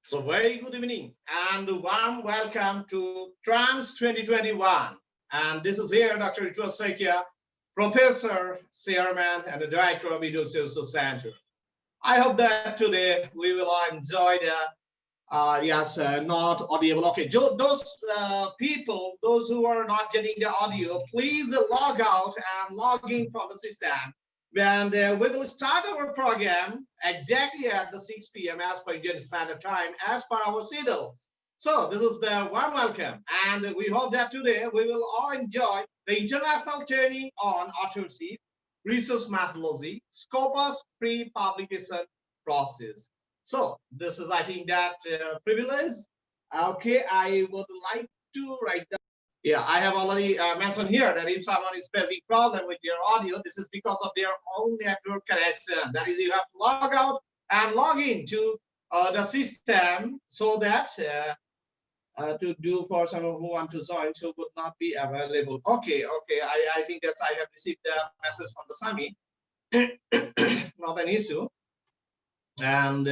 So very good evening and warm welcome to TARMS 2021. And this is here Dr. Eudoxia, Professor, Chairman, and the Director of Eudoxia Research Center. I hope that today we will all enjoy the not audible. Okay, those people, those who are not getting the audio, please log out and log in from the system. And we will start our program exactly at the 6 p.m. as per Indian Standard Time, as per our schedule. So this is the warm welcome, and we hope that today we will all enjoy the international journey on authorship, research methodology, Scopus pre-publication process. So this is, I think, that privilege. Okay, I would like to write down. Yeah, I have already mentioned here that if someone is facing problem with their audio, this is because of their own network connection. That is, you have to log out and log into the system so that to do for someone who want to join, so would not be available. Okay, I think that I have received the message from the Sami. Not an issue. And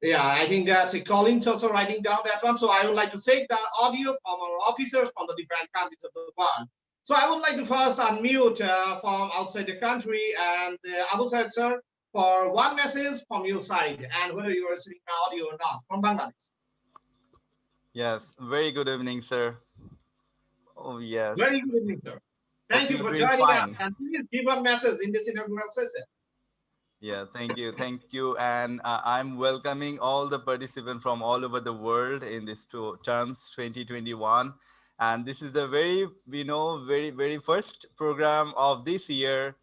yeah, I think that Colin's also writing down that one. So I would like to take the audio from our officers from the different countries of the world. So I would like to first unmute from outside the country, and Abu Said, sir, for one message from your side, and whether you are receiving audio or not, from Bangladesh. Yes, very good evening, sir. Oh, yes. Very good evening, sir. Thank you for joining us, and please give a message in this inaugural session. Yeah, thank you. And I'm welcoming all the participants from all over the world in this TARMS 2021. And this is the very first program of this year,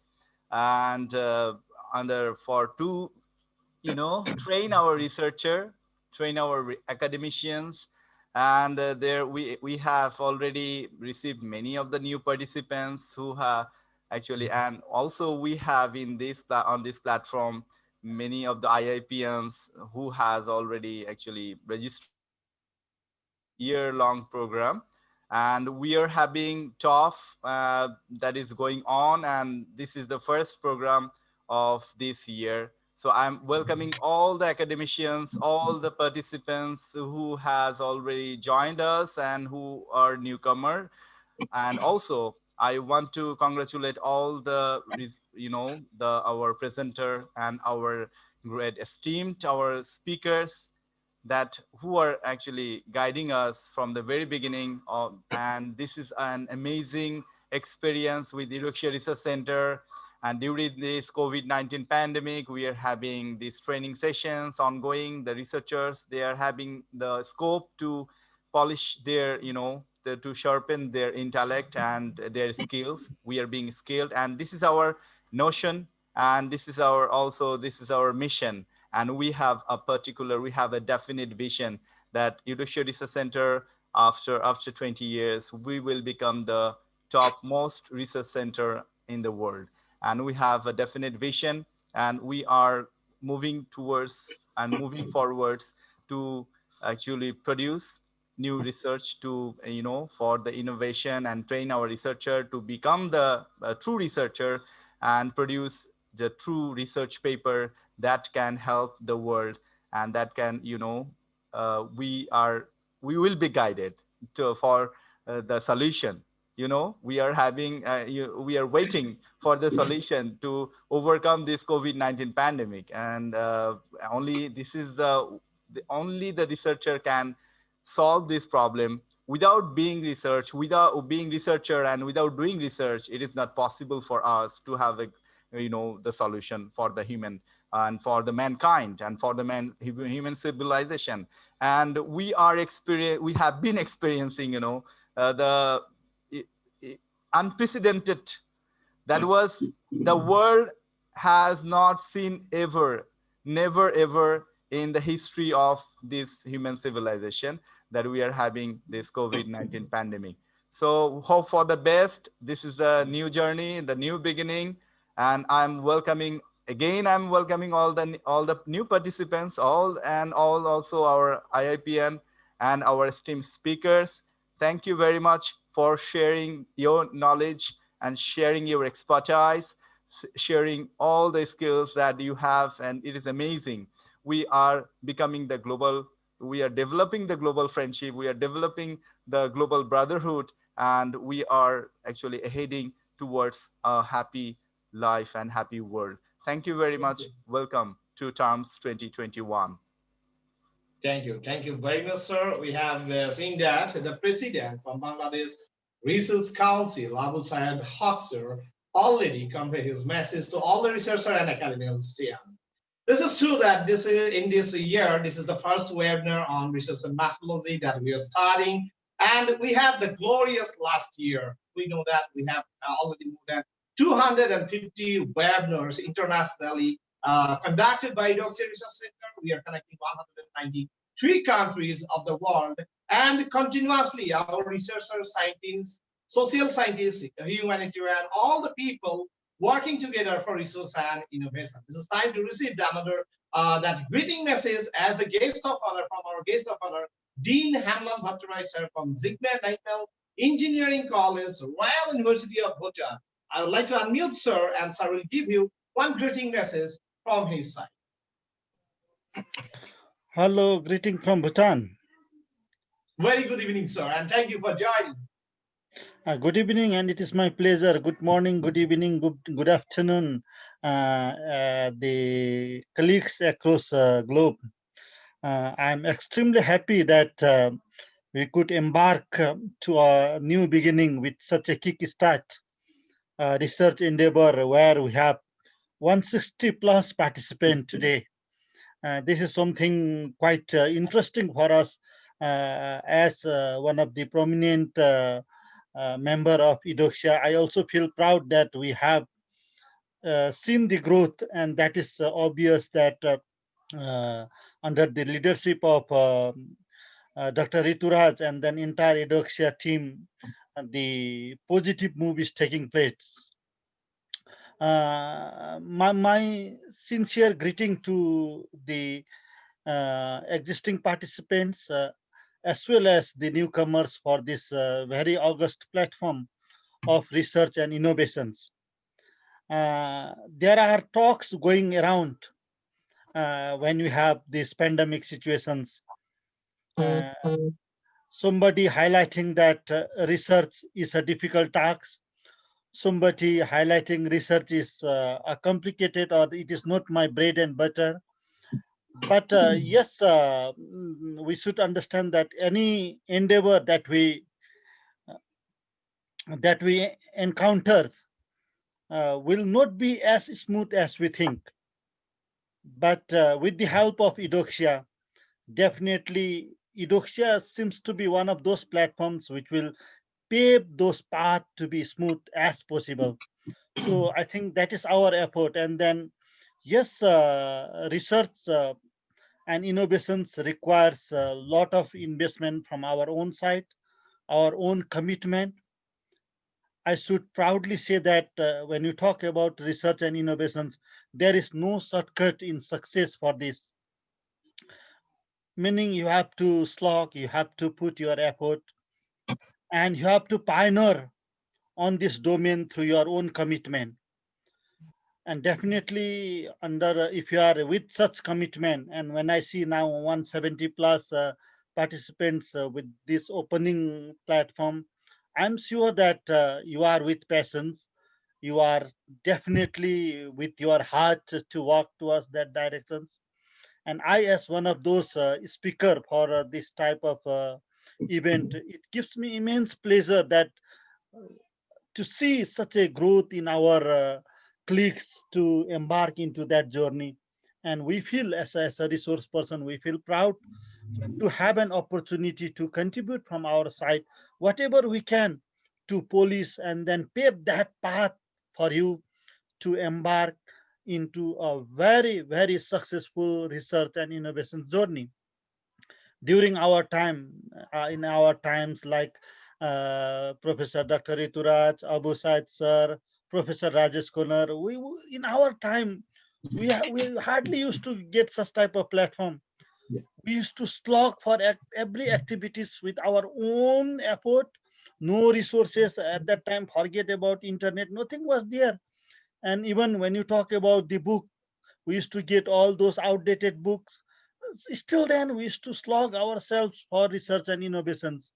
and train our researcher, train our academicians. And there we have already received many of the new participants who have actually, and also we have on this platform many of the IIPians who has already actually registered year-long program. And we are having TOEF that is going on, and this is the first program of this year. So I'm welcoming all the academicians, all the participants who has already joined us and who are newcomer. And also I want to congratulate all the, our presenter and our great esteemed, our speakers that who are actually guiding us from the very beginning of, and this is an amazing experience with Eudoxia Research Center. And during this COVID-19 pandemic, we are having these training sessions ongoing. The researchers, they are having the scope to polish their, to sharpen their intellect and their skills. We are being skilled, and this is our notion, and this is our mission. And we have a definite vision that Eudoxia Research Center, after 20 years, we will become the topmost research center in the world. And we have a definite vision, and we are moving towards and moving forwards to actually produce new research to, for the innovation, and train our researcher to become the true researcher and produce the true research paper that can help the world, and that can, we will be guided for the solution. We are having, we are waiting for the solution to overcome this COVID-19 pandemic. And only the researcher can solve this problem. Without being researcher and without doing research, it is not possible for us to have the solution for the human and for the mankind and for the human civilization. And we have been experiencing, the unprecedented, that was the world has not seen never ever in the history of this human civilization, that we are having this COVID-19 pandemic. So hope for the best. This is a new journey, the new beginning, and I'm welcoming all the new participants, all also our IIPN and our esteemed speakers. Thank you very much for sharing your knowledge and sharing your expertise, sharing all the skills that you have, and it is amazing. We are becoming the global, we are developing the global friendship, we are developing the global brotherhood, and we are actually heading towards a happy life and happy world. Thank you very much. Welcome to TARMS 2021. Thank you. Thank you very much, sir. We have seen that the president from Bangladesh Research Council, Abu Syed Hoxer, already conveyed his message to all the researchers and academics. This is true that this is in this year, this is the first webinar on research and methodology that we are starting. And we have the glorious last year. We know that we have already more than 250 webinars internationally conducted by Eudoxia Research Center. We are connecting 193 countries of the world, and continuously our researchers, scientists, social scientists, humanitarian, all the people working together for research and innovation. This is time to receive another that greeting message as the guest of honor from our guest of honor, Dean Hamlan Bhattarai sir from Zigman National Engineering College, Royal University of Bhutan. I would like to unmute sir, and sir will give you one greeting message from his side. Hello, greeting from Bhutan. Very good evening, sir, and thank you for joining. Good evening, and it is my pleasure. Good morning, good evening, good afternoon, the colleagues across globe. I'm extremely happy that we could embark to a new beginning with such a kick-start research endeavor where we have 160 plus participants today. This is something quite interesting for us as one of the prominent member of Eudoxia. I also feel proud that we have seen the growth, and that is obvious that under the leadership of Dr. Rituraj and then entire Eudoxia team, the positive move is taking place. My sincere greeting to the existing participants as well as the newcomers for this very august platform of research and innovations. There are talks going around when we have these pandemic situations. Somebody highlighting that research is a difficult task. Somebody highlighting research is a complicated, or it is not my bread and butter. But yes, we should understand that any endeavor that we encounter will not be as smooth as we think. But with the help of Eudoxia, definitely Eudoxia seems to be one of those platforms which will pave those paths to be smooth as possible. So I think that is our effort. And then, yes, research and innovations requires a lot of investment from our own side, our own commitment. I should proudly say that when you talk about research and innovations, there is no shortcut in success for this. Meaning you have to slog, you have to put your effort, and you have to pioneer on this domain through your own commitment. And definitely under if you are with such commitment, and when I see now 170 plus participants with this opening platform, I'm sure that you are with passions, you are definitely with your heart to walk towards that directions. And I, as one of those speaker for this type of event, it gives me immense pleasure that to see such a growth in our colleagues to embark into that journey. And we feel as a resource person, we feel proud to have an opportunity to contribute from our side, whatever we can, to police and then pave that path for you to embark into a very, very successful research and innovation journey. During our time, in our times like Professor Dr. Rituraj, Abu Said sir, Professor Rajesh Konar, in our time, we hardly used to get such type of platform. We used to slog for every activities with our own effort, no resources at that time. Forget about internet, nothing was there. And even when you talk about the book, we used to get all those outdated books. Still then we used to slog ourselves for research and innovations,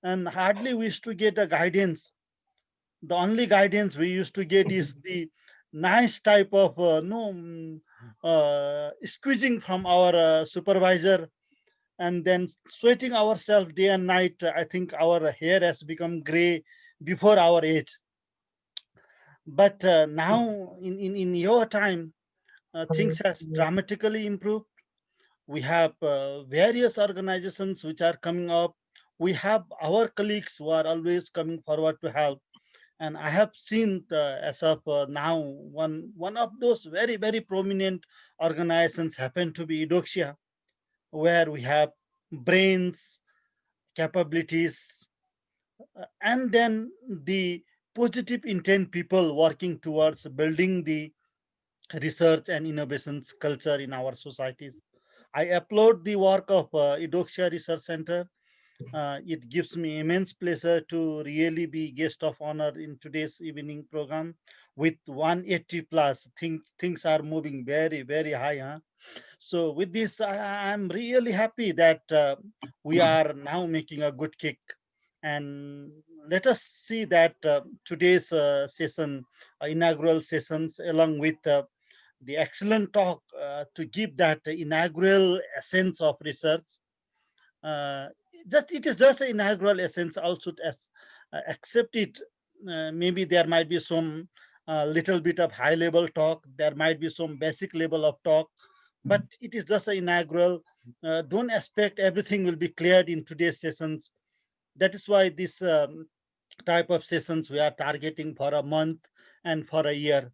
and hardly we used to get a guidance. The only guidance we used to get is the nice type of no squeezing from our supervisor, and then sweating ourselves day and night. I think our hair has become gray before our age. But now in your time, things has dramatically improved. We have various organizations which are coming up. We have our colleagues who are always coming forward to help. And I have seen as of now, one of those very prominent organizations happen to be Eudoxia, where we have brains, capabilities, and then the positive intent people working towards building the research and innovations culture in our societies. I applaud the work of Eudoxia Research Center. It gives me immense pleasure to really be guest of honor in today's evening program with 180 plus. Things are moving very high. Huh? So with this, I'm really happy that we are now making a good kick. And let us see that today's session, inaugural sessions, along with the excellent talk to give that inaugural essence of research. Uh, just it is just an inaugural essence. Also, as accept it. Maybe there might be some little bit of high level talk. There might be some basic level of talk, but it is just an inaugural. Don't expect everything will be cleared in today's sessions. That is why this type of sessions we are targeting for a month and for a year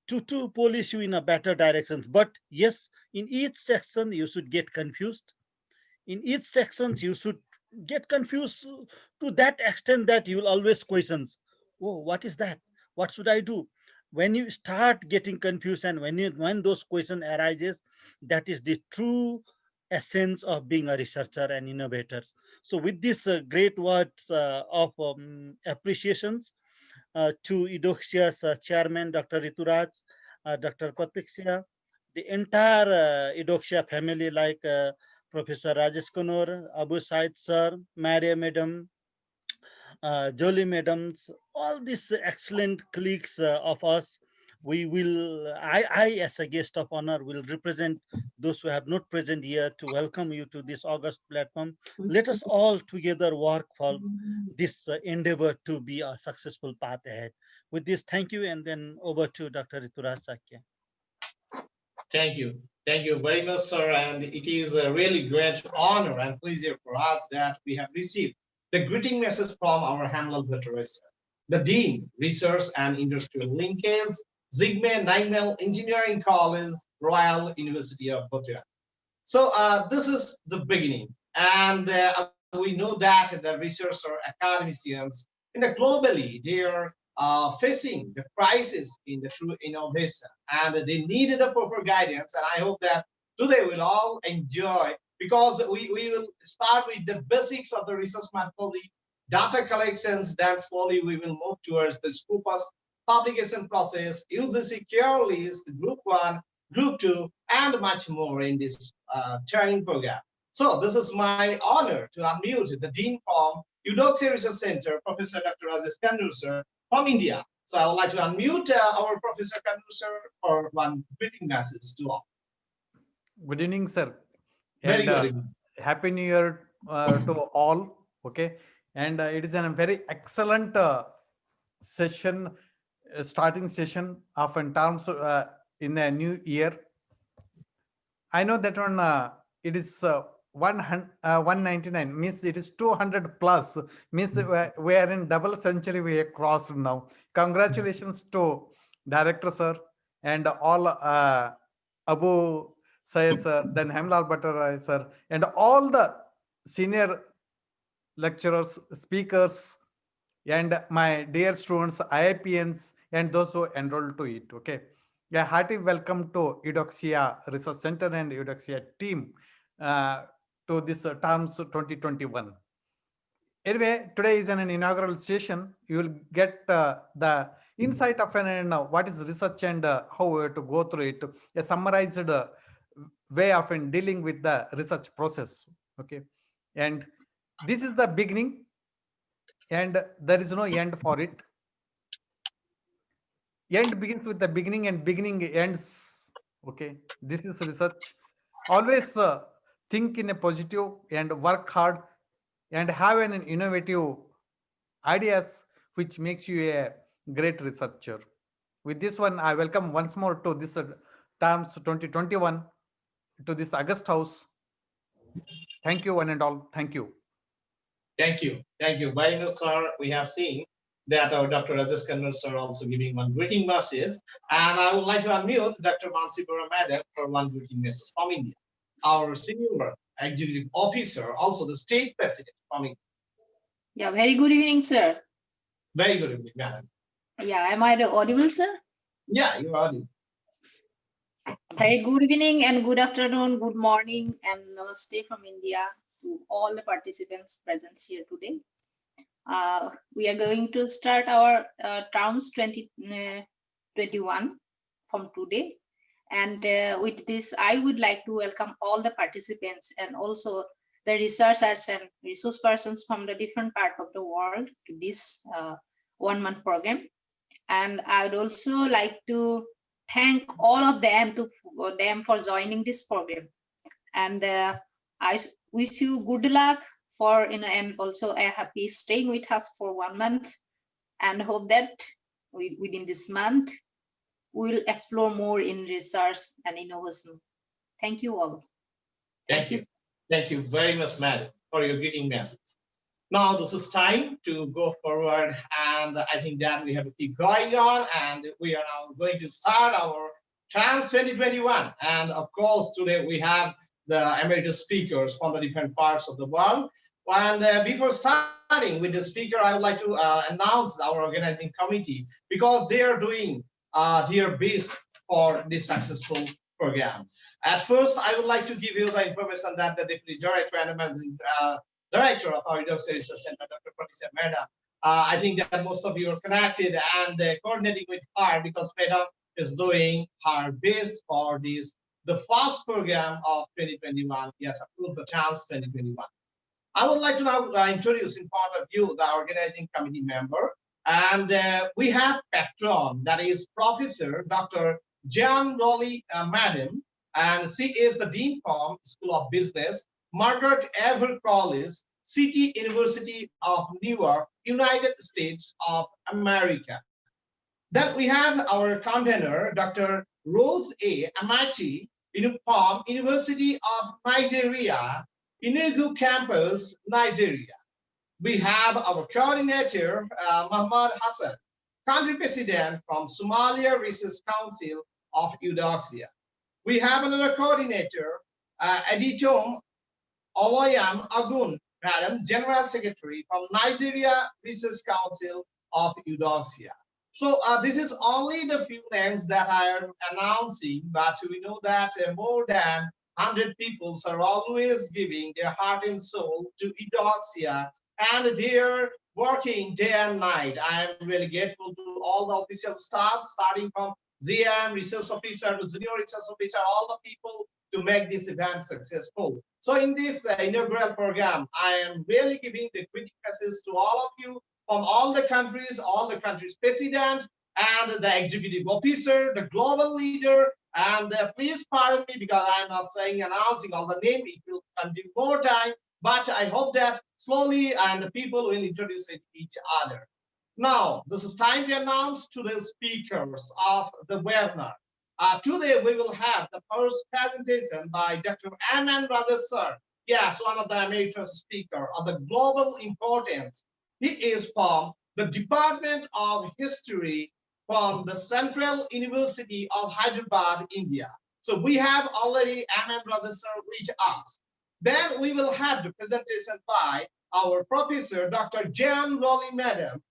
to polish you in a better direction. But yes, in each section you should get confused. In each sections you should get confused to that extent that you will always questions, oh, what is that, what should I do? When you start getting confused and when those questions arises, that is the true essence of being a researcher and innovator. So with these great words of appreciations to Eudoxia's chairman, Dr. Rituraj, Dr. Pratiksha, the entire Eudoxia family, like Professor Rajesh Kunur, Abu Said sir, Maria madam, Jolie madams, all these excellent colleagues of us. We will, as a guest of honor, will represent those who have not present here to welcome you to this August platform. Let us all together work for this endeavor to be a successful path ahead. With this, thank you, and then over to Dr. Rituraj Sakya. Thank you. Thank you very much, sir. And it is a really great honor and pleasure for us that we have received the greeting message from our Hamlin veterans, the Dean, Research and Industrial Linkage, Zigme Naimel Engineering College, Royal University of Bhutan. So this is the beginning. And we know that the researchers or academicians in the globally, they are facing the crisis in the true innovation, and they need the proper guidance. And I hope that today we'll all enjoy, because we will start with the basics of the research methodology, data collections, then slowly we will move towards the Scopus publication process, UGC care list, group one, group two, and much more in this training program. So this is my honor to unmute the Dean from Eudoxia Research Center, Professor Dr. Rajesh Kanur, sir, from India. So I would like to unmute our Professor Kanur, sir, for one greeting message to all. Good evening, sir. Very And good. Happy New Year to all. Okay. And it is a very excellent session, starting session of in terms in the new year. I know that one it is 199 means it is 200 plus means we are in double century we have crossed now. Congratulations to director sir and all Abu Sayed sir, then Hemlal Bhattarai sir, and all the senior lecturers, speakers, and my dear students, IIPNs, and those who enrolled to it. Okay. A hearty welcome to Eudoxia Research Center and Eudoxia team to this TARMS 2021. Anyway, today is an inaugural session. You will get the insight of what is research and how we have to go through it. A summarized way of dealing with the research process. Okay, and this is the beginning, and there is no end for it. End begins with the beginning, and beginning ends. Okay, this is research. Always think in a positive and work hard and have an innovative ideas which makes you a great researcher. With this one, I welcome once more to this TARMS 2021 to this August House. Thank you one and all. Thank you. Thank you. Thank you very much, sir. We have seen that our Dr. Rajesh Kanwar sir also giving one greeting message. And I would like to unmute Dr. Mansi Bora Madam for one greeting message from India. Our senior executive officer, also the state president from India. Yeah, very good evening, sir. Very good evening, madam. Yeah, am I audible, sir? Yeah, you are. Very good evening and good afternoon, good morning, and namaste from India to all the participants present here today. We are going to start our TARMS 2021 from today. And with this, I would like to welcome all the participants and also the researchers and resource persons from the different part of the world to this 1 month program. And I would also like to thank all of them for joining this program. And I wish you good luck for and also a happy staying with us for 1 month, and hope that within this month we'll explore more in research and innovation. Thank you all. Thank you. Thank you very much, madam, for your greeting message. Now this is time to go forward, and I think that we have to keep going on, and we are now going to start our TARMS 2021. And of course, today we have the emeritus speakers from the different parts of the world. And before starting with the speaker, I would like to announce our organizing committee, because they are doing their best for this successful program. At first, I would like to give you the information that the Deputy Director and Managing Director of our Eudoxia Research Center, Dr. Eudoxia Madam, I think that most of you are connected and coordinating with her, because Madam is doing her best for this, the first program of 2021. Yes, of course, the TARMS 2021. I would like to now introduce in front of you the organizing committee member. And we have patron, that is Professor Dr. JoAnn Rolle, Madam, and she is the Dean from School of Business, Margaret Ever College, City University of Newark, United States of America. Then we have our convener, Dr. Rose A. Amachi, from University of Nigeria, Enugu campus, Nigeria. We have our coordinator, Muhammad Hassan, country president from Somalia Research Council of Eudoxia. We have another coordinator, Editom Oloyam Agun, Madam, General Secretary from Nigeria Research Council of Eudoxia. So this is only the few names that I am announcing, but we know that more than 100 people are always giving their heart and soul to Eudoxia, and they're working day and night. I am really grateful to all the official staff, starting from GM, research officer to junior research officer, all the people to make this event successful. So in this inaugural program, I am really giving the quick message to all of you from all the countries president and the executive officer, the global leader, and please pardon me because I'm not announcing all the names. It will consume more time, but I hope that slowly and the people will introduce each other. Now, this is time to announce to the speakers of the webinar. Today, we will have the first presentation by Dr. JoAnn Rolle, sir. Yes, one of the emeritus speaker of the global importance. He is from the Department of History from the Central University of Hyderabad, India. So we have already JoAnn Rolle, sir, with us. Then we will have the presentation by our professor, Dr. JoAnn Rolle, Madam,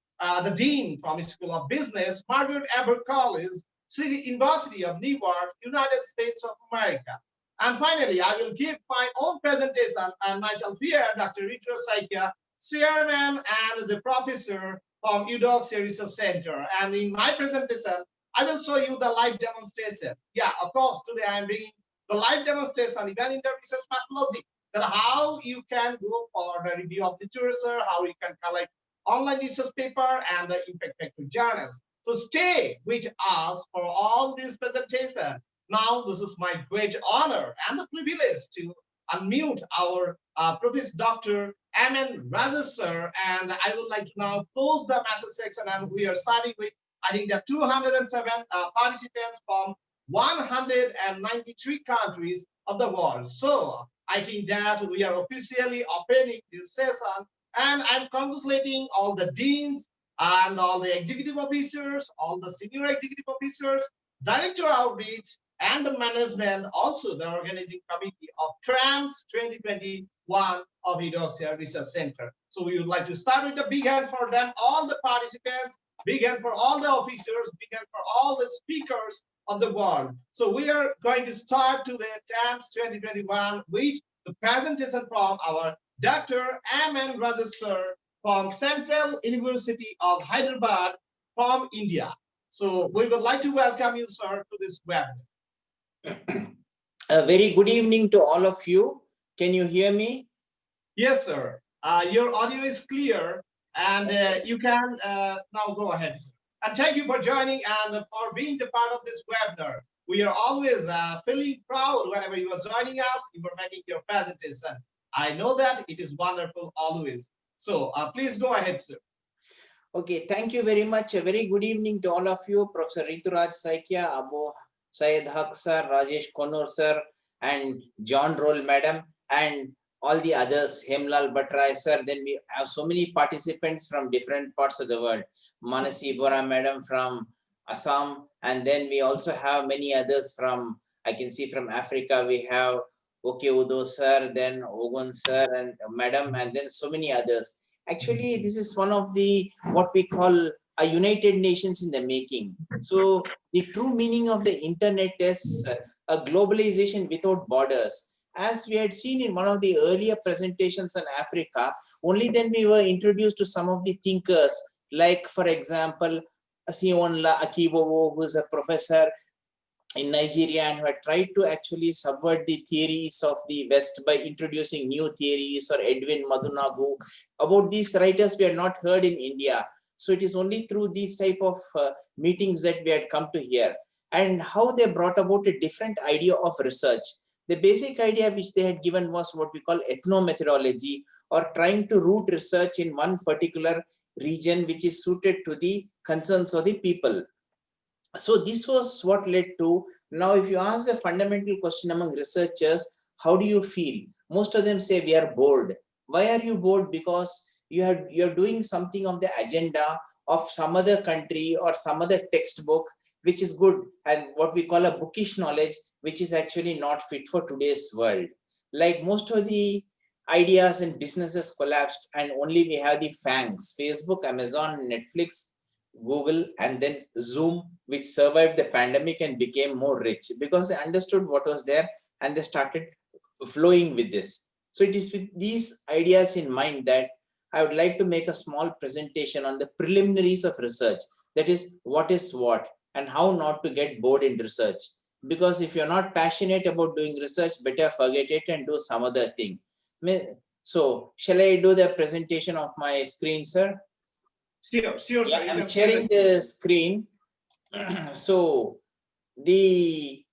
the Dean from School of Business, Margaret Ever College, City University of Newark, United States of America. And finally, I will give my own presentation and myself here, Dr. Ritra Saikia, chairman and the professor from Eudoxia Research Center. And in my presentation, I will show you the live demonstration. Yeah, of course, today I am bringing the live demonstration, even in the research methodology, that how you can go for the review of literature, how you can collect online research paper and the impact factor journals. So stay with us for all this presentation. Now, this is my great honor and the privilege to unmute our Professor Dr. Aman Rajesh sir, and I would like to now close the message section, and we are starting with, I think, the 207 participants from 193 countries of the world. So I think that we are officially opening this session, and I'm congratulating all the deans and all the executive officers, all the senior executive officers, director outreach, and the management, also the organizing committee of TARMS 2021 of Eudoxia Research Center. So we would like to start with the big hand for them, all the participants, big hand for all the officers, big hand for all the speakers of the world. So we are going to start to the TARMS 2021 with the presentation from our Dr. Aman Rajesh sir from Central University of Hyderabad from India. So we would like to welcome you, sir, to this webinar. A very good evening to all of you. Can you hear me? Yes, sir. Your audio is clear, and you can now go ahead, sir. And thank you for joining and for being the part of this webinar. We are always feeling proud whenever you are joining us, you are making your presentation. I know that it is wonderful always. So please go ahead, sir. Okay, thank you very much. A very good evening to all of you. Professor Rituraj Saikia, Abu Syed Haq sir, Rajesh Konur sir, and JoAnn Rolle madam, and all the others, Hemlal Bhatrai sir. Then we have so many participants from different parts of the world. Manasi Bora madam from Assam, and then we also have many others from, I can see from Africa, we have Okay Udo sir, then Ogun sir and madam, and then so many others. Actually, this is one of the, what we call a United Nations in the making. So the true meaning of the internet is a globalization without borders. As we had seen in one of the earlier presentations on Africa, only then we were introduced to some of the thinkers, like for example, Sionla Akibowo, who is a professor in Nigeria and who had tried to actually subvert the theories of the West by introducing new theories, or Edwin Madunagu. About these writers we had not heard in India. So it is only through these type of meetings that we had come to hear, and how they brought about a different idea of research. The basic idea which they had given was what we call ethnomethodology, or trying to root research in one particular region which is suited to the concerns of the people. So this was what led to, now if you ask the fundamental question among researchers, how do you feel? Most of them say we are bored. Why are you bored? Because you're doing something of the agenda of some other country or some other textbook, which is good, and what we call a bookish knowledge, which is actually not fit for today's world. Like most of the ideas and businesses collapsed, and only we have the FANGs, Facebook, Amazon, Netflix, Google, and then Zoom, which survived the pandemic and became more rich because they understood what was there and they started flowing with this. So it is with these ideas in mind that I would like to make a small presentation on the preliminaries of research. That is what and how not to get bored in research. Because if you're not passionate about doing research, better forget it and do some other thing. So shall I do the presentation of my screen, sir? Sure, sir. Yeah, I'm sharing the screen. So the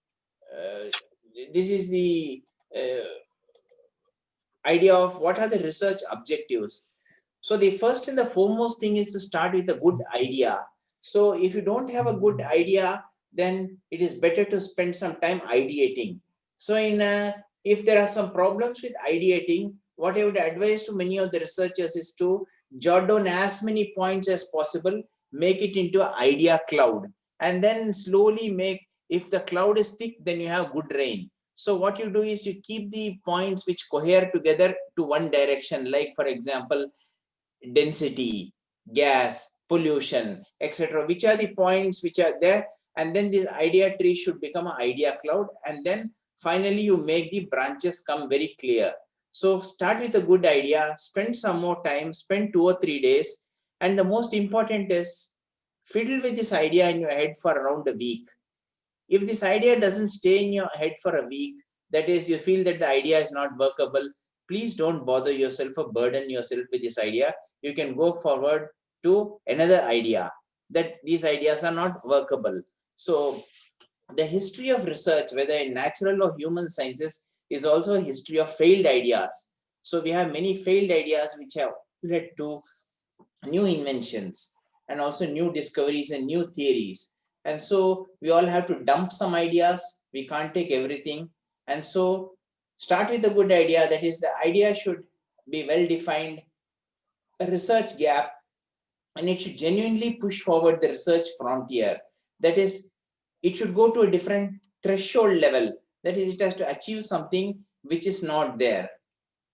this is the idea of what are the research objectives. So the first and the foremost thing is to start with a good idea. So if you don't have a good idea, then it is better to spend some time ideating. So if there are some problems with ideating, what I would advise to many of the researchers is to jot down as many points as possible, make it into an idea cloud, and then slowly make, if the cloud is thick, then you have good rain. So what you do is you keep the points which cohere together to one direction, like for example, density, gas, pollution, etc., which are the points which are there, and then this idea tree should become an idea cloud, and then finally you make the branches come very clear. So start with a good idea, spend some more time, spend 2 or 3 days. And the most important is fiddle with this idea in your head for around a week. If this idea doesn't stay in your head for a week, that is, you feel that the idea is not workable, please don't bother yourself or burden yourself with this idea. You can go forward to another idea, that these ideas are not workable. So the history of research, whether in natural or human sciences, is also a history of failed ideas. So we have many failed ideas which have led to new inventions and also new discoveries and new theories. And so we all have to dump some ideas. We can't take everything. And so start with a good idea. That is, the idea should be well defined, a research gap, and it should genuinely push forward the research frontier. That is, it should go to a different threshold level. That is, it has to achieve something which is not there.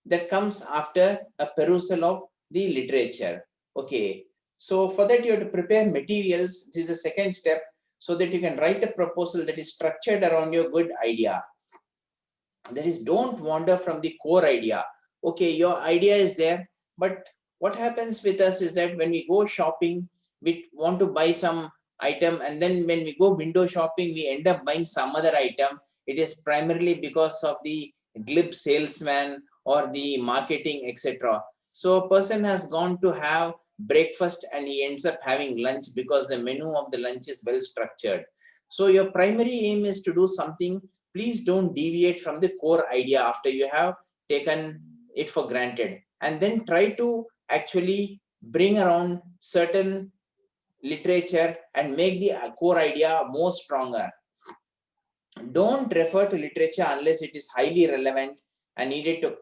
That comes after a perusal of the literature. Okay, so for that you have to prepare materials. This is the second step, so that you can write a proposal that is structured around your good idea. That is, don't wander from the core idea. Okay, your idea is there, but what happens with us is that when we go shopping, we want to buy some item, and then when we go window shopping, we end up buying some other item. It is primarily because of the glib salesman or the marketing, etc. So a person has gone to have breakfast and he ends up having lunch because the menu of the lunch is well structured. So your primary aim is to do something. Please don't deviate from the core idea after you have taken it for granted, and then try to actually bring around certain literature and make the core idea more stronger. Don't refer to literature unless it is highly relevant and needed to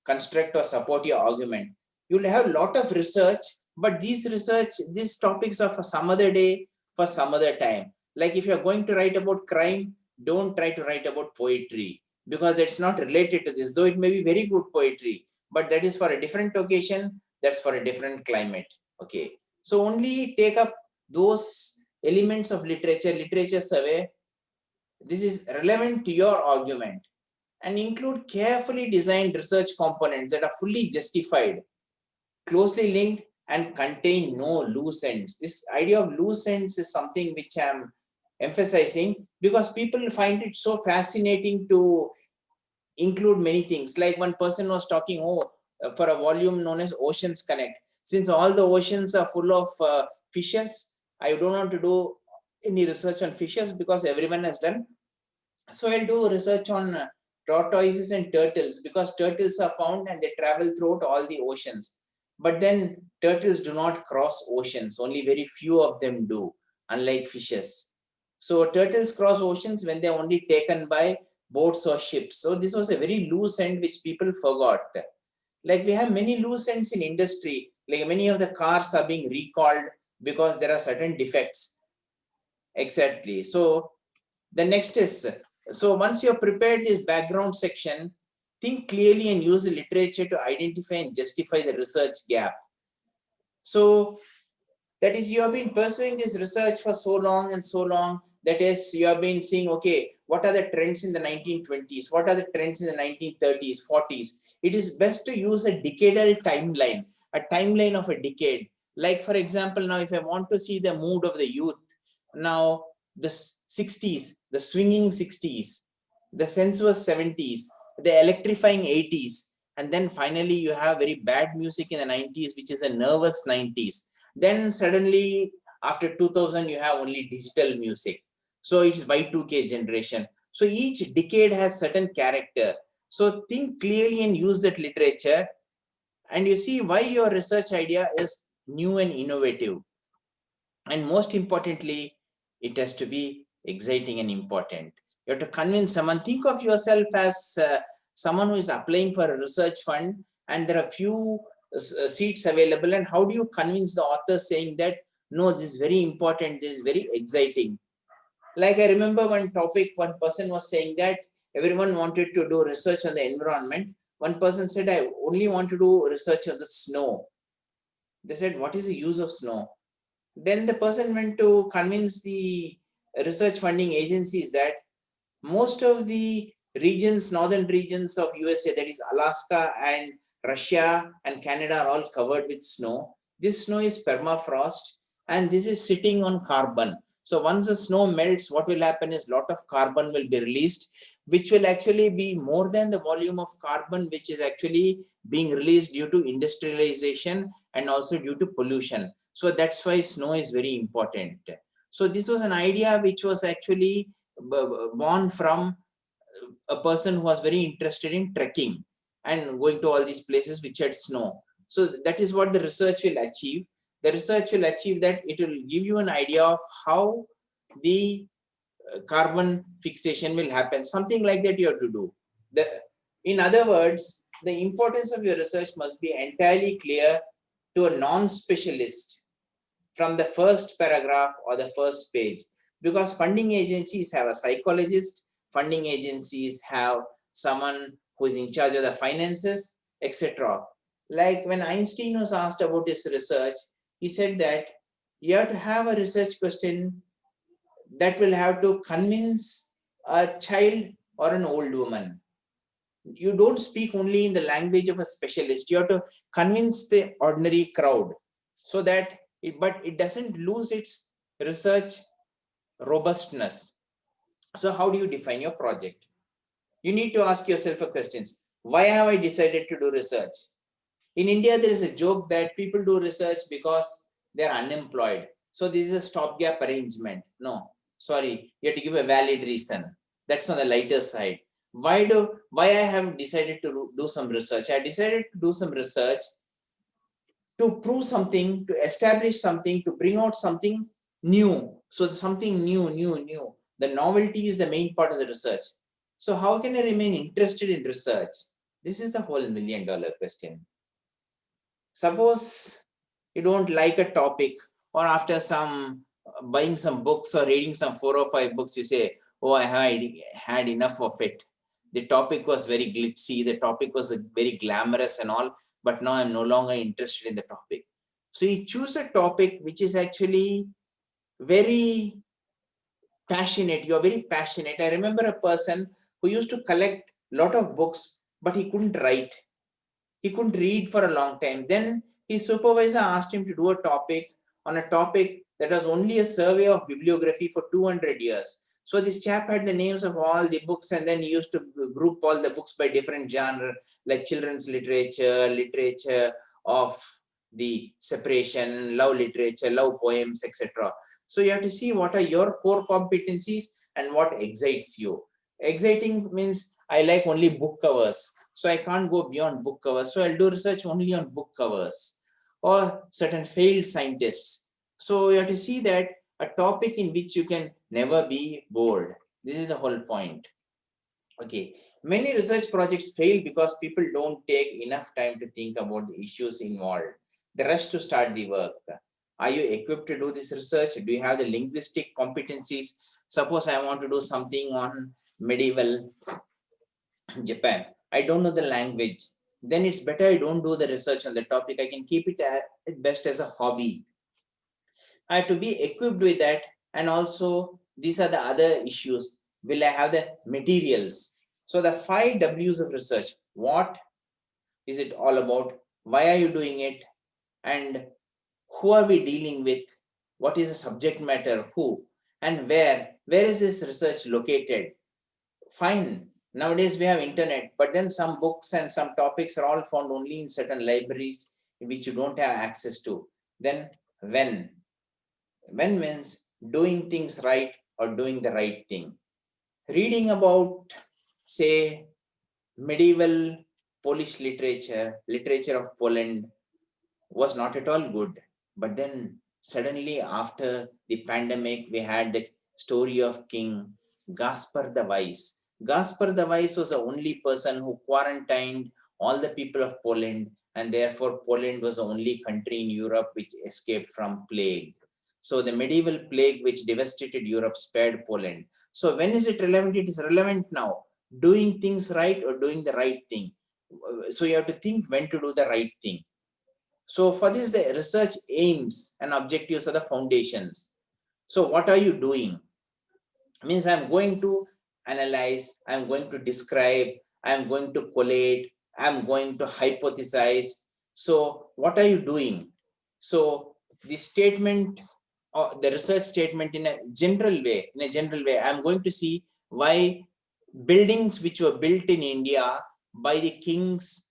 construct or support your argument. You'll have a lot of research, but these topics are for some other day, for some other time. Like if you're going to write about crime, don't try to write about poetry, because that's not related to this, though it may be very good poetry, but that is for a different occasion, that's for a different climate. Okay, so only take up those elements of literature survey. This is relevant to your argument, and include carefully designed research components that are fully justified, closely linked, and contain no loose ends. This idea of loose ends is something which I'm emphasizing because people find it so fascinating to include many things. Like one person was talking, for a volume known as Oceans Connect. Since all the oceans are full of fishes, I don't want to do any research on fishes because everyone has done. So I'll do research on tortoises and turtles, because turtles are found and they travel throughout all the oceans. But then turtles do not cross oceans. Only very few of them do, unlike fishes. So turtles cross oceans when they're only taken by boats or ships. So this was a very loose end which people forgot. Like we have many loose ends in industry. Like many of the cars are being recalled because there are certain defects. Exactly. So the next is, so once you're prepared this background section, think clearly and use the literature to identify and justify the research gap. So that is, you have been pursuing this research for so long and so long. That is, you have been seeing, okay, what are the trends in the 1920s? What are the trends in the 1930s, 40s? It is best to use a decadal timeline, a timeline of a decade. Like, for example, now if I want to see the mood of the youth, now the 60s, the swinging 60s, the sensuous 70s, the electrifying 80s, and then finally you have very bad music in the 90s, which is the nervous 90s. Then suddenly after 2000 you have only digital music. So it's Y2K generation. So each decade has certain character. So think clearly and use that literature, and you see why your research idea is new and innovative. And most importantly, it has to be exciting and important. You have to convince someone. Think of yourself as someone who is applying for a research fund and there are few seats available, and how do you convince the author saying that, no, this is very important, this is very exciting. Like I remember one topic, one person was saying that everyone wanted to do research on the environment. One person said, I only want to do research on the snow. They said, what is the use of snow? Then the person went to convince the research funding agencies that most of the regions, northern regions of USA, that is Alaska and Russia and Canada, are all covered with snow. This snow is permafrost, and this is sitting on carbon. So once the snow melts, what will happen is a lot of carbon will be released, which will actually be more than the volume of carbon which is actually being released due to industrialization and also due to pollution. So that's why snow is very important. So this was an idea which was actually born from a person who was very interested in trekking and going to all these places which had snow. So that is what the research will achieve. The research will achieve that it will give you an idea of how the carbon fixation will happen. Something like that you have to do. In other words, the importance of your research must be entirely clear to a non-specialist from the first paragraph or the first page, because funding agencies have a psychologist, funding agencies have someone who is in charge of the finances, etc. Like when Einstein was asked about his research, he said that you have to have a research question that will have to convince a child or an old woman. You don't speak only in the language of a specialist. You have to convince the ordinary crowd so that but it doesn't lose its research robustness. So how do you define your project? You need to ask yourself a question. Why have I decided to do research? In India, there is a joke that people do research because they're unemployed. So this is a stopgap arrangement. No, sorry, you have to give a valid reason. That's on the lighter side. Why I have decided to do some research? I decided to do some research to prove something, to establish something, to bring out something new. So something new. The novelty is the main part of the research. So how can I remain interested in research? This is the whole $1 million question. Suppose you don't like a topic, or after some buying some books or reading some 4 or 5 books, you say, oh, I had enough of it. The topic was very glitzy, the topic was very glamorous and all, but now I'm no longer interested in the topic. So you choose a topic which is actually very passionate. You're very passionate. I remember a person who used to collect a lot of books, but he couldn't write. He couldn't read for a long time. Then his supervisor asked him to do a topic on a topic that was only a survey of bibliography for 200 years. So this chap had the names of all the books, and then he used to group all the books by different genre, like children's literature, literature of the separation, love literature, love poems, etc. So you have to see what are your core competencies and what excites you. Exciting means I like only book covers, so I can't go beyond book covers. So I'll do research only on book covers, or certain failed scientists. So you have to see that a topic in which you can never be bored. This is the whole point. Okay, many research projects fail because people don't take enough time to think about the issues involved. They rush to start the work. Are you equipped to do this research? Do you have the linguistic competencies? Suppose I want to do something on medieval Japan. I don't know the language. Then it's better I don't do the research on the topic. I can keep it at best as a hobby. I have to be equipped with that. And also, these are the other issues. Will I have the materials? So the 5 W's of research. What is it all about? Why are you doing it? And who are we dealing with? What is the subject matter? Who? And where? Where is this research located? Fine. Nowadays we have internet, but then some books and some topics are all found only in certain libraries which you don't have access to. Then when? When means doing things right or doing the right thing. Reading about, say, medieval Polish literature, literature of Poland, was not at all good. But then suddenly after the pandemic, we had the story of King Gaspar the Wise. Gaspar the Wise was the only person who quarantined all the people of Poland, and therefore Poland was the only country in Europe which escaped from plague. So the medieval plague which devastated Europe spared Poland. So when is it relevant? It is relevant now. Doing things right or doing the right thing. So you have to think when to do the right thing. So for this, the research aims and objectives are the foundations. So what are you doing? Means I'm going to analyze, I'm going to describe, I'm going to collate, I'm going to hypothesize. So what are you doing? So the statement or the research statement in a general way, I'm going to see why buildings which were built in India by the kings,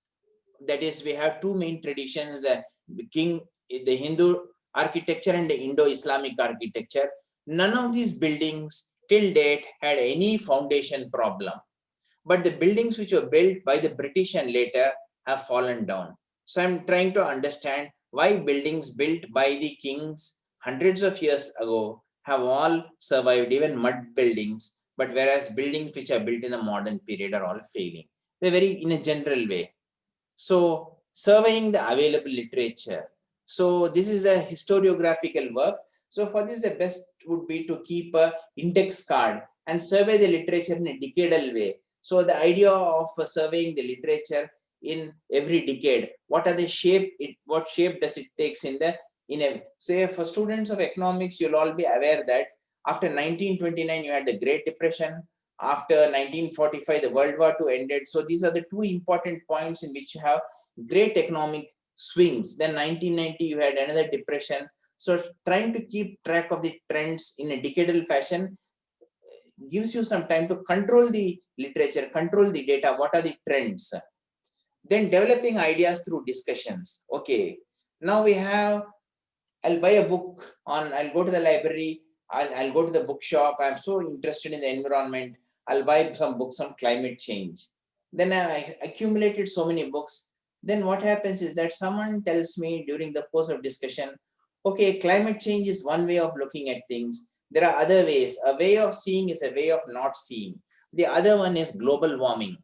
that is, we have two main traditions, the king, the Hindu architecture and the Indo-Islamic architecture. None of these buildings till date had any foundation problem. But the buildings which were built by the British and later have fallen down. So I'm trying to understand why buildings built by the kings hundreds of years ago have all survived, even mud buildings, but whereas buildings which are built in a modern period are all failing. They're very in a general way. So surveying the available literature. So this is a historiographical work. So for this, the best would be to keep a index card and survey the literature in a decadal way. So the idea of surveying the literature in every decade, what are the shape, what shape does it takes in a, say for students of economics, you'll all be aware that after 1929, you had the Great Depression. After 1945, the World War II ended. So these are the two important points in which you have great economic swings. Then 1990, you had another depression. So trying to keep track of the trends in a decadal fashion gives you some time to control the literature, control the data, what are the trends. Then developing ideas through discussions. Okay, now we have, I'll buy a book I'll go to the library, I'll go to the bookshop, I'm so interested in the environment, I'll buy some books on climate change. Then I accumulated so many books. Then what happens is that someone tells me during the course of discussion, okay, climate change is one way of looking at things. There are other ways. A way of seeing is a way of not seeing. The other one is global warming.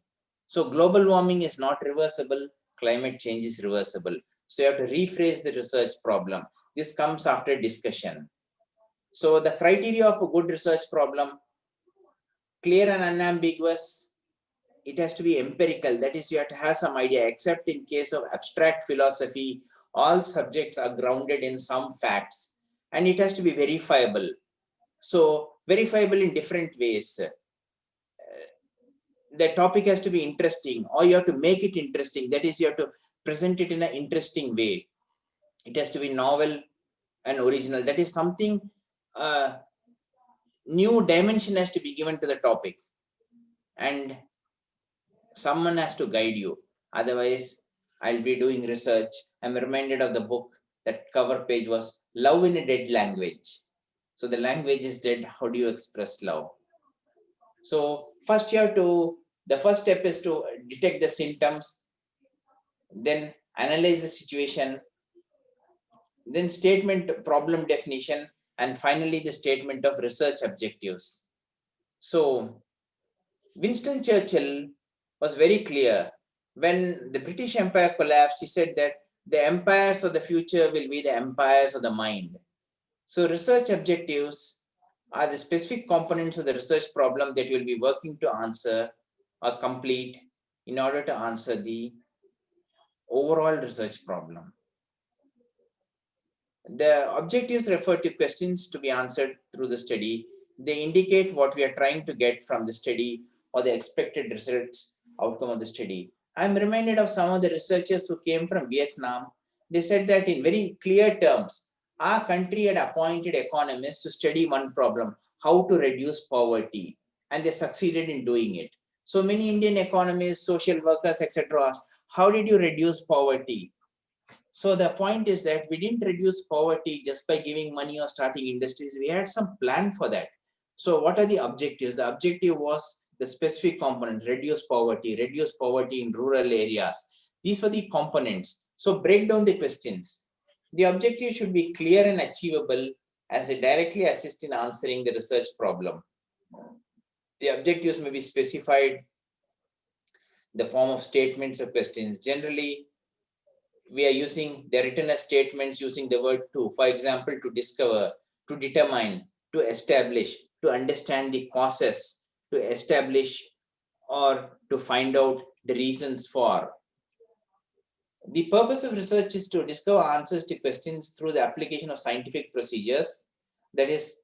So global warming is not reversible, climate change is reversible. So you have to rephrase the research problem. This comes after discussion. So the criteria of a good research problem, clear and unambiguous, it has to be empirical. That is, you have to have some idea, except in case of abstract philosophy, all subjects are grounded in some facts, and it has to be verifiable. So verifiable in different ways. The topic has to be interesting, or you have to make it interesting. That is, you have to present it in an interesting way. It has to be novel and original. That is something, new dimension has to be given to the topic, and someone has to guide you. Otherwise, I'll be doing research. I'm reminded of the book, that cover page was Love in a Dead Language. So the language is dead. How do you express love? So first the first step is to detect the symptoms, then analyze the situation, then statement problem definition, and finally the statement of research objectives. So Winston Churchill was very clear. When the British Empire collapsed, he said that the empires of the future will be the empires of the mind. So research objectives are the specific components of the research problem that you'll be working to answer or complete in order to answer the overall research problem. The objectives refer to questions to be answered through the study. They indicate what we are trying to get from the study or the expected results outcome of the study. I'm reminded of some of the researchers who came from Vietnam. They said that in very clear terms, our country had appointed economists to study one problem, how to reduce poverty, and they succeeded in doing it. So many Indian economists, social workers, etc. asked, how did you reduce poverty? So the point is that we didn't reduce poverty just by giving money or starting industries. We had some plan for that. So what are the objectives? The objective was the specific component, reduce poverty in rural areas. These were the components. So break down the questions. The objective should be clear and achievable as they directly assist in answering the research problem. The objectives may be specified in the form of statements or questions. Generally, we are using the written as statements using the word to, for example, to discover, to determine, to establish, to understand the causes, to establish or to find out the reasons for. The purpose of research is to discover answers to questions through the application of scientific procedures. That is,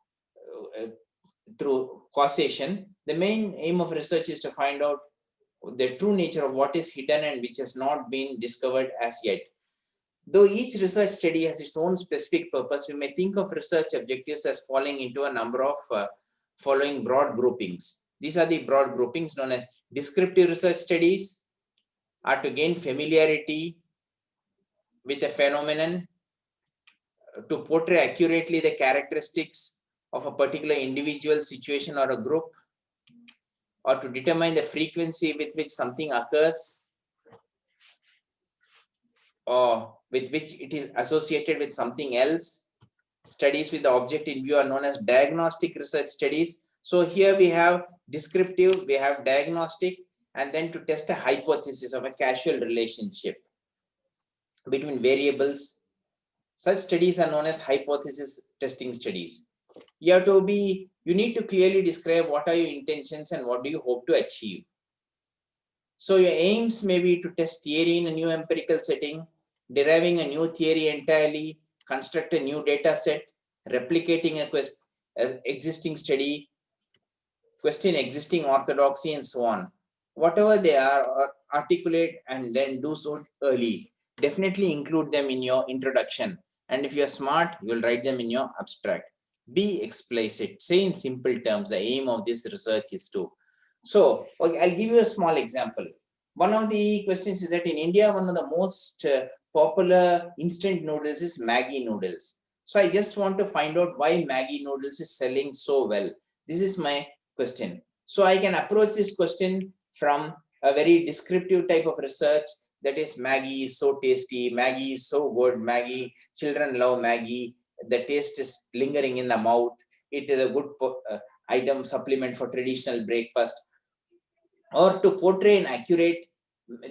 through causation. The main aim of research is to find out the true nature of what is hidden and which has not been discovered as yet. Though each research study has its own specific purpose, we may think of research objectives as falling into a number of following broad groupings. These are the broad groupings known as descriptive research studies, are to gain familiarity with a phenomenon, to portray accurately the characteristics of a particular individual, situation, or a group, or to determine the frequency with which something occurs, or with which it is associated with something else. Studies with the object in view are known as diagnostic research studies. So here we have descriptive, we have diagnostic, and then to test a hypothesis of a causal relationship between variables. Such studies are known as hypothesis testing studies. You need to clearly describe what are your intentions and what do you hope to achieve. So your aims may be to test theory in a new empirical setting, deriving a new theory entirely, construct a new data set, replicating a existing study, question existing orthodoxy, and so on. Whatever they are, articulate and then do so early. Definitely include them in your introduction. And if you're smart, you'll write them in your abstract. Be explicit. Say in simple terms, the aim of this research is to. So, okay, I'll give you a small example. One of the questions is that in India, one of the most popular instant noodles is Maggi noodles. So I just want to find out why Maggi noodles is selling so well. This is my question. So I can approach this question from a very descriptive type of research, that is Maggi is so tasty, Maggi is so good, Maggi, children love Maggi, the taste is lingering in the mouth, it is a good item supplement for traditional breakfast. Or to portray an accurate,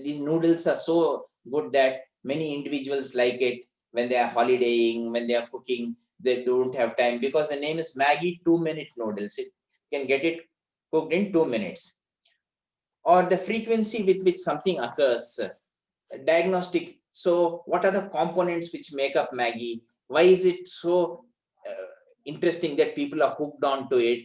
these noodles are so good that many individuals like it when they are holidaying, when they are cooking, they don't have time because the name is Maggi 2-minute noodles. It can get it cooked in 2 minutes. Or the frequency with which something occurs, diagnostic. So what are the components which make up Maggi? Why is it so interesting that people are hooked on to it?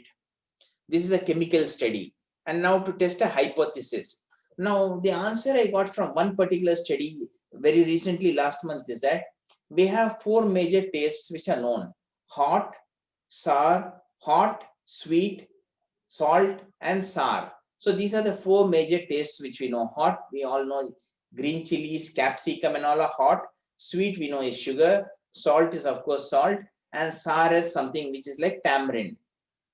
This is a chemical study. And now to test a hypothesis. Now the answer I got from one particular study very recently last month is that we have 4 major tastes which are known: hot, sour, hot, sweet, salt, and sour. So these are the 4 major tastes which we know. Hot, we all know green chilies, capsicum and all are hot. Sweet we know is sugar. Salt is of course salt. And sour is something which is like tamarind.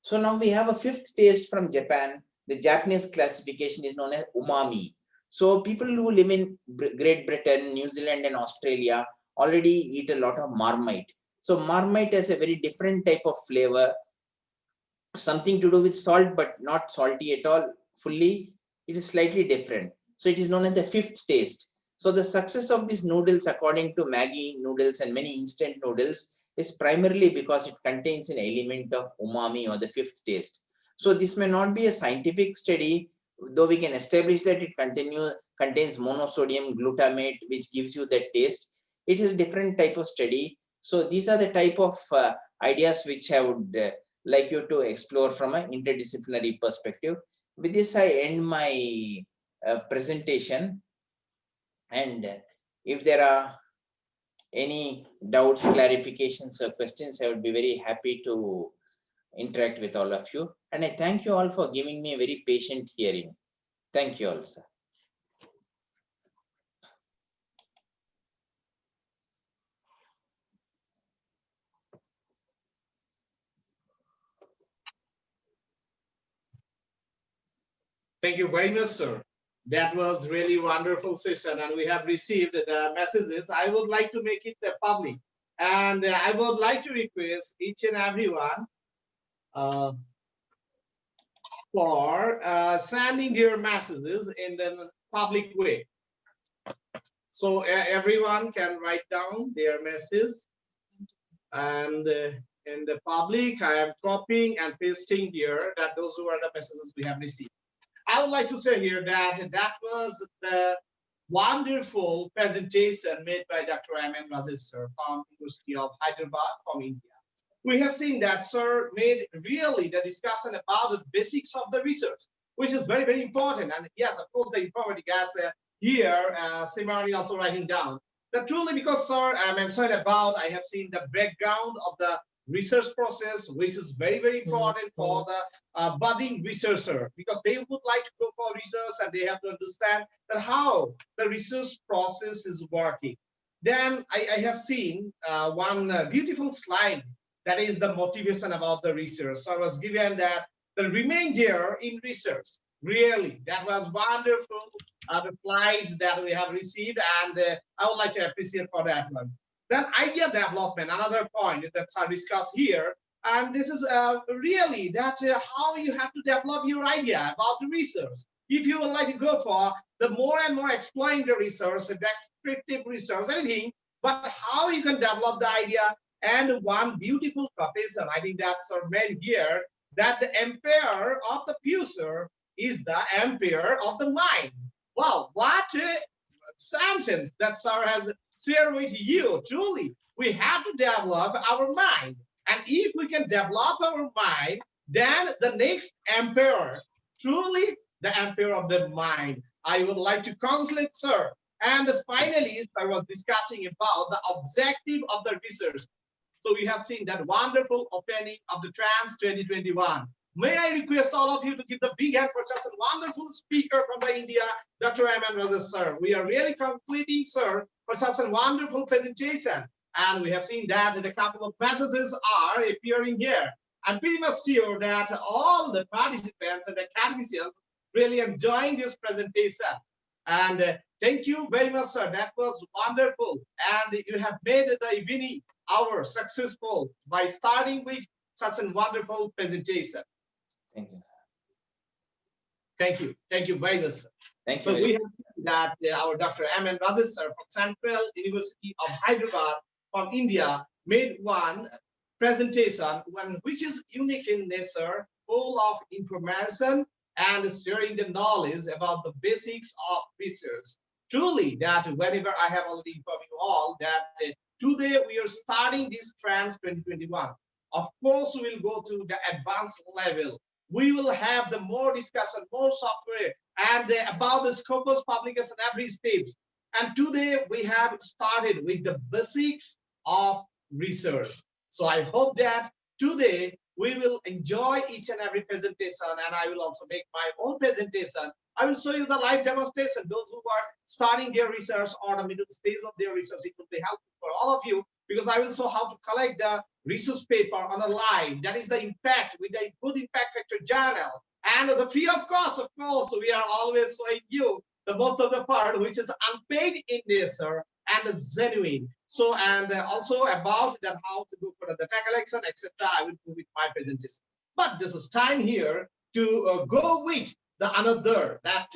So now we have a 5th taste from Japan. The Japanese classification is known as umami. So people who live in Great Britain, New Zealand and Australia already eat a lot of marmite. So marmite has a very different type of flavor, something to do with salt, but not salty at all fully. It is slightly different. So it is known as the 5th taste. So the success of these noodles, according to Maggi noodles and many instant noodles, is primarily because it contains an element of umami or the 5th taste. So this may not be a scientific study, though we can establish that it contains monosodium glutamate, which gives you that taste. It is a different type of study. So these are the type of ideas which I would like you to explore from an interdisciplinary perspective. With this, I end my presentation. And if there are any doubts, clarifications, or questions, I would be very happy to interact with all of you. And I thank you all for giving me a very patient hearing. Thank you all, sir. Thank you very much, sir. That was really wonderful session, and we have received the messages. I would like to make it public, and I would like to request each and everyone for sending their messages in the public way. So everyone can write down their message, and in the public, I am copying and pasting here that those who are the messages we have received. I would like to say here that that was the wonderful presentation made by Dr. M.N. Rajesh sir from University of Hyderabad from India. we have seen that sir made really the discussion about the basics of the research, which is very, very important. And yes, of course, the informatic as here, Simari also writing down that truly because sir mentioned about, I have seen the background of the research process, which is very, very important for the budding researcher, because they would like to go for research and they have to understand that how the research process is working. Then I have seen one beautiful slide that is the motivation about the research. So I was given that the remainder in research, really, that was wonderful. The slides that we have received, and I would like to appreciate for that one. Then idea development, another point that's discussed here. And this is really that how you have to develop your idea about the research. If you would like to go for the more and more exploring the research, the descriptive research, anything, but how you can develop the idea. And one beautiful quotation, I think that's made here, that the empire of the future is the empire of the mind. Wow, what a sentence that sir has shared with you. Truly, we have to develop our mind. And if we can develop our mind, then the next empire, truly the empire of the mind. I would like to congratulate sir. And finally, I was discussing about the objective of the research. So we have seen that wonderful opening of the TRANS 2021. May I request all of you to give the big hand for such a wonderful speaker from the India, Dr. JoAnn Rolle, sir. We are really completing, sir, for such a wonderful presentation. And we have seen that a couple of messages are appearing here. I'm pretty much sure that all the participants and academicians really enjoying this presentation. And thank you very much, sir. That was wonderful. And you have made the evening hour successful by starting with such a wonderful presentation. Thank you, sir. Thank you. Thank you very much, sir. Thank you. So very we have that our Dr. JoAnn Rolle, sir, from Central University of Hyderabad from India made one presentation, one which is unique in nature, full of information and sharing the knowledge about the basics of research. Truly, that whenever I have already informed you all that today we are starting this TRANS 2021. Of course, we will go to the advanced level. We will have the more discussion, more software, and about the Scopus publication every steps. And today we have started with the basics of research. So I hope that today we will enjoy each and every presentation, and I will also make my own presentation. I will show you the live demonstration. Those who are starting their research or the middle stage of their research, it will be helpful for all of you, because I will show how to collect the research paper on a live. That is the impact with the good impact factor journal. And the free of course, we are always showing you the most of the part, which is unpaid in nature and genuine. So, and also about that how to do for the data collection, etc. I will do with my presentation. But this is time here to go with the another that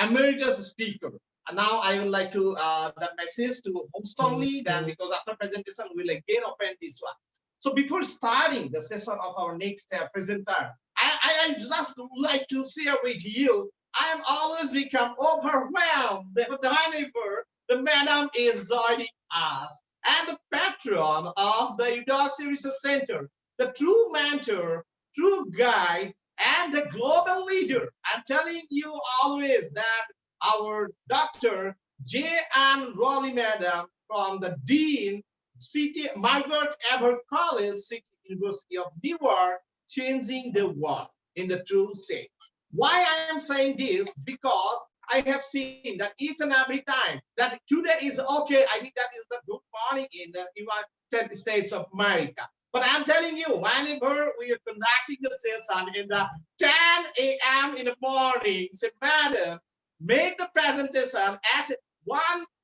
emeritus speaker. And now I would like to the message to host only, then because after presentation we'll again open this one. So before starting the session of our next presenter, I just would like to share with you, I am always become overwhelmed whenever the madam is joining us, and the patron of the Eudoxia Research Center, the true mentor, true guide, and the global leader. I'm telling you always that our Dr. JoAnn Rolle madam from the Dean City Margaret Ever College, City University of Newark, changing the world in the true sense. Why I am saying this? Because I have seen that each and every time that today is okay. I think that is the good morning in the United States of America. But I'm telling you, whenever we are conducting the session in the 10 a.m. in the morning, say, madam, make the presentation at 1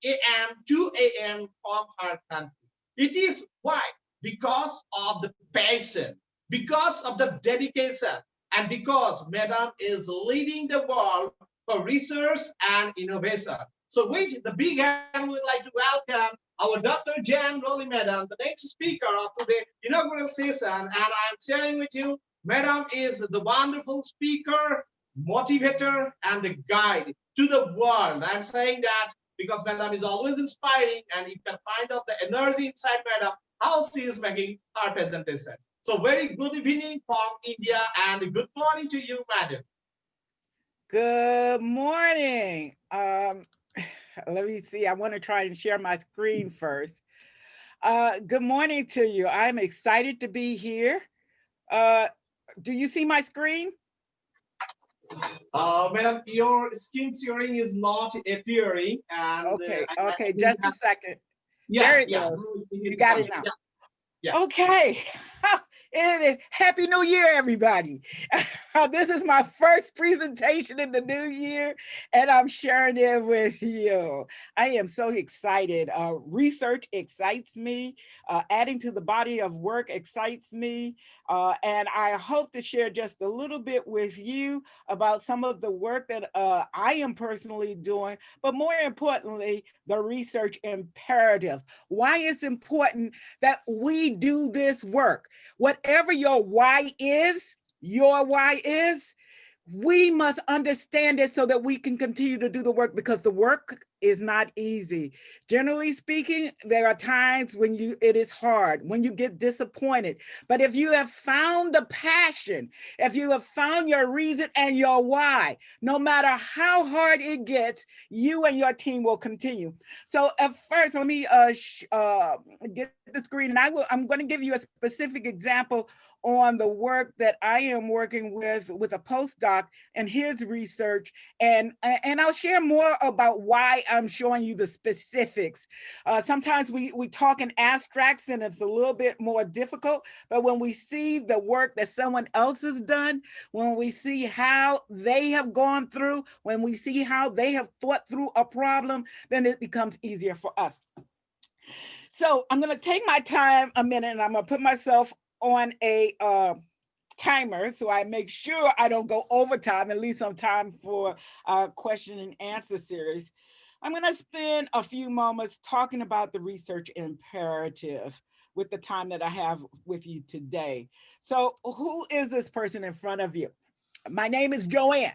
a.m., 2 a.m. from her country. It is why? Because of the passion, because of the dedication, and because madam is leading the world for research and innovation. So with the big hand, we would like to welcome our Dr. JoAnn Rolle madam, the next speaker of today's inaugural session. And I'm sharing with you, madam is the wonderful speaker, motivator, and the guide to the world. I'm saying that because madam is always inspiring, and you can find out the energy inside madam, how she is making her presentation. So very good evening from India and good morning to you, madam. Good morning. Let me see. I want to try and share my screen first. Good morning to you. I'm excited to be here. Do you see my screen? Madam, your screen sharing is not appearing, and Okay, just a second. yeah, There it yeah, goes. You got it now. Yeah, yeah. Okay. It is Happy New Year, everybody. This is my first presentation in the new year, and I'm sharing it with you. I am so excited. Research excites me. Adding to the body of work excites me. And I hope to share just a little bit with you about some of the work that I am personally doing, but more importantly, the research imperative. Why it's important that we do this work. Whatever your why is, we must understand it so that we can continue to do the work, because the work is not easy. Generally speaking, there are times when it is hard, when you get disappointed. But if you have found the passion, if you have found your reason and your why, no matter how hard it gets, you and your team will continue. So at first, let me get the screen, and I'm going to give you a specific example on the work that I am working with a postdoc and his research, and I'll share more about why I'm showing you the specifics. Sometimes we talk in abstracts and it's a little bit more difficult, but when we see the work that someone else has done, when we see how they have gone through, when we see how they have thought through a problem, then it becomes easier for us. So I'm going to take my time a minute, and I'm going to put myself on a timer so I make sure I don't go overtime and leave some time for our question and answer series. I'm going to spend a few moments talking about the research imperative with the time that I have with you today. So who is this person in front of you? My name is JoAnn.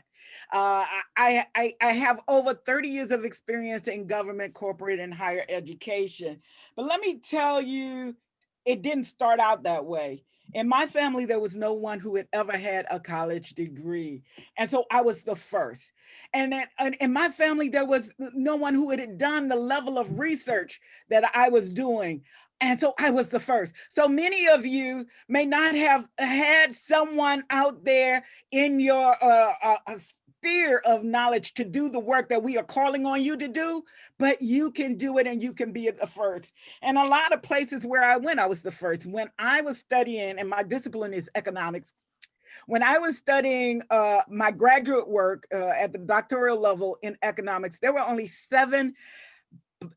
I have over 30 years of experience in government, corporate, and higher education. But let me tell you, it didn't start out that way. In my family, there was no one who had ever had a college degree. And so I was the first. And in my family, there was no one who had done the level of research that I was doing. And so I was the first. So many of you may not have had someone out there in your sphere of knowledge to do the work that we are calling on you to do, but you can do it and you can be the first. And a lot of places where I went, I was the first. When I was studying, and my discipline is economics, when I was studying my graduate work at the doctoral level in economics, there were only 7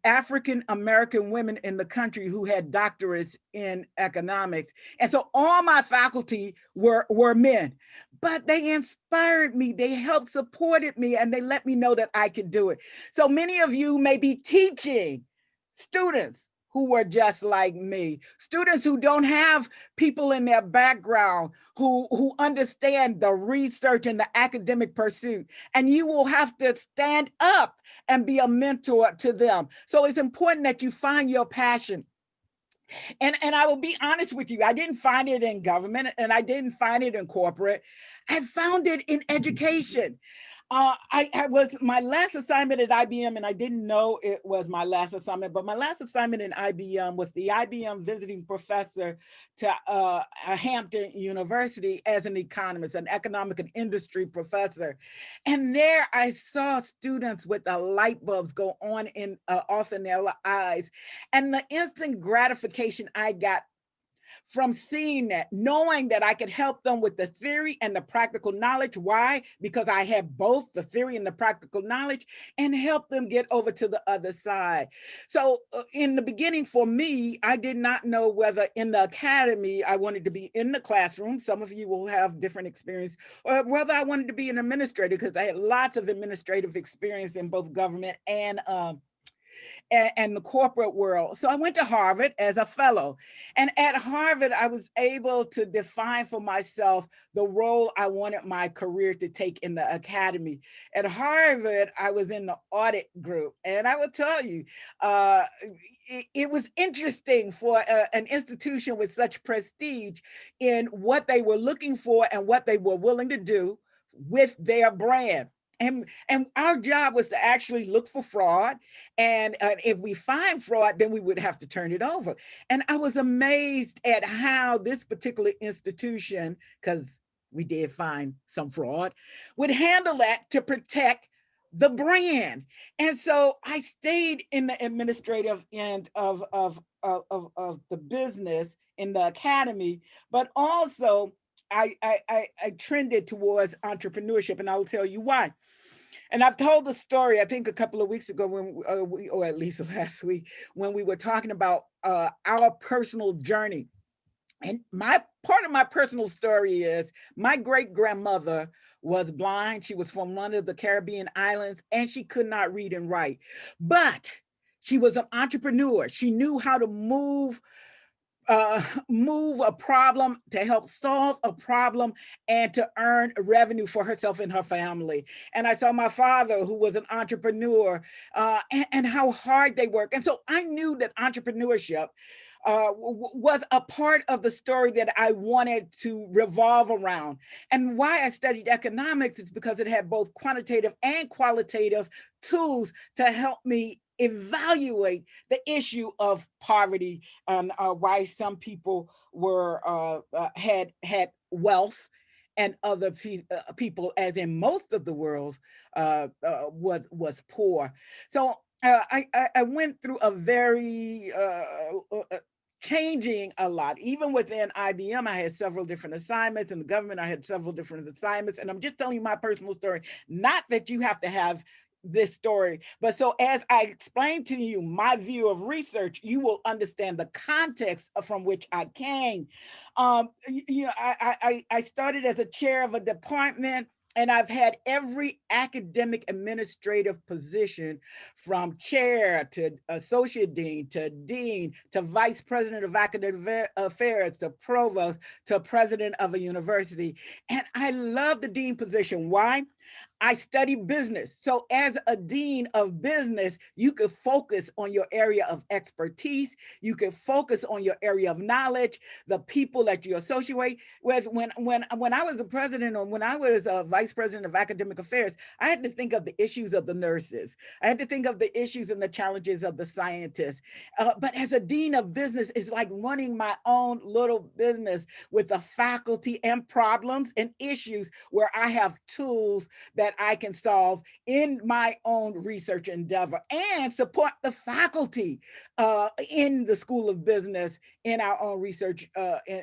African American women in the country who had doctorates in economics. And so all my faculty were men, but they inspired me, they helped supported me, and they let me know that I could do it. So many of you may be teaching students who were just like me, students who don't have people in their background who understand the research and the academic pursuit. And you will have to stand up and be a mentor to them. So it's important that you find your passion. And I will be honest with you, I didn't find it in government and I didn't find it in corporate. I found it in education. I was my last assignment at IBM, and I didn't know it was my last assignment, but my last assignment in IBM was the IBM visiting professor to Hampton University as an economist, an economic and industry professor. And there I saw students with the light bulbs go on off in their eyes. And the instant gratification I got from seeing that, knowing that I could help them with the theory and the practical knowledge. Why? Because I have both the theory and the practical knowledge, and help them get over to the other side. So in the beginning for me, I did not know whether in the academy I wanted to be in the classroom. Some of you will have different experience, or whether I wanted to be an administrator, because I had lots of administrative experience in both government and and the corporate world. So I went to Harvard as a fellow. And at Harvard, I was able to define for myself the role I wanted my career to take in the academy. At Harvard, I was in the audit group. And I will tell you, it was interesting for an institution with such prestige in what they were looking for and what they were willing to do with their brand. And our job was to actually look for fraud. And if we find fraud, then we would have to turn it over. And I was amazed at how this particular institution, because we did find some fraud, would handle that to protect the brand. And so I stayed in the administrative end of the business in the academy, but also I trended towards entrepreneurship, and I'll tell you why. And I've told the story, I think a couple of weeks ago when or at least last week, when we were talking about our personal journey. And part of my personal story is my great grandmother was blind. She was from one of the Caribbean islands and she could not read and write, but she was an entrepreneur. She knew how to move a problem to help solve a problem and to earn revenue for herself and her family. And I saw my father, who was an entrepreneur, and how hard they work. And so I knew that entrepreneurship was a part of the story that I wanted to revolve around. And why I studied economics is because it had both quantitative and qualitative tools to help me evaluate the issue of poverty and why some people were had wealth and other people, as in most of the world, was poor. So I went through a very changing a lot. Even within IBM, I had several different assignments. In the government, I had several different assignments. And I'm just telling you my personal story, not that you have to have this story, but so as I explained to you my view of research, you will understand the context from which I came. I started as a chair of a department, and I've had every academic administrative position, from chair to associate dean to vice president of academic affairs to provost to president of a university. And I love the dean position. Why? I study business. So as a dean of business, you could focus on your area of expertise. You could focus on your area of knowledge, the people that you associate with. When I was a president, or when I was a vice president of academic affairs, I had to think of the issues of the nurses. I had to think of the issues and the challenges of the scientists. But as a dean of business, it's like running my own little business with the faculty and problems and issues where I have tools that I can solve in my own research endeavor and support the faculty in the School of Business in our own research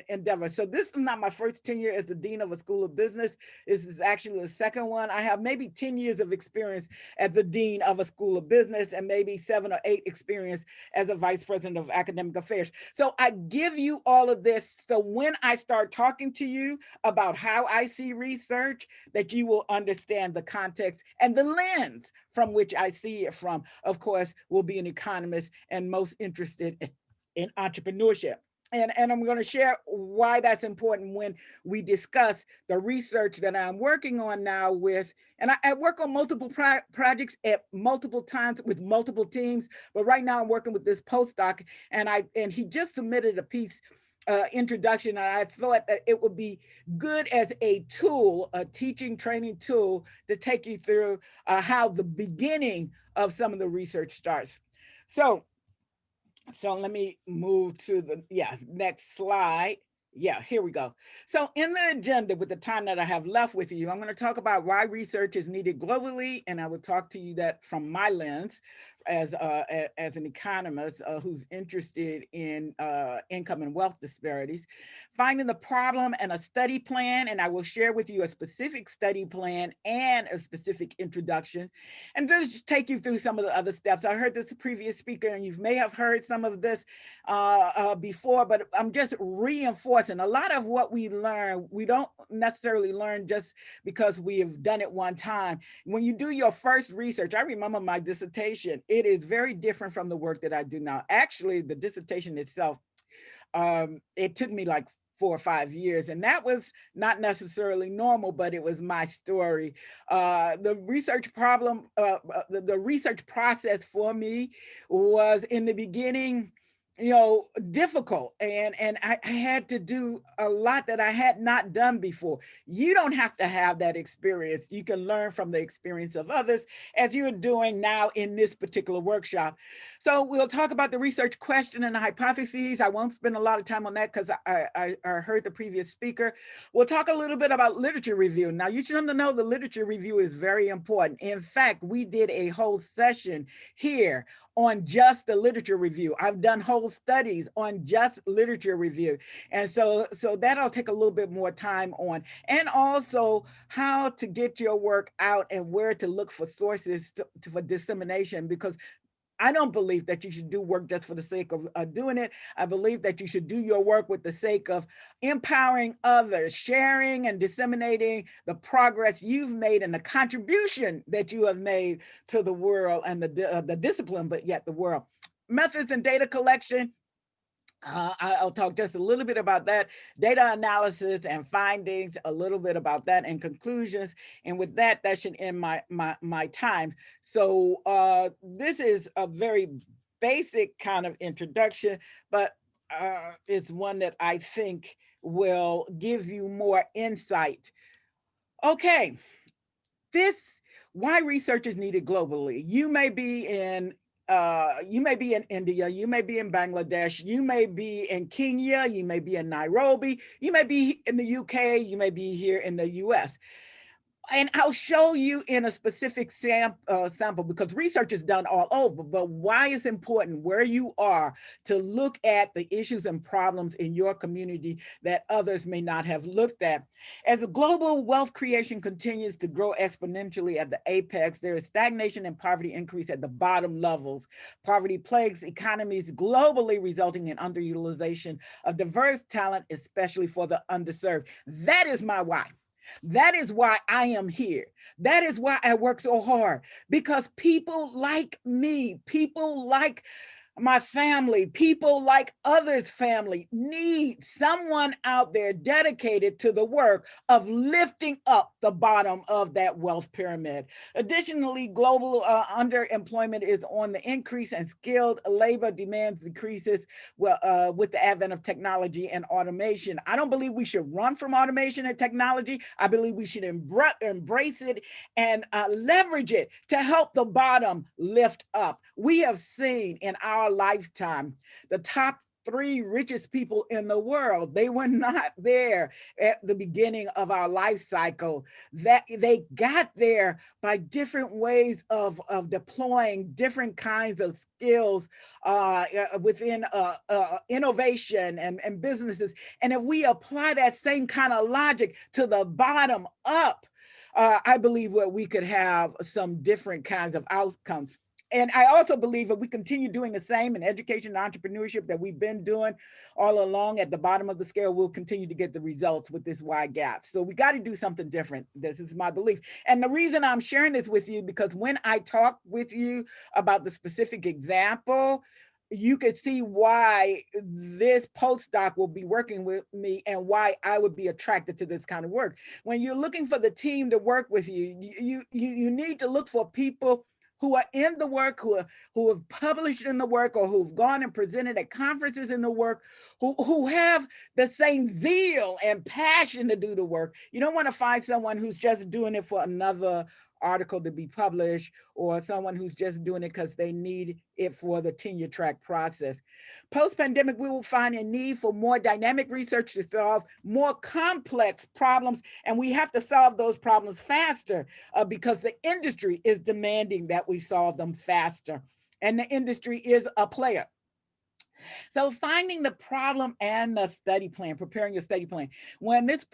endeavor. So this is not my first tenure as the dean of a School of Business. This is actually the second one. I have maybe 10 years of experience as the dean of a School of Business and maybe 7 or 8 experience as a vice president of academic affairs. So I give you all of this so when I start talking to you about how I see research, that you will understand the context and the lens from which I see it from. Of course, will be an economist and most interested in entrepreneurship. And I'm going to share why that's important when we discuss the research that I'm working on now with, and I work on multiple projects at multiple times with multiple teams, but right now I'm working with this postdoc, and he just submitted a piece introduction, and I thought that it would be good as a tool, a teaching training tool, to take you through how the beginning of some of the research starts. So let me move to the next slide. Yeah, here we go. So in the agenda, with the time that I have left with you, I'm going to talk about why research is needed globally, and I will talk to you that from my lens as an economist who's interested in income and wealth disparities, finding the problem and a study plan, and I will share with you a specific study plan and a specific introduction, and just take you through some of the other steps. I heard this previous speaker, and you may have heard some of this before, but I'm just reinforcing a lot of what we learn. We don't necessarily learn just because we have done it one time. When you do your first research, I remember my dissertation, it is very different from the work that I do now. Actually, the dissertation itself, it took me like 4 or 5 years, and that was not necessarily normal, but it was my story. The research problem, the research process for me was in the beginning, difficult, and I had to do a lot that I had not done before. You don't have to have that experience. You can learn from the experience of others, as you're doing now in this particular workshop. So we'll talk about the research question and the hypotheses. I won't spend a lot of time on that because I heard the previous speaker. We'll talk a little bit about literature review. Now, you should know the literature review is very important. In fact, we did a whole session here on just the literature review. I've done whole studies on just literature review. And so that'll take a little bit more time on. And also how to get your work out and where to look for sources for dissemination, because I don't believe that you should do work just for the sake of doing it. I believe that you should do your work with the sake of empowering others, sharing and disseminating the progress you've made and the contribution that you have made to the world and the discipline, but yet the world. Methods and data collection. I'll talk just a little bit about that, data analysis and findings, a little bit about that, and conclusions. And with that, that should end my time. So this is a very basic kind of introduction, but it's one that I think will give you more insight. Okay, why research is needed globally. You may be in India, you may be in Bangladesh, you may be in Kenya, you may be in Nairobi, you may be in the UK, you may be here in the US. And I'll show you in a specific sample, because research is done all over, but why it's important where you are to look at the issues and problems in your community that others may not have looked at. As the global wealth creation continues to grow exponentially at the apex, there is stagnation and poverty increase at the bottom levels. Poverty plagues economies globally, resulting in underutilization of diverse talent, especially for the underserved. That is my why. That is why I am here. That is why I work so hard, because people like me, people like my family, people like others' family need someone out there dedicated to the work of lifting up the bottom of that wealth pyramid. Additionally, global underemployment is on the increase, and skilled labor demands decreases with the advent of technology and automation. I don't believe we should run from automation and technology. I believe we should embrace it and leverage it to help the bottom lift up. We have seen in our lifetime the top 3 richest people in the world. They were not there at the beginning of our life cycle. That they got there by different ways of deploying different kinds of skills within innovation and businesses. And if we apply that same kind of logic to the bottom up, I believe we could have some different kinds of outcomes. And I also believe if we continue doing the same in education and entrepreneurship that we've been doing all along at the bottom of the scale, we'll continue to get the results with this wide gap. So we got to do something different. This is my belief. And the reason I'm sharing this with you, because when I talk with you about the specific example, you could see why this postdoc will be working with me and why I would be attracted to this kind of work. When you're looking for the team to work with you, you need to look for people who are in the work, who have published in the work, or who've gone and presented at conferences in the work, who have the same zeal and passion to do the work. You don't want to find someone who's just doing it for another article to be published, or someone who's just doing it because they need it for the tenure track process. Post-pandemic, we will find a need for more dynamic research to solve more complex problems, and we have to solve those problems faster because the industry is demanding that we solve them faster, and the industry is a player. So finding the problem and the study plan, preparing your study plan. When this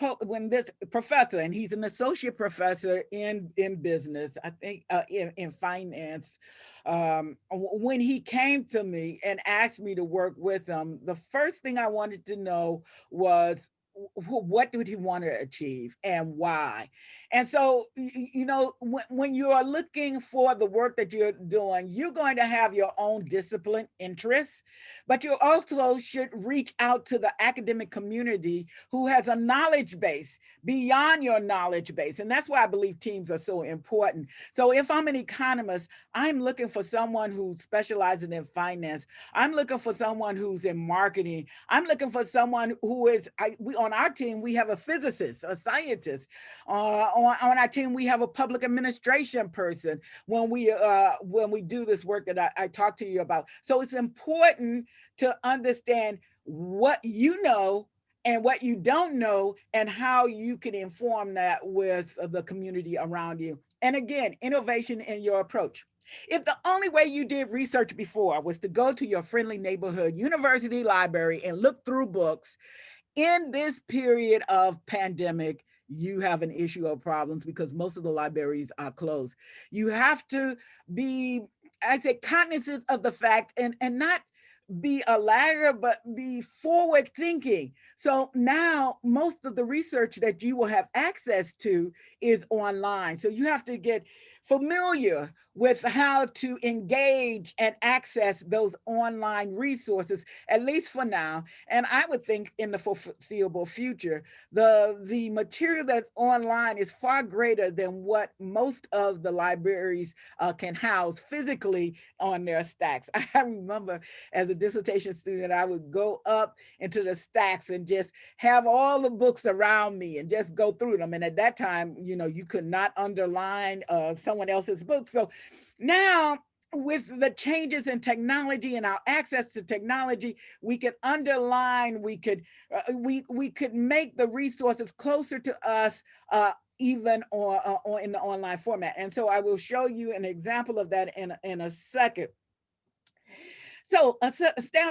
professor, and he's an associate professor in business, I think in finance, when he came to me and asked me to work with him, the first thing I wanted to know was, what did he want to achieve and why? And so, you know, when you are looking for the work that you're doing, you're going to have your own discipline interests, but you also should reach out to the academic community who has a knowledge base beyond your knowledge base. And that's why I believe teams are so important. So if I'm an economist, I'm looking for someone who specializes in finance. I'm looking for someone who's in marketing. I'm looking for someone who is, on our team, we have a physicist, a scientist. On our team, we have a public administration person when we do this work that I talked to you about. So it's important to understand what you know and what you don't know and how you can inform that with the community around you. And again, innovation in your approach. If the only way you did research before was to go to your friendly neighborhood university library and look through books, in this period of pandemic, you have an issue of problems because most of the libraries are closed. You have to be, I'd say, cognizant of the fact and not be a lagger, but be forward thinking. So now most of the research that you will have access to is online. So you have to get familiar with how to engage and access those online resources, at least for now. And I would think in the foreseeable future, the material that's online is far greater than what most of the libraries can house physically on their stacks. I remember as a dissertation student, I would go up into the stacks and just have all the books around me and just go through them. And at that time, you know, you could not underline someone else's book. So now, with the changes in technology and our access to technology, we could underline, we could make the resources closer to us, even or in the online format. And so I will show you an example of that in a second. So a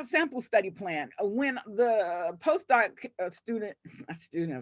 sample study plan. When the postdoc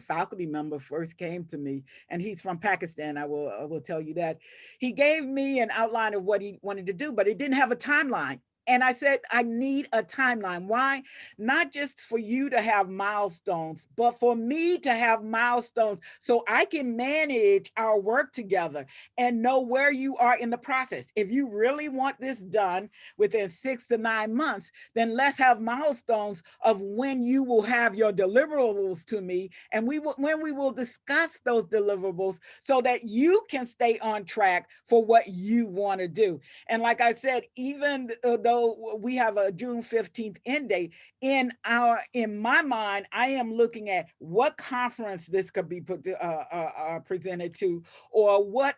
faculty member first came to me, and he's from Pakistan, I will tell you that, he gave me an outline of what he wanted to do, but it didn't have a timeline. And I said, I need a timeline. Why? Not just for you to have milestones, but for me to have milestones so I can manage our work together and know where you are in the process. If you really want this done within 6 to 9 months, then let's have milestones of when you will have your deliverables to me, and when we will discuss those deliverables so that you can stay on track for what you want to do. And like I said, even though we have a June 15th end date, in my mind, I am looking at what conference this could be presented to, or what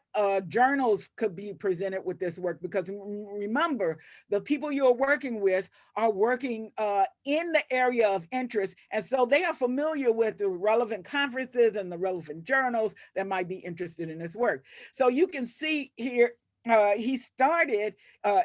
journals could be presented with this work. Because remember, the people you're working with are working in the area of interest, and so they are familiar with the relevant conferences and the relevant journals that might be interested in this work. So you can see here, he started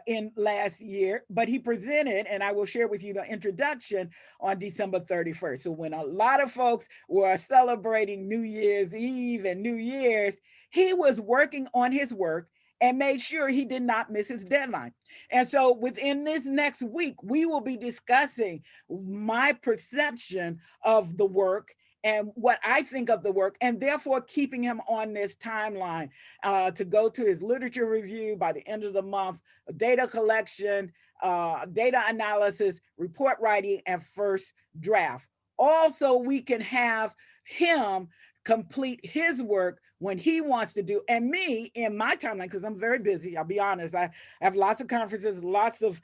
in last year, but he presented, and I will share with you the introduction, on December 31st. So when a lot of folks were celebrating New Year's Eve and New Year's, he was working on his work and made sure he did not miss his deadline. And so within this next week, we will be discussing my perception of the work and what I think of the work, and therefore keeping him on this timeline to go to his literature review by the end of the month, data collection, data analysis, report writing, and first draft. Also, we can have him complete his work when he wants to do, and me in my timeline, because I'm very busy, I'll be honest. I have lots of conferences, lots of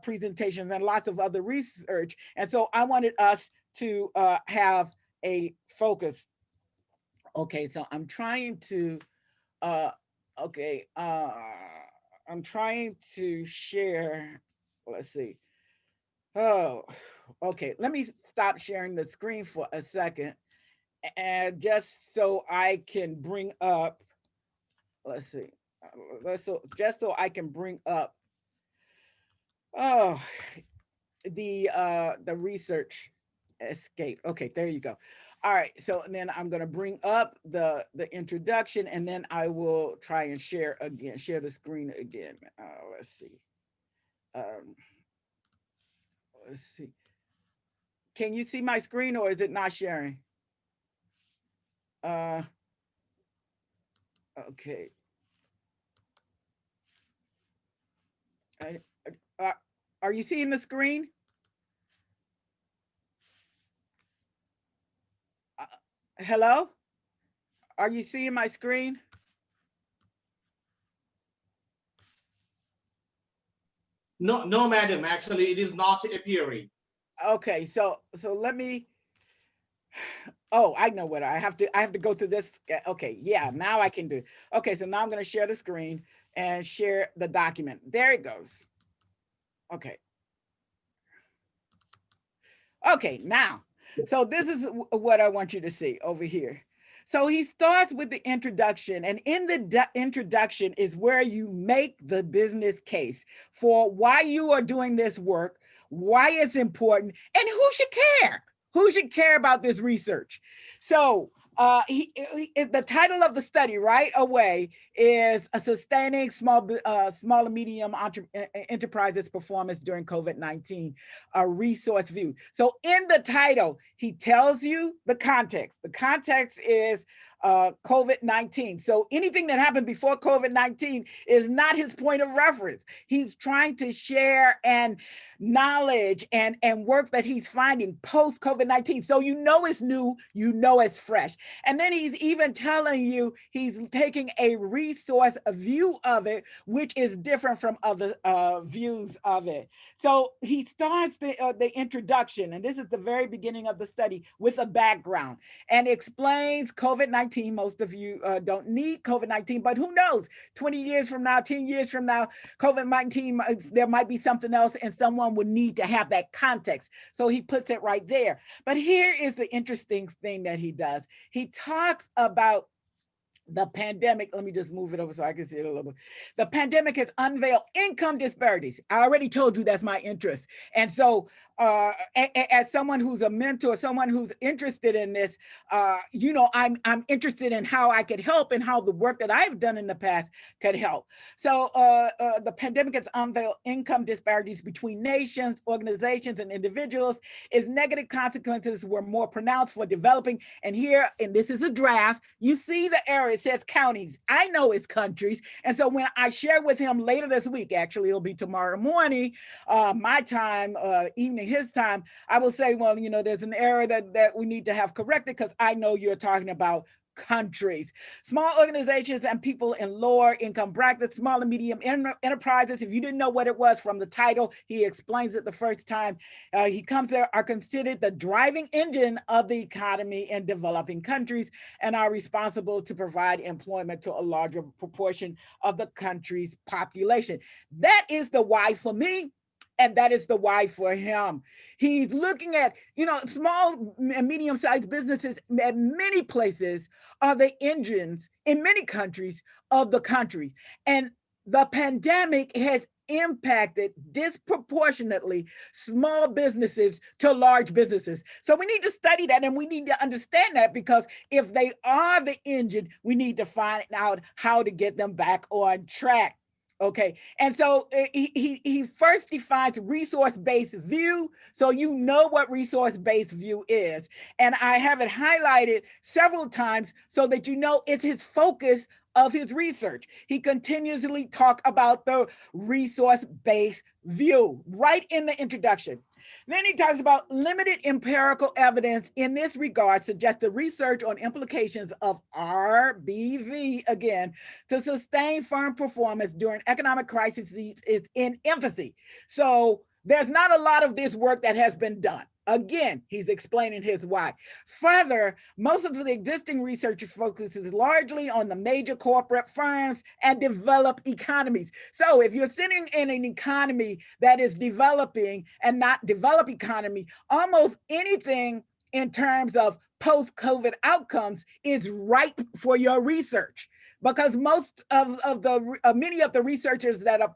presentations, and lots of other research. And so I wanted us to have a focus. Okay, so I'm trying to I'm trying to share. Let's see. Oh, okay. Let me stop sharing the screen for a second, and just so I can bring up. Let's see. Just so I can bring up. Oh, the research escape. Okay, there you go. All right, so then I'm going to bring up the introduction, and then I will try and share the screen again. Let's see. Let's see. Can you see my screen, or is it not sharing? Okay. Are you seeing the screen? Hello? Are you seeing my screen? No, no, madam. Actually, it is not appearing. Okay, so let me. Oh, I know what I have to go through this. Okay, yeah, now I can do. Okay, so now I'm going to share the screen and share the document. There it goes. Okay. Okay, now, so this is what I want you to see over here. So he starts with the introduction, and in the introduction is where you make the business case for why you are doing this work, why it's important, and who should care. Who should care about this research? So the title of the study right away is a sustaining small and medium enterprises performance during COVID-19, a resource view. So in the title, he tells you the context. The context is COVID-19. So anything that happened before COVID-19 is not his point of reference. He's trying to share and knowledge and work that he's finding post COVID-19. So you know it's new, you know it's fresh. And then he's even telling you he's taking a resource view of it, which is different from other views of it. So he starts the introduction, and this is the very beginning of the study, with a background and explains COVID-19. Most of you don't need COVID-19, but who knows? 20 years from now, 10 years from now, COVID-19, there might be something else, and someone would need to have that context. So he puts it right there. But here is the interesting thing that he does. He talks about the pandemic. Let me just move it over so I can see it a little bit. The pandemic has unveiled income disparities. I already told you that's my interest. And so as someone who's a mentor, someone who's interested in this, you know, I'm interested in how I could help and how the work that I've done in the past could help. So the pandemic has unveiled income disparities between nations, organizations, and individuals. Its negative consequences were more pronounced for developing. And here, and this is a draft, you see the area, it says counties. I know it's countries. And so when I share with him later this week, actually it'll be tomorrow morning, my time, evening his time, I will say, well, you know, there's an error that we need to have corrected, because I know you're talking about countries. Small organizations and people in lower income brackets, small and medium enterprises. If you didn't know what it was from the title, he explains it the first time he comes there, are considered the driving engine of the economy in developing countries and are responsible to provide employment to a larger proportion of the country's population. That is the why for me. And that is the why for him. He's looking at, you know, small and medium-sized businesses at many places are the engines in many countries of the country. And the pandemic has impacted disproportionately small businesses to large businesses. So we need to study that, and we need to understand that, because if they are the engine, we need to find out how to get them back on track. Okay, and so he first defines resource-based view, so you know what resource-based view is. And I have it highlighted several times so that you know it's his focus of his research. He continuously talks about the resource-based view right in the introduction. Then he talks about limited empirical evidence in this regard suggests the research on implications of RBV, again, to sustain firm performance during economic crises is in infancy. So there's not a lot of this work that has been done. Again, he's explaining his why. Further, most of the existing research focuses largely on the major corporate firms and developed economies. So if you're sitting in an economy that is developing and not developed economy, almost anything in terms of post-COVID outcomes is ripe for your research. because most of the many of the researchers that are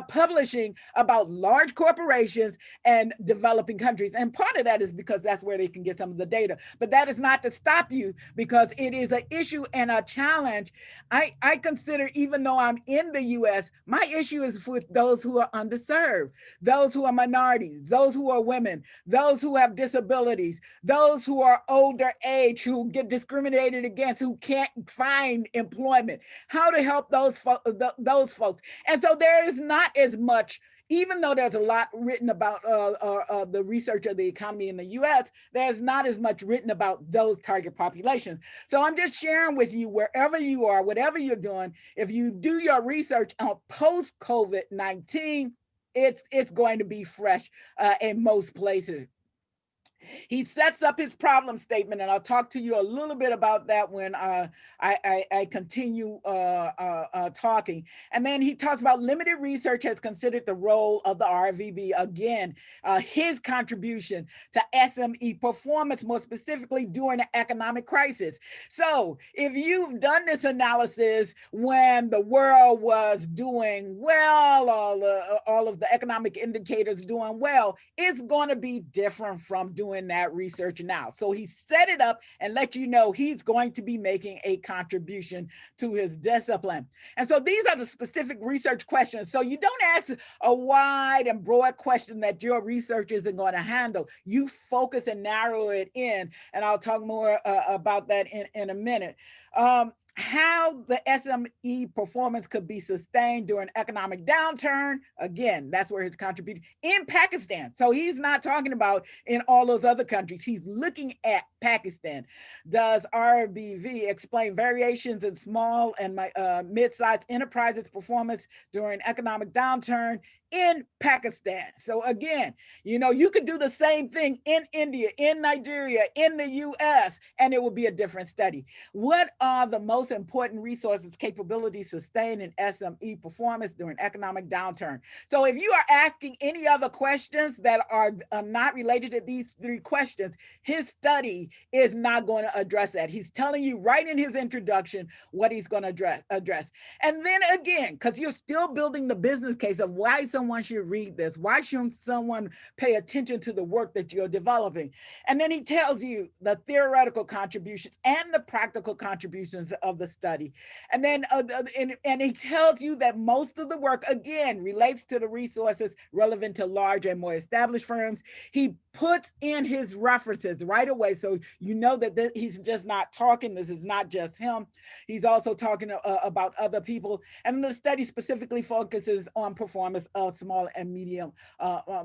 publishing about large corporations and developing countries. And part of that is because that's where they can get some of the data. But that is not to stop you, because it is an issue and a challenge. I consider, even though I'm in the US, my issue is with those who are underserved, those who are minorities, those who are women, those who have disabilities, those who are older age, who get discriminated against, who can't find employment, how to help those folks. And so there is not as much, even though there's a lot written about the research of the economy in the US, there's not as much written about those target populations. So I'm just sharing with you, wherever you are, whatever you're doing, if you do your research on post-COVID-19, it's going to be fresh in most places. He sets up his problem statement, and I'll talk to you a little bit about that when I continue talking. And then he talks about limited research has considered the role of the RVB. Again, his contribution to SME performance, more specifically during the economic crisis. So if you've done this analysis when the world was doing well, all of the economic indicators doing well, it's going to be different from doing that research now. So he set it up and let you know he's going to be making a contribution to his discipline. And so these are the specific research questions. So you don't ask a wide and broad question that your research isn't going to handle. You focus and narrow it in, and I'll talk more about that in a minute. How the SME performance could be sustained during economic downturn. Again, that's where his contribution in Pakistan. So he's not talking about in all those other countries. He's looking at Pakistan. Does RBV explain variations in small and mid-sized enterprises' performance during economic downturn in Pakistan? So again, you know, you could do the same thing in India, in Nigeria, in the US, and it will be a different study. What are the most important resources, capabilities sustained in SME performance during economic downturn? So if you are asking any other questions that are not related to these three questions, his study is not going to address that. He's telling you right in his introduction what he's going to address. And then again, because you're still building the business case of why someone should read this, why should someone pay attention to the work that you're developing? And then he tells you the theoretical contributions and the practical contributions of the study. And then and he tells you that most of the work, again, relates to the resources relevant to large and more established firms. He puts in his references right away, so you know that he's just not talking. This is not just him. He's also talking about other people. And the study specifically focuses on performance of small and medium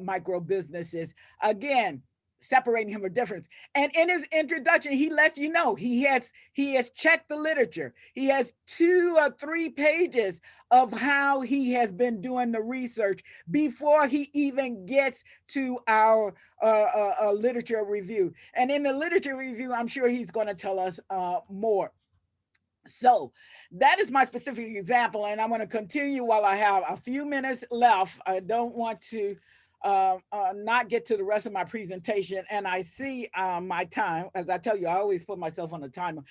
micro businesses. Again, separating him a difference. And in his introduction, he lets you know he has checked the literature. He has 2 or 3 pages of how he has been doing the research before he even gets to our literature review. And in the literature review, I'm sure he's going to tell us more. So that is my specific example, and I'm going to continue while I have a few minutes left. I don't want to not get to the rest of my presentation, and I see my time. As I tell you, I always put myself on a timer.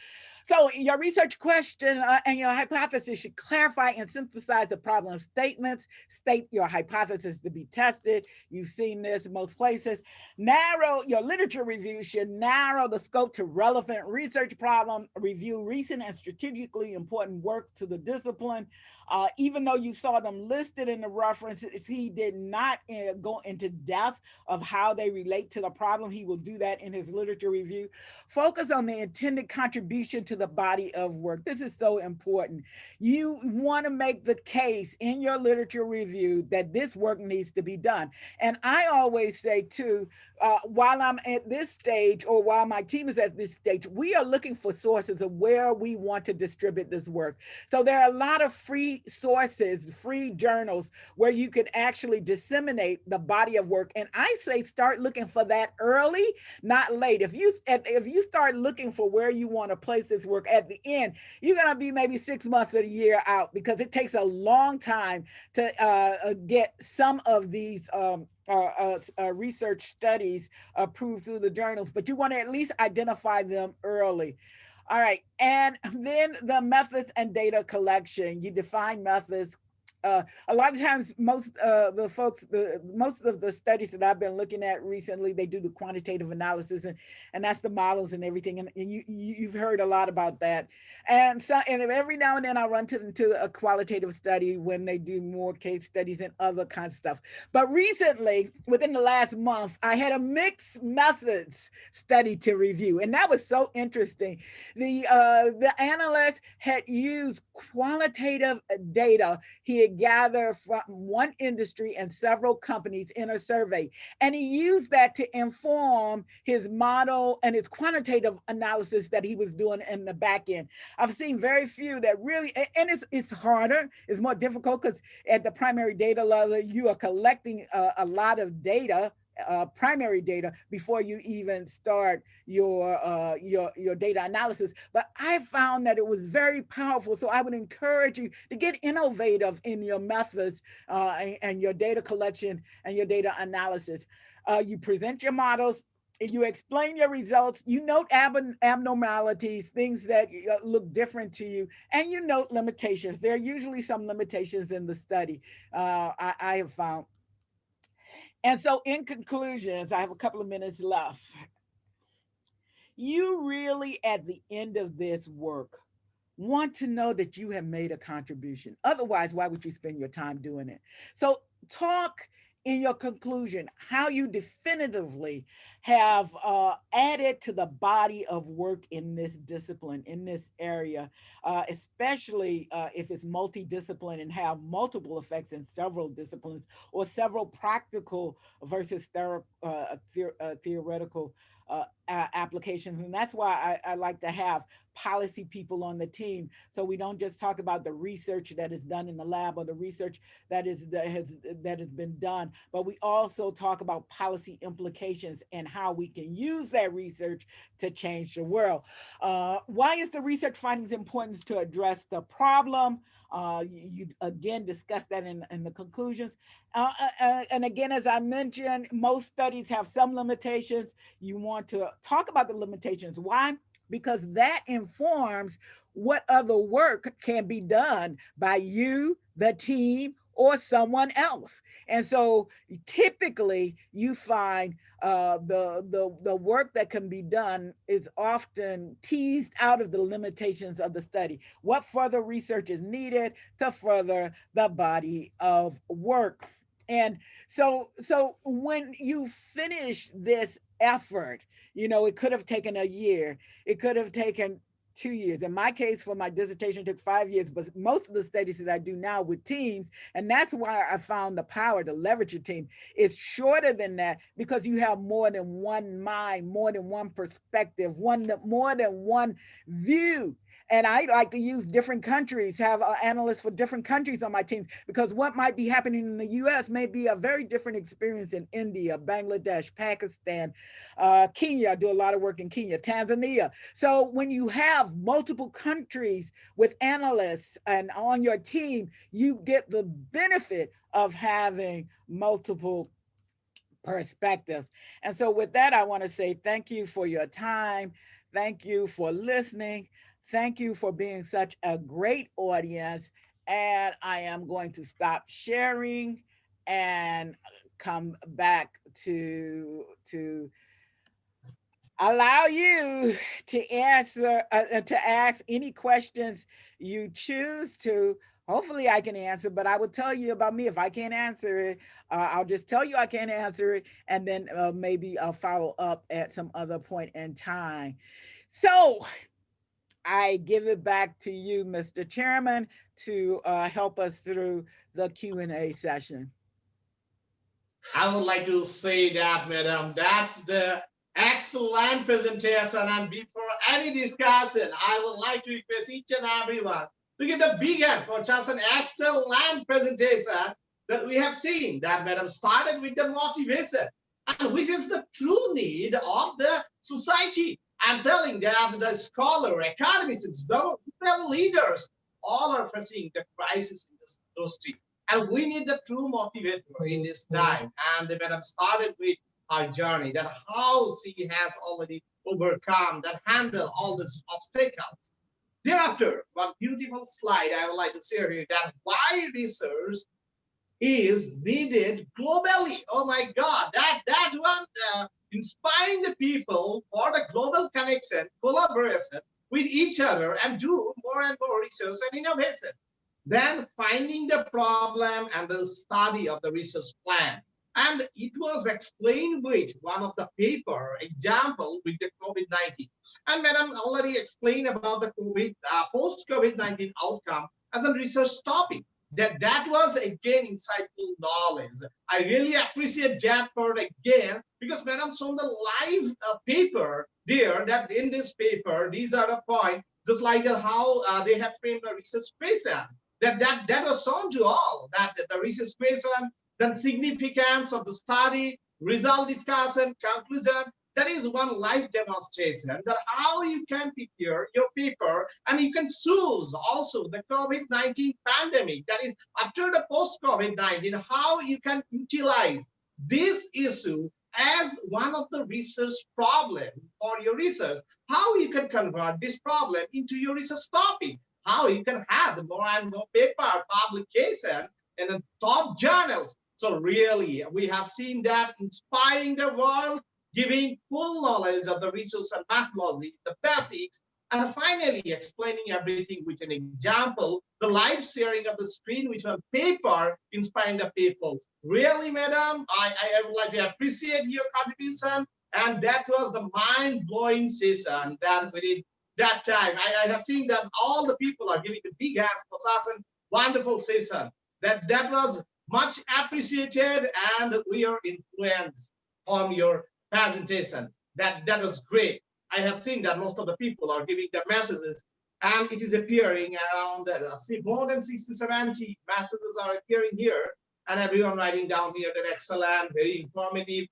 So your research question and your hypothesis should clarify and synthesize the problem statements, state your hypothesis to be tested. You've seen this in most places. Your literature review should narrow the scope to relevant research problem, review recent and strategically important works to the discipline. Even though you saw them listed in the references, he did not go into depth of how they relate to the problem. He will do that in his literature review. Focus on the intended contribution to the body of work. This is so important. You want to make the case in your literature review that this work needs to be done. And I always say too, while I'm at this stage, or while my team is at this stage, we are looking for sources of where we want to distribute this work. So there are a lot of free sources, free journals where you can actually disseminate the body of work. And I say start looking for that early, not late. If you start looking for where you want to place this work at the end, you're going to be maybe 6 months or a year out, because it takes a long time to get some of these research studies approved through the journals, but you want to at least identify them early. All right. And then the methods and data collection. You define methods. A lot of times, most of the studies that I've been looking at recently, they do the quantitative analysis, and that's the models and everything. And you've heard a lot about that. And so, and every now and then I run into a qualitative study when they do more case studies and other kinds of stuff. But recently, within the last month, I had a mixed methods study to review, and that was so interesting. The analyst had used qualitative data he had gathered from one industry and several companies in a survey, and he used that to inform his model and his quantitative analysis that he was doing in the back end. I've seen very few that really, and it's harder, it's more difficult because at the primary data level, you are collecting a lot of data, primary data, before you even start your data analysis. But I found that it was very powerful. So I would encourage you to get innovative in your methods and your data collection and your data analysis. You present your models, you explain your results, you note abnormalities, things that look different to you, and you note limitations. There are usually some limitations in the study, I have found. And so in conclusions, I have a couple of minutes left. You really, at the end of this work, want to know that you have made a contribution. Otherwise, why would you spend your time doing it? So talk in your conclusion how you definitively have added to the body of work in this discipline, in this area, especially if it's multidiscipline and have multiple effects in several disciplines or several practical versus theoretical applications. And that's why I like to have policy people on the team, so we don't just talk about the research that is done in the lab or the research that has been done, but we also talk about policy implications and how we can use that research to change the world. Why is the research findings important to address the problem? You again discuss that in the conclusions. And again, as I mentioned, most studies have some limitations. You want to talk about the limitations. Why? Because that informs what other work can be done by you, the team, or someone else. And so typically you find the work that can be done is often teased out of the limitations of the study. What further research is needed to further the body of work? And so when you finish this effort, it could have taken a year, it could have taken 2 years. In my case, for my dissertation, it took 5 years, but most of the studies that I do now with teams, and that's why I found the power to leverage a team, is shorter than that because you have more than one mind, more than one perspective, more than one view. And I like to use different countries, have analysts for different countries on my teams, because what might be happening in the US may be a very different experience in India, Bangladesh, Pakistan, Kenya. I do a lot of work in Kenya, Tanzania. So when you have multiple countries with analysts and on your team, you get the benefit of having multiple perspectives. And so with that, I want to say thank you for your time. Thank you for listening. Thank you for being such a great audience. And I am going to stop sharing and come back to allow you to answer, to ask any questions you choose to. Hopefully I can answer, but I will tell you about me. If I can't answer it, I'll just tell you I can't answer it, and then maybe I'll follow up at some other point in time. So I give it back to you, Mr. Chairman, to help us through the Q&A session. I would like to say that, madam, that's the excellent presentation. And before any discussion, I would like to request each and everyone to give the big hand for just an excellent presentation that we have seen. That madam started with the motivation, and which is the true need of the society. I'm telling that the scholar, academicians, the leaders, all are facing the crisis in this industry. And we need the true motivator in this time. And the madam started with her journey, that how she has already overcome, that handle all these obstacles. Thereafter, one beautiful slide I would like to share here, that why research is needed globally. Oh my God, that one inspiring the people for the global connection, collaboration with each other, and do more and more research and innovation. Then finding the problem and the study of the research plan. And it was explained with one of the paper example with the COVID-19. And Madam already explained about the post-COVID-19 outcome as a research topic. That was again insightful knowledge. I really appreciate that part again, because Madam shown the live paper there, that in this paper, these are the points, just like how they have framed the research question. That was shown to all, that the research question, then significance of the study, result discussion, conclusion. That is one live demonstration, that how you can prepare your paper, and you can choose also the COVID-19 pandemic, that is after the post-COVID-19, how you can utilize this issue as one of the research problem for your research, how you can convert this problem into your research topic, how you can have more and more paper publication in the top journals. So really, we have seen that inspiring the world, giving full knowledge of the research and methodology, the basics, and finally explaining everything with an example, the live sharing of the screen with a paper, inspiring the people. Really, Madam, I would like to appreciate your contribution, and that was the mind-blowing session that we did that time. I have seen that all the people are giving the big hands for such a wonderful session. That was much appreciated, and we are influenced from your presentation. That was great. I have seen that most of the people are giving the messages, and it is appearing around more than 60, 70 messages are appearing here, and everyone writing down here that excellent, very informative.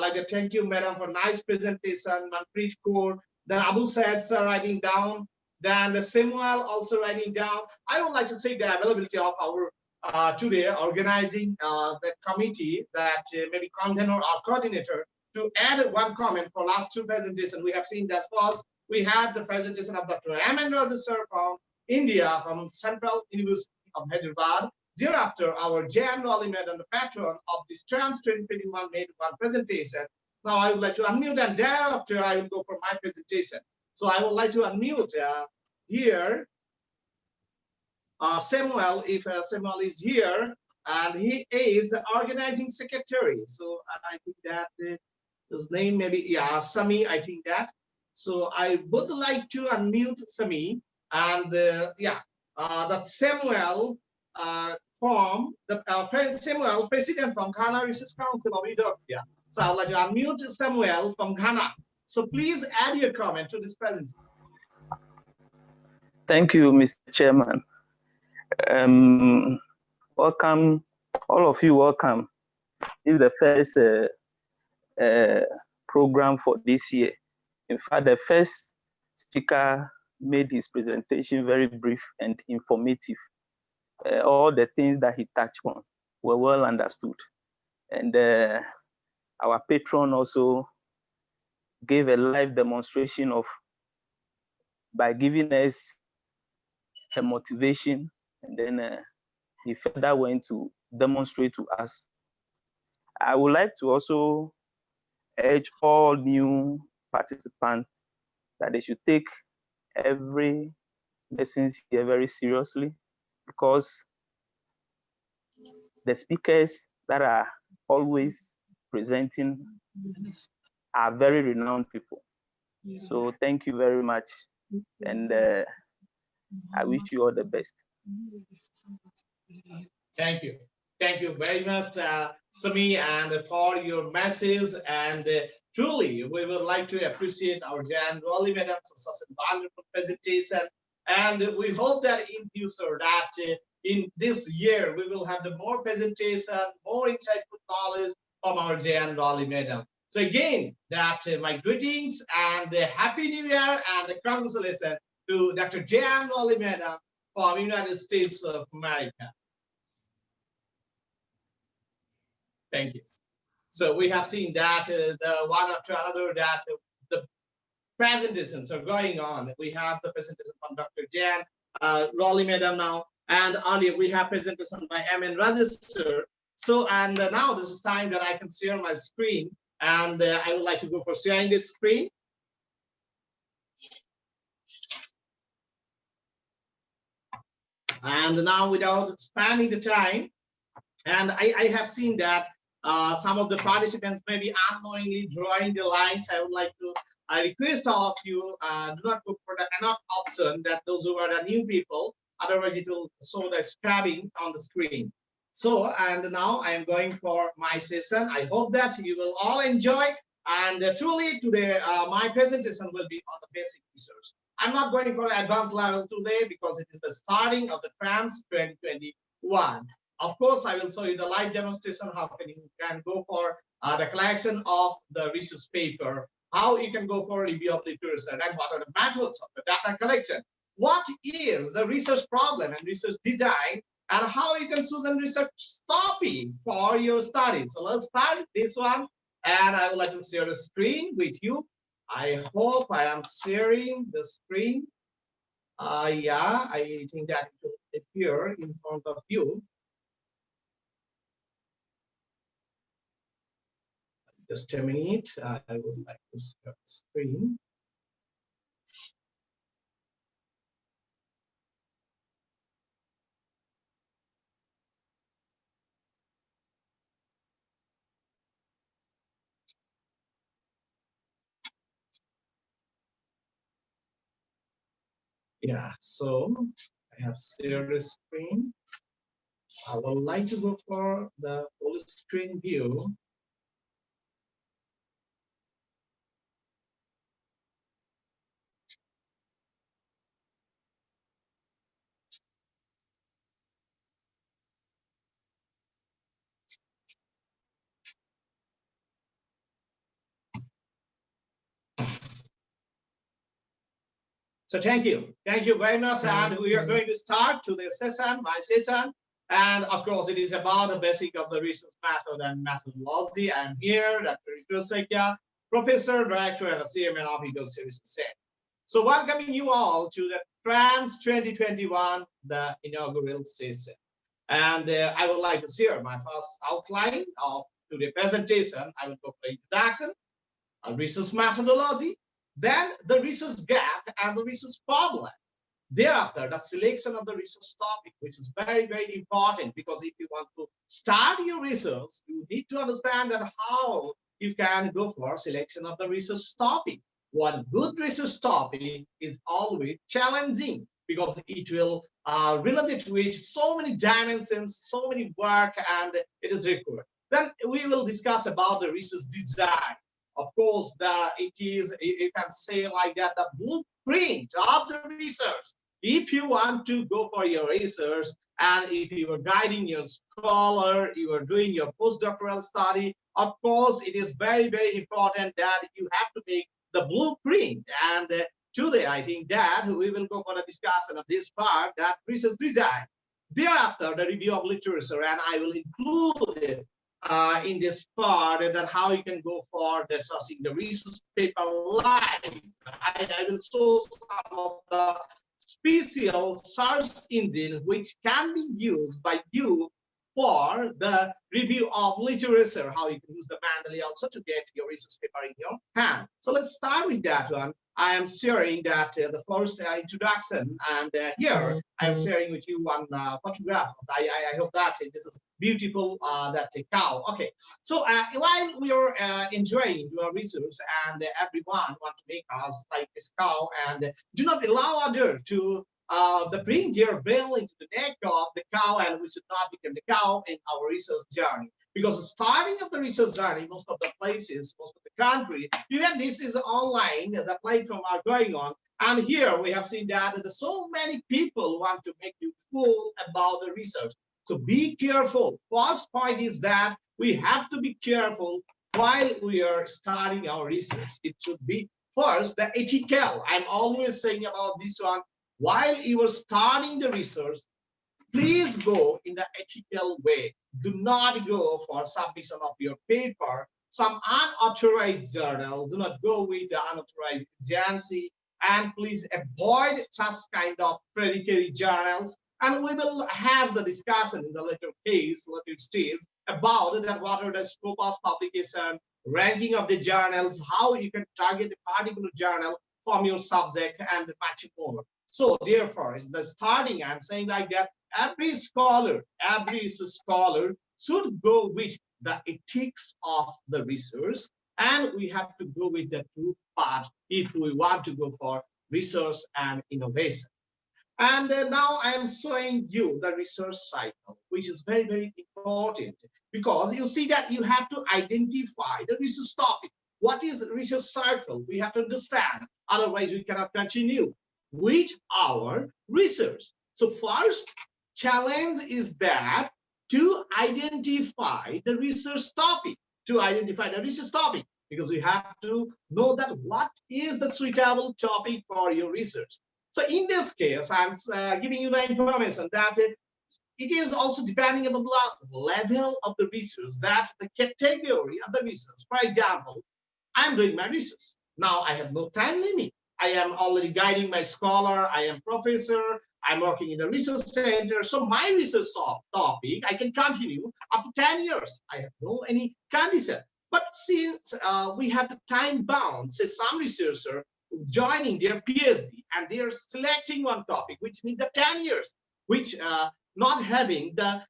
Like a thank you, Madam, for nice presentation. Manpreet Kaur, then Abu Said sir writing down, then the Samuel also writing down. I would like to say the availability of our today organizing the committee, that maybe content or our coordinator, to add one comment for last two presentations. We have seen that first, we had the presentation of Dr. JoAnn Rolle sir from India, from Central University of Hyderabad. Thereafter, our JoAnn Rolle Madam, the patron of this TARMS 2021, made one presentation. Now I would like to unmute, and thereafter I will go for my presentation. So I would like to unmute here Samuel, if Samuel is here, and he is the organizing secretary. So I think that his name maybe, yeah, Sami, I think that. So I would like to unmute Sami, and that Samuel from the Samuel, president from Ghana Research Council of Eudoxia. So I would like to unmute Samuel from Ghana. So please add your comment to this presentation. Thank you, Mr. Chairman. Welcome, all of you, welcome. This is the first program for this year. In fact, the first speaker made his presentation very brief and informative. All the things that he touched on were well understood. And our patron also gave a live demonstration of, by giving us a motivation, and then he further went to demonstrate to us. I would like to also urge all new participants that they should take every lesson here very seriously, because the speakers that are always presenting are very renowned people. So thank you very much, and I wish you all the best. Thank you. Thank you very much, Sami, and for your message. And truly, we would like to appreciate our JoAnn Rolle Madam for such a wonderful presentation. And we hope that in future, that in this year, we will have the more presentation, more insightful knowledge from our JoAnn Rolle Madam. So again, that my greetings and Happy New Year and congratulations to Dr. JoAnn Rolle Madam from United States of America. Thank you. So we have seen that the one after another that the presentations are going on. We have the presentation from Dr. JoAnn Rolle Madam now, and earlier we have presentation by MN Register. So, and now this is time that I can share my screen, and I would like to go for sharing this screen. And now, without spending the time, and I have seen that some of the participants may be unknowingly drawing the lines. I would like to request all of you do not go for the cannot option, that those who are the new people, otherwise it will show the scrubbing on the screen. So, and now I am going for my session. I hope that you will all enjoy, and truly today my presentation will be on the basic research. I'm not going for advanced level today because it is the starting of the TARMS 2021. Of course, I will show you the live demonstration how you can go for the collection of the research paper, how you can go for review of literature, and what are the methods of the data collection. What is the research problem and research design, and how you can choose a research topic for your study. So let's start this one, and I would like to share the screen with you. I hope I am sharing the screen. Yeah, I think that it will appear in front of you. Just a minute, I would like to share the screen. Yeah, so I have shared the screen. I would like to go for the full screen view. So thank you very much, and we are going to start today's session, my session, and of course it is about the basic of the research method and methodology. I'm here, Dr. Eudoxia, Professor, Director, and the Chairman of Eudoxia Research Center. So welcoming you all to the TARMS 2021, the inaugural session. And I would like to share my first outline of today's presentation. I will go for introduction, research methodology, then the research gap and the research problem. Thereafter, the selection of the research topic, which is very, very important, because if you want to start your research, you need to understand that how you can go for selection of the research topic. One good research topic is always challenging because it will relate with so many dimensions, so many work, and it is required. Then we will discuss about the research design. Of course, it is, you can say like that, the blueprint of the research. If you want to go for your research, and if you are guiding your scholar, you are doing your postdoctoral study, of course, it is very, very important that you have to make the blueprint. And today, I think that we will go for a discussion of this part, that research design. Thereafter, the review of literature, and I will include it in this part, that how you can go for discussing the research paper live. I will show some of the special search engine which can be used by you for the review of literature, how you can use the manually also to get your research paper in your hand. So let's start with that one. I am sharing that the first introduction, and here I am sharing with you one photograph. I hope that this is beautiful, that cow. Okay, so while we are enjoying your research, and everyone want to make us like this cow, and do not allow others to bring their bell into the neck of the cow, and we should not become the cow in our research journey. Because the starting of the research journey, most of the places, most of the country, even this is online, the platform are going on. And here we have seen that so many people want to make you fool about the research. So be careful. First point is that we have to be careful while we are starting our research. It should be first the ethical. I'm always saying about this one. While you are starting the research, please go in the ethical way. Do not go for submission of your paper. Some unauthorized journal, do not go with the unauthorized agency, and please avoid such kind of predatory journals. And we will have the discussion in the later stage about that, what are the scope of publication, ranking of the journals, how you can target a particular journal from your subject, and much more. So therefore, in the starting, I'm saying like that every scholar should go with the ethics of the research, and we have to go with the two parts if we want to go for research and innovation. And now I am showing you the research cycle, which is very, very important, because you see that you have to identify the research topic. What is research cycle? We have to understand, otherwise we cannot continue with our research. So first challenge is that to identify the research topic, because we have to know that what is the suitable topic for your research. So in this case, I'm giving you the information that it is also depending on the level of the research, that the category of the research. For example, I'm doing my research. Now I have no time limit. I am already guiding my scholar. I am professor. I'm working in a research center. So my research topic, I can continue up to 10 years. I have no any condition. But since we have the time bound, say some researcher joining their PhD and they are selecting one topic, which needs the 10 years, which not having the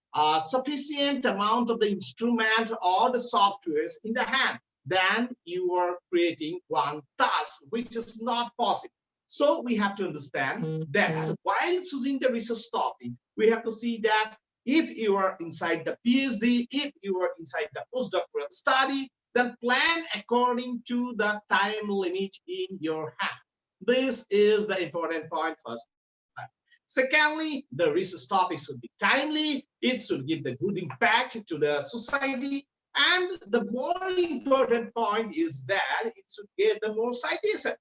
sufficient amount of the instrument or the softwares in the hand, then you are creating one task, which is not possible. So we have to understand that while choosing the research topic, we have to see that if you are inside the PhD, if you are inside the postdoctoral study, then plan according to the time limit in your hand. This is the important point first. Secondly, the research topic should be timely. It should give the good impact to the society. And the more important point is that it should get the more citation.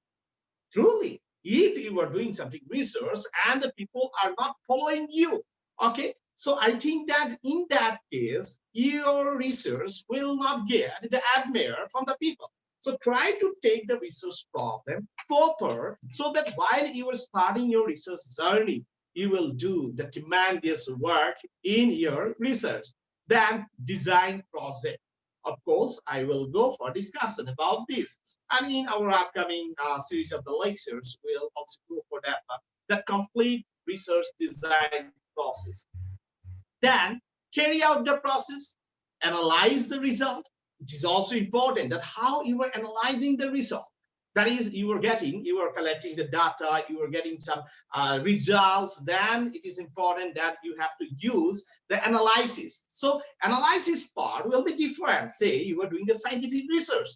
Truly, if you are doing something research and the people are not following you, okay, so I think that in that case, your research will not get the admire from the people. So try to take the research problem proper, so that while you are starting your research journey, you will do the tremendous work in your research. Then design project. Of course, I will go for discussion about this. And in our upcoming series of the lectures, we'll also go for that complete research design process. Then carry out the process, analyze the result. It is also important that how you are analyzing the result. That is, you are collecting the data, you are getting some results. Then it is important that you have to use the analysis. So analysis part will be different. Say you are doing the scientific research,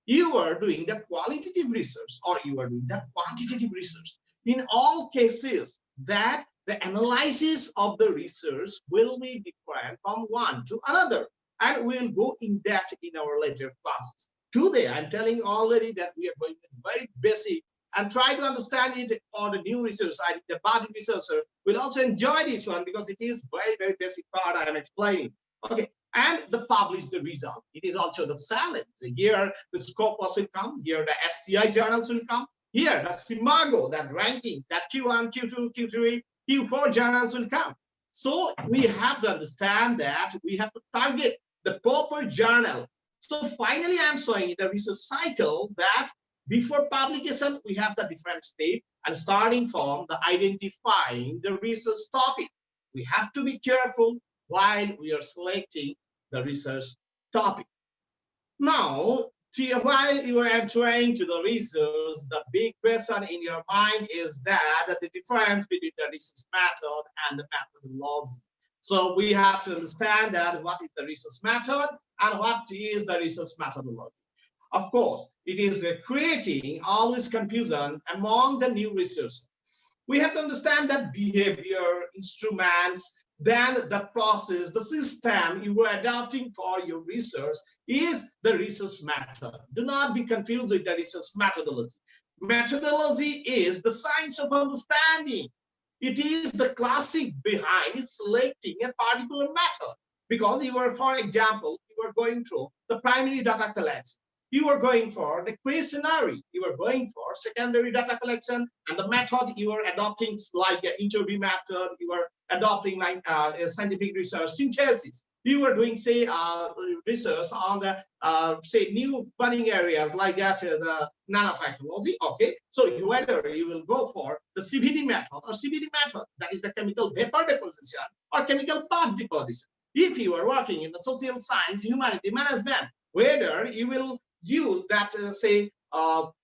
you are doing the qualitative research, or you are doing the quantitative research. In all cases, that the analysis of the research will be different from one to another. And we'll go in depth in our later classes. Today, I'm telling you already that we are going to very basic and try to understand it for the new research. I think the budding researcher will also enjoy this one, because it is very, very basic part I am explaining. Okay, and the publish the result. It is also the challenge. Here, the Scopus will come. Here, the SCI journals will come. Here, the SIMAGO, that ranking, that Q1, Q2, Q3, Q4 journals will come. So we have to understand that we have to target the proper journal. So finally, I'm showing in the research cycle that before publication, we have the different stage, and starting from the identifying the research topic. We have to be careful while we are selecting the research topic. Now, while you are entering to the research, the big question in your mind is that the difference between the research method and the methodology. So we have to understand that what is the research method and what is the research methodology. Of course, it is creating always confusion among the new researchers. We have to understand that behavior, instruments, then the process, the system you are adopting for your research is the research method. Do not be confused with the research methodology. Methodology is the science of understanding. It is the classic behind selecting a particular method, because you are, for example, you are going through the primary data collection. You are going for the questionnaire, you are going for secondary data collection, and the method you are adopting like an interview method, you are adopting like a scientific research synthesis. You are doing, say, research on the, say, new burning areas like that, the nanotechnology. Okay, so whether you will go for the CVD method or CVD method, that is the chemical vapor deposition or chemical bath deposition. If you are working in the social science, humanity management, whether you will use that, say,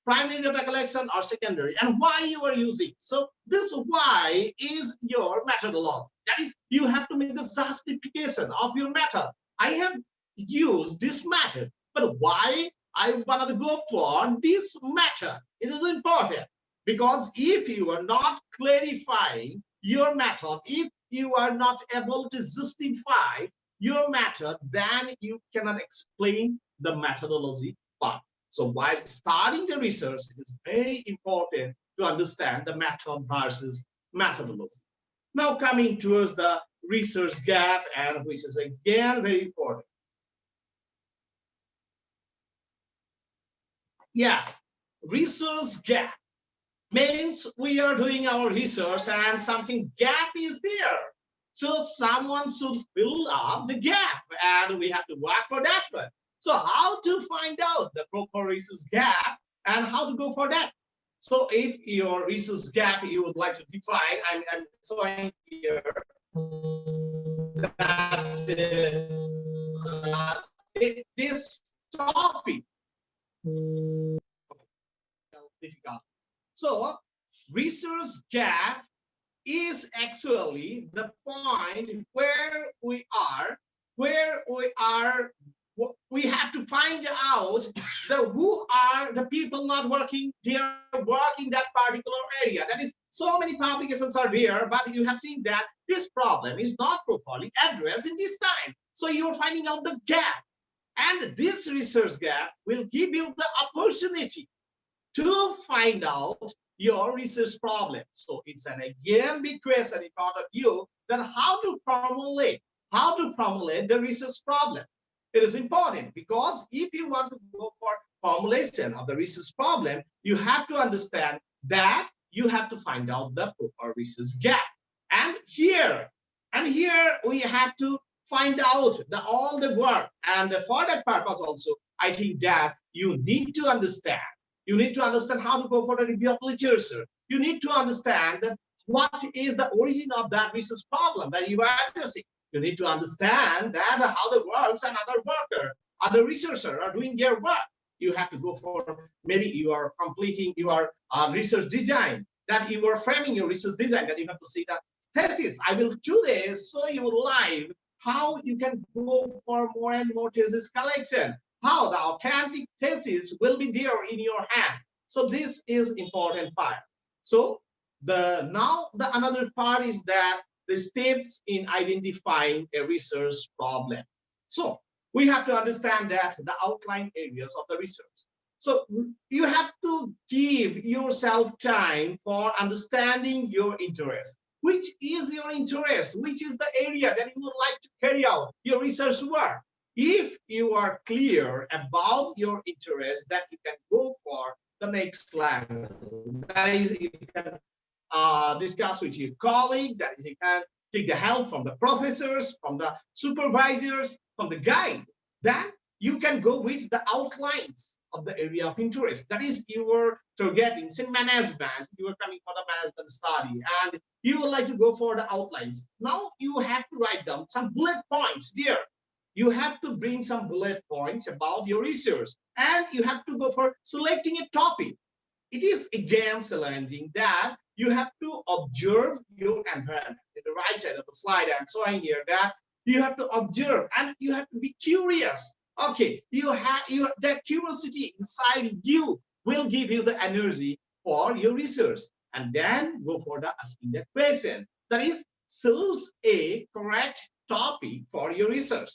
primary data collection or secondary, and why you are using. So this why is your methodology. That is, you have to make the justification of your method. I have used this method, but why I wanted to go for this method? It is important, because if you are not clarifying your method, if you are not able to justify your method, then you cannot explain the methodology part. So while starting the research, it is very important to understand the method versus methodology. Now coming towards the research gap, and which is again very important. Yes, research gap means we are doing our research and something gap is there. So someone should fill up the gap, and we have to work for that one. So how to find out the proper research gap and how to go for that? So if your research gap you would like to define, I'm showing here that this topic difficult. So research gap is actually the point where we have to find out who are the people not working, they are working that particular area. That is, so many publications are there, but you have seen that this problem is not properly addressed in this time. So you're finding out the gap, and this research gap will give you the opportunity to find out your research problem. So it's an again big question in front of you, that how to formulate the research problem. It is important, because if you want to go for formulation of the research problem, you have to understand that you have to find out the proper research gap. And here we have to find out all the work. And for that purpose also, I think that you need to understand how to go for the review of literature. You need to understand that what is the origin of that research problem that you are addressing. You need to understand that how the works and other researchers are doing their work. You have to go for, maybe you are completing your research design, that you are framing your research design, that you have to see that thesis. I will today show you live how you can go for more and more thesis collection, how the authentic thesis will be there in your hand. So this is important part. So another part is that the steps in identifying a research problem. So we have to understand that the outline areas of the research. So you have to give yourself time for understanding your interest. Which is your interest? Which is the area that you would like to carry out your research work? If you are clear about your interest, that you can go for the next level. That is, you can discuss with your colleague, that is, you can take the help from the professors, from the supervisors, from the guide. Then you can go with the outlines of the area of interest. That is, you were targeting, say, management, you were coming for the management study, and you would like to go for the outlines. Now you have to write down some bullet points there. You have to bring some bullet points about your research, and you have to go for selecting a topic. It is again challenging that you have to observe your environment. In the right side of the slide, I'm showing here that you have to observe and you have to be curious. Okay, that curiosity inside you will give you the energy for your research, and then go for the asking the question. That is, choose a correct topic for your research.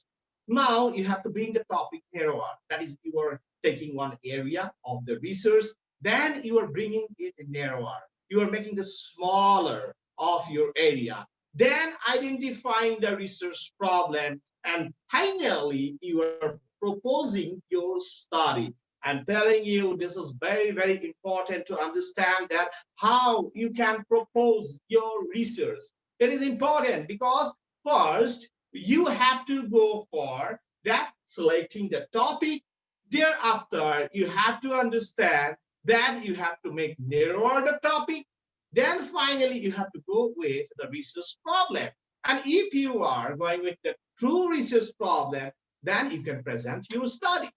Now you have to bring the topic narrower. That is, you are taking one area of the research, then you are bringing it narrower. You are making it smaller. of your area. Then identifying the research problem, and finally you are proposing your study. I'm telling you, this is very, very important to understand that how you can propose your research. It is important because first you have to go for that selecting the topic. Thereafter, you have to understand that you have to make narrower the topic. Then finally, you have to go with the research problem. And if you are going with the true research problem, then you can present your study.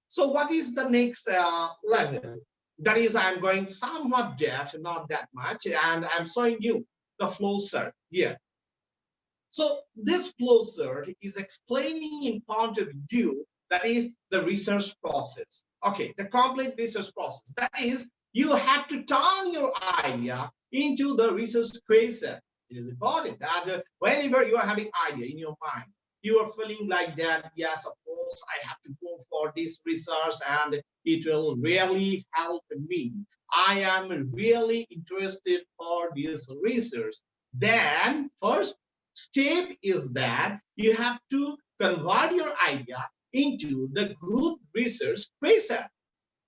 So what is the next level? That is, I'm going somewhat depth, not that much, and I'm showing you the flow chart here. So this flow chart is explaining in point of view, that is the research process. Okay, the complete research process. That is, you have to turn your idea into the research question. It is important that whenever you are having idea in your mind, you are feeling like that, yes, of course, I have to go for this research and it will really help me. I am really interested for this research. Then first step is that you have to convert your idea into the good research question.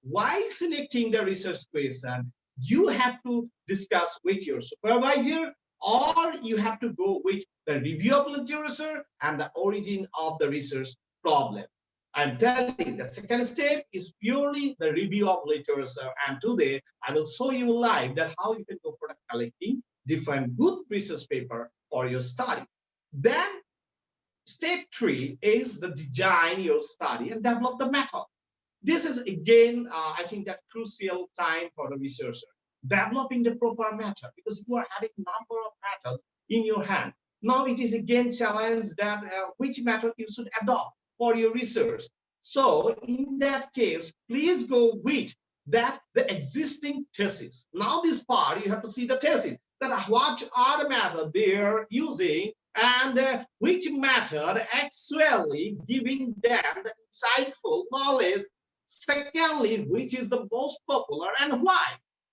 While selecting the research question, you have to discuss with your supervisor, or you have to go with the review of literature and the origin of the research problem. I'm telling the second step is purely the review of literature, and today I will show you live that how you can go for collecting different good research paper for your study. Then step 3 is the design your study and develop the method. This is again, I think that crucial time for the researcher, developing the proper method, because you are having number of methods in your hand. Now it is again challenge that which method you should adopt for your research. So in that case, please go with that the existing thesis. Now this part, you have to see the thesis, that what are the methods they are using and which method actually giving them the insightful knowledge. Secondly, which is the most popular and why?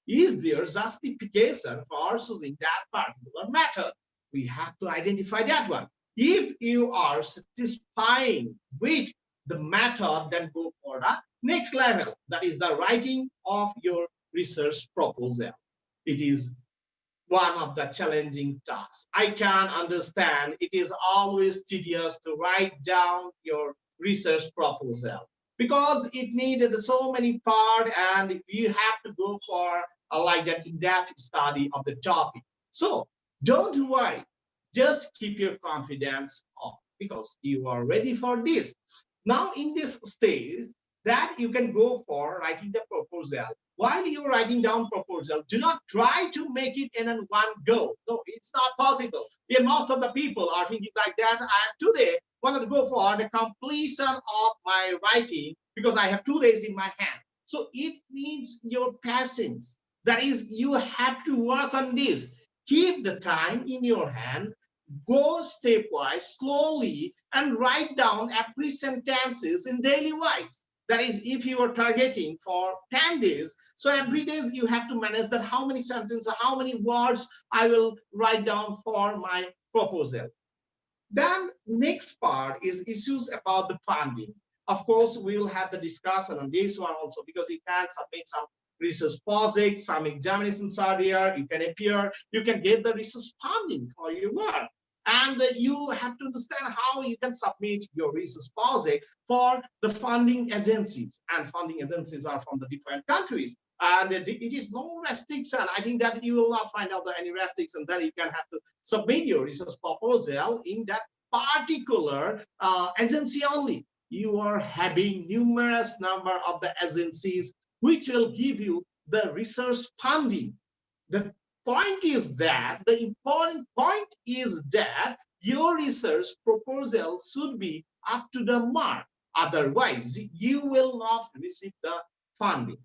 Is there justification for choosing that particular method? We have to identify that one. If you are satisfying with the method, then go for the next level. That is the writing of your research proposal. It is one of the challenging tasks. I can understand it is always tedious to write down your research proposal, because it needed so many parts and you have to go for like an in-depth study of the topic. So don't worry, just keep your confidence up because you are ready for this. Now in this stage that you can go for writing the proposal. While you're writing down proposal, do not try to make it in one go. No, it's not possible. Yeah, most of the people are thinking like that. I today wanted to go for the completion of my writing because I have 2 days in my hand. So it needs your patience. That is, you have to work on this. Keep the time in your hand, go stepwise, slowly, and write down every sentences in daily wise. That is, if you are targeting for 10 days, so every day you have to manage that how many sentences, how many words I will write down for my proposal. Then next part is issues about the funding. Of course, we will have the discussion on this one also, because you can submit some research project, some examinations are there, you can appear, you can get the research funding for your work. And you have to understand how you can submit your research project for the funding agencies. And funding agencies are from the different countries. And it is no restriction. I think that you will not find out any restriction. Then you can have to submit your research proposal in that particular agency only. You are having numerous number of the agencies which will give you the research funding. The point is that, the important point is that your research proposal should be up to the mark. Otherwise, you will not receive the funding.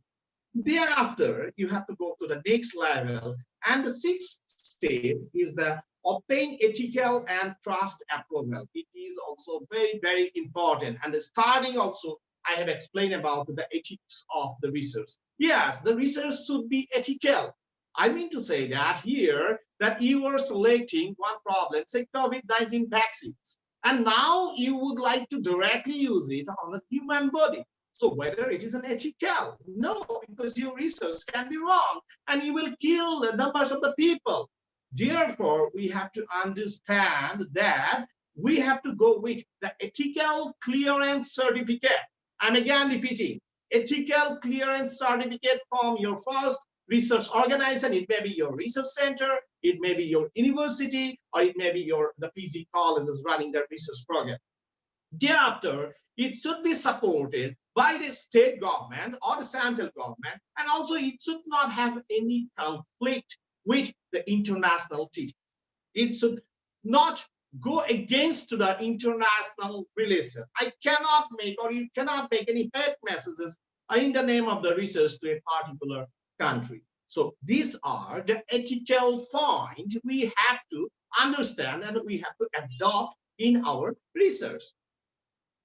Thereafter, you have to go to the next level. And the 6th step is the obtain ethical and trust approval. It is also very, very important. And the starting also, I have explained about the ethics of the research. Yes, the research should be ethical. I mean to say that here, that you were selecting one problem, say COVID-19 vaccines, and now you would like to directly use it on the human body. So whether it is an ethical? No, because your research can be wrong and you will kill the numbers of the people. Therefore, we have to understand that we have to go with the ethical clearance certificate. I'm again repeating, ethical clearance certificate from your first research organization. It may be your research center, it may be your university, or it may be the PG colleges running their research program. Thereafter, it should be supported by the state government or the central government, and also it should not have any conflict with the international treaties. It should not go against the international relation. I cannot make, or you cannot make any hate messages in the name of the research to a particular country. So these are the ethical points we have to understand and we have to adopt in our research.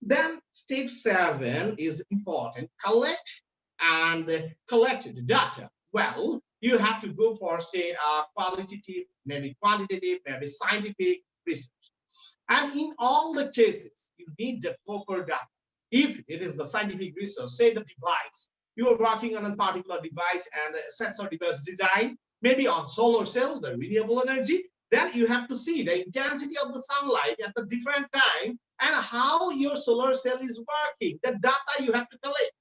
Then step 7 is important, collect the data. Well, you have to go for, say, qualitative, maybe quantitative, maybe scientific research. And in all the cases, you need the proper data. If it is the scientific research, say the device, you are working on a particular device and a sensor device design, maybe on solar cell, the renewable energy, then you have to see the intensity of the sunlight at the different time and how your solar cell is working, the data you have to collect.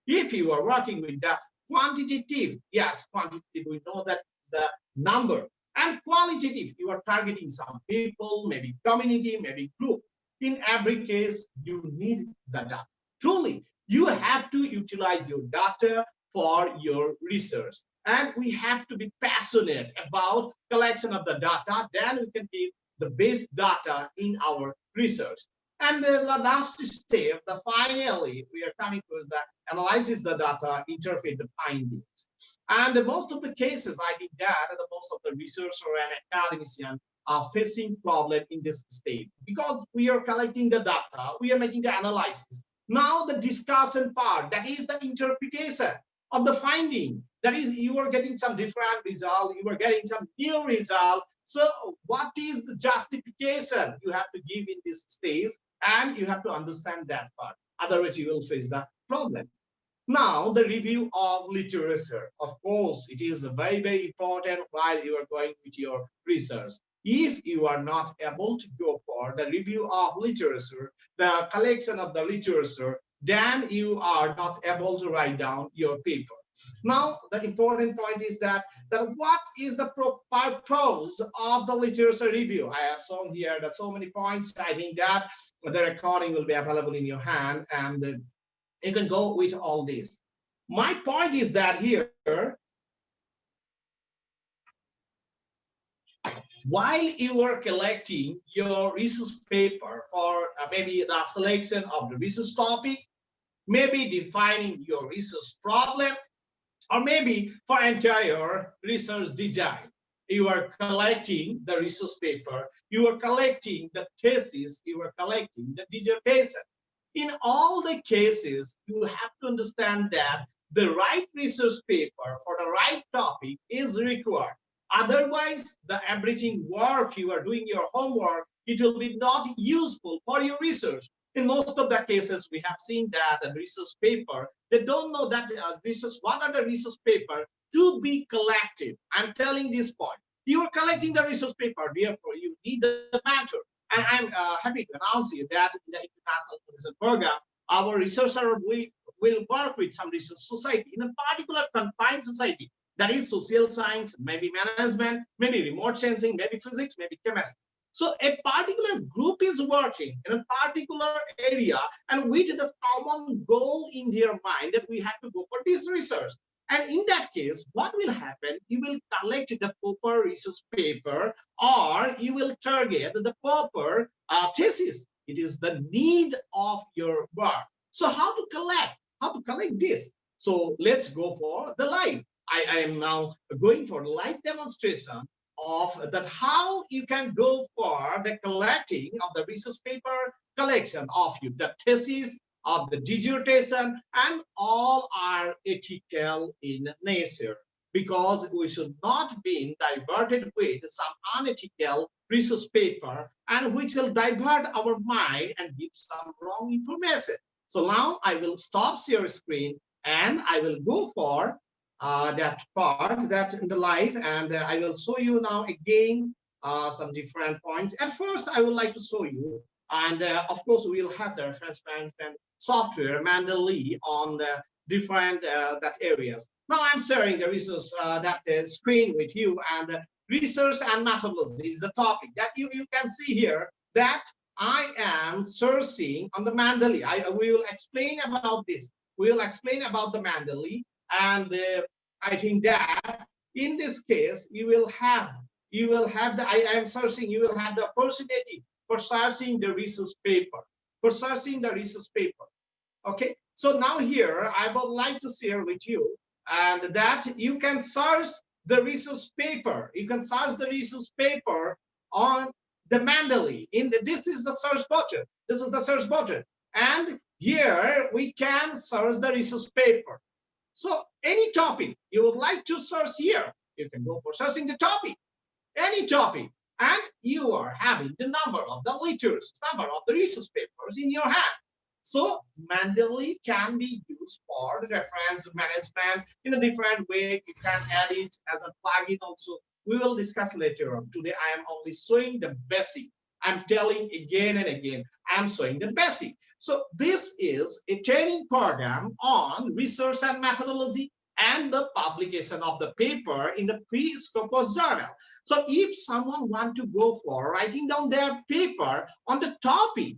If you are working with the quantitative, yes, quantitative, we know that the number, and qualitative, you are targeting some people, maybe community, maybe group. In every case, you need the data. Truly, you have to utilize your data for your research. And we have to be passionate about collection of the data, then we can give the best data in our research. And the last step, the finally, we are coming to is the analysis the data, interpret the findings. And most of the cases, I think that most of the researcher and academician are facing problem in this state because we are collecting the data, we are making the analysis. Now the discussion part, that is the interpretation of the finding. That is, you are getting some different result, you are getting some new result. So what is the justification you have to give in this stage? And you have to understand that part. Otherwise, you will face the problem. Now, the review of literature. Of course, it is very, very important while you are going with your research. If you are not able to go for the review of literature, the collection of the literature, then you are not able to write down your paper. Now, the important point is that what is the purpose of the literature review? I have shown here that so many points. I think that the recording will be available in your hand and you can go with all this. My point is that here, while you are collecting your research paper for maybe the selection of the research topic, maybe defining your research problem, or maybe for entire research design, you are collecting the research paper, you are collecting the thesis, you are collecting the dissertation. In all the cases, you have to understand that the right research paper for the right topic is required. Otherwise, the everything work you are doing, your homework, it will be not useful for your research. In most of the cases, we have seen that a research paper, they don't know that what are the research paper to be collected. I'm telling this point. You are collecting the research paper, therefore you need the matter. And I'm happy to announce you that in the International Research Program, our researcher will work with some research society in a particular confined society. That is social science, maybe management, maybe remote sensing, maybe physics, maybe chemistry. So a particular group is working in a particular area and with the common goal in their mind that we have to go for this research. And in that case, what will happen? You will collect the proper research paper or you will target the proper thesis. It is the need of your work. So how to collect? How to collect this? So let's go for the live. I am now going for live demonstration of that how you can go for the collecting of the research paper, collection of the thesis, of the dissertation, and all are ethical in nature. because we should not be diverted with some unethical research paper and which will divert our mind and give some wrong information. So now I will stop share screen and I will go for that part that in the live, and I will show you now again some different points. At first, I would like to show you, and of course, we'll have the reference management software manually on the different that areas. Now I'm sharing the research that screen with you, and research and methodology is the topic that you can see here that I am searching on the Mandali. We will explain about this. We will explain about the Mandali, and I think that in this case you will have the I am searching. You will have the opportunity for searching the research paper. Okay. So now here I would like to share with you, and that you can search the research paper. You can search the research paper on the Mandali. This is the search button. This is the search button, and here we can search the research paper. So any topic you would like to search here, you can go for searching the topic, any topic, and you are having the number of the literature, number of the research papers in your hand. So Mandali can be used for the reference management in a different way. You can add it as a plugin also. We will discuss later on. Today I am only showing the basic. I'm telling again and again, I'm showing the basic. So this is a training program on research and methodology and the publication of the paper in the pre-Scopus journal. So if someone wants to go for writing down their paper on the topic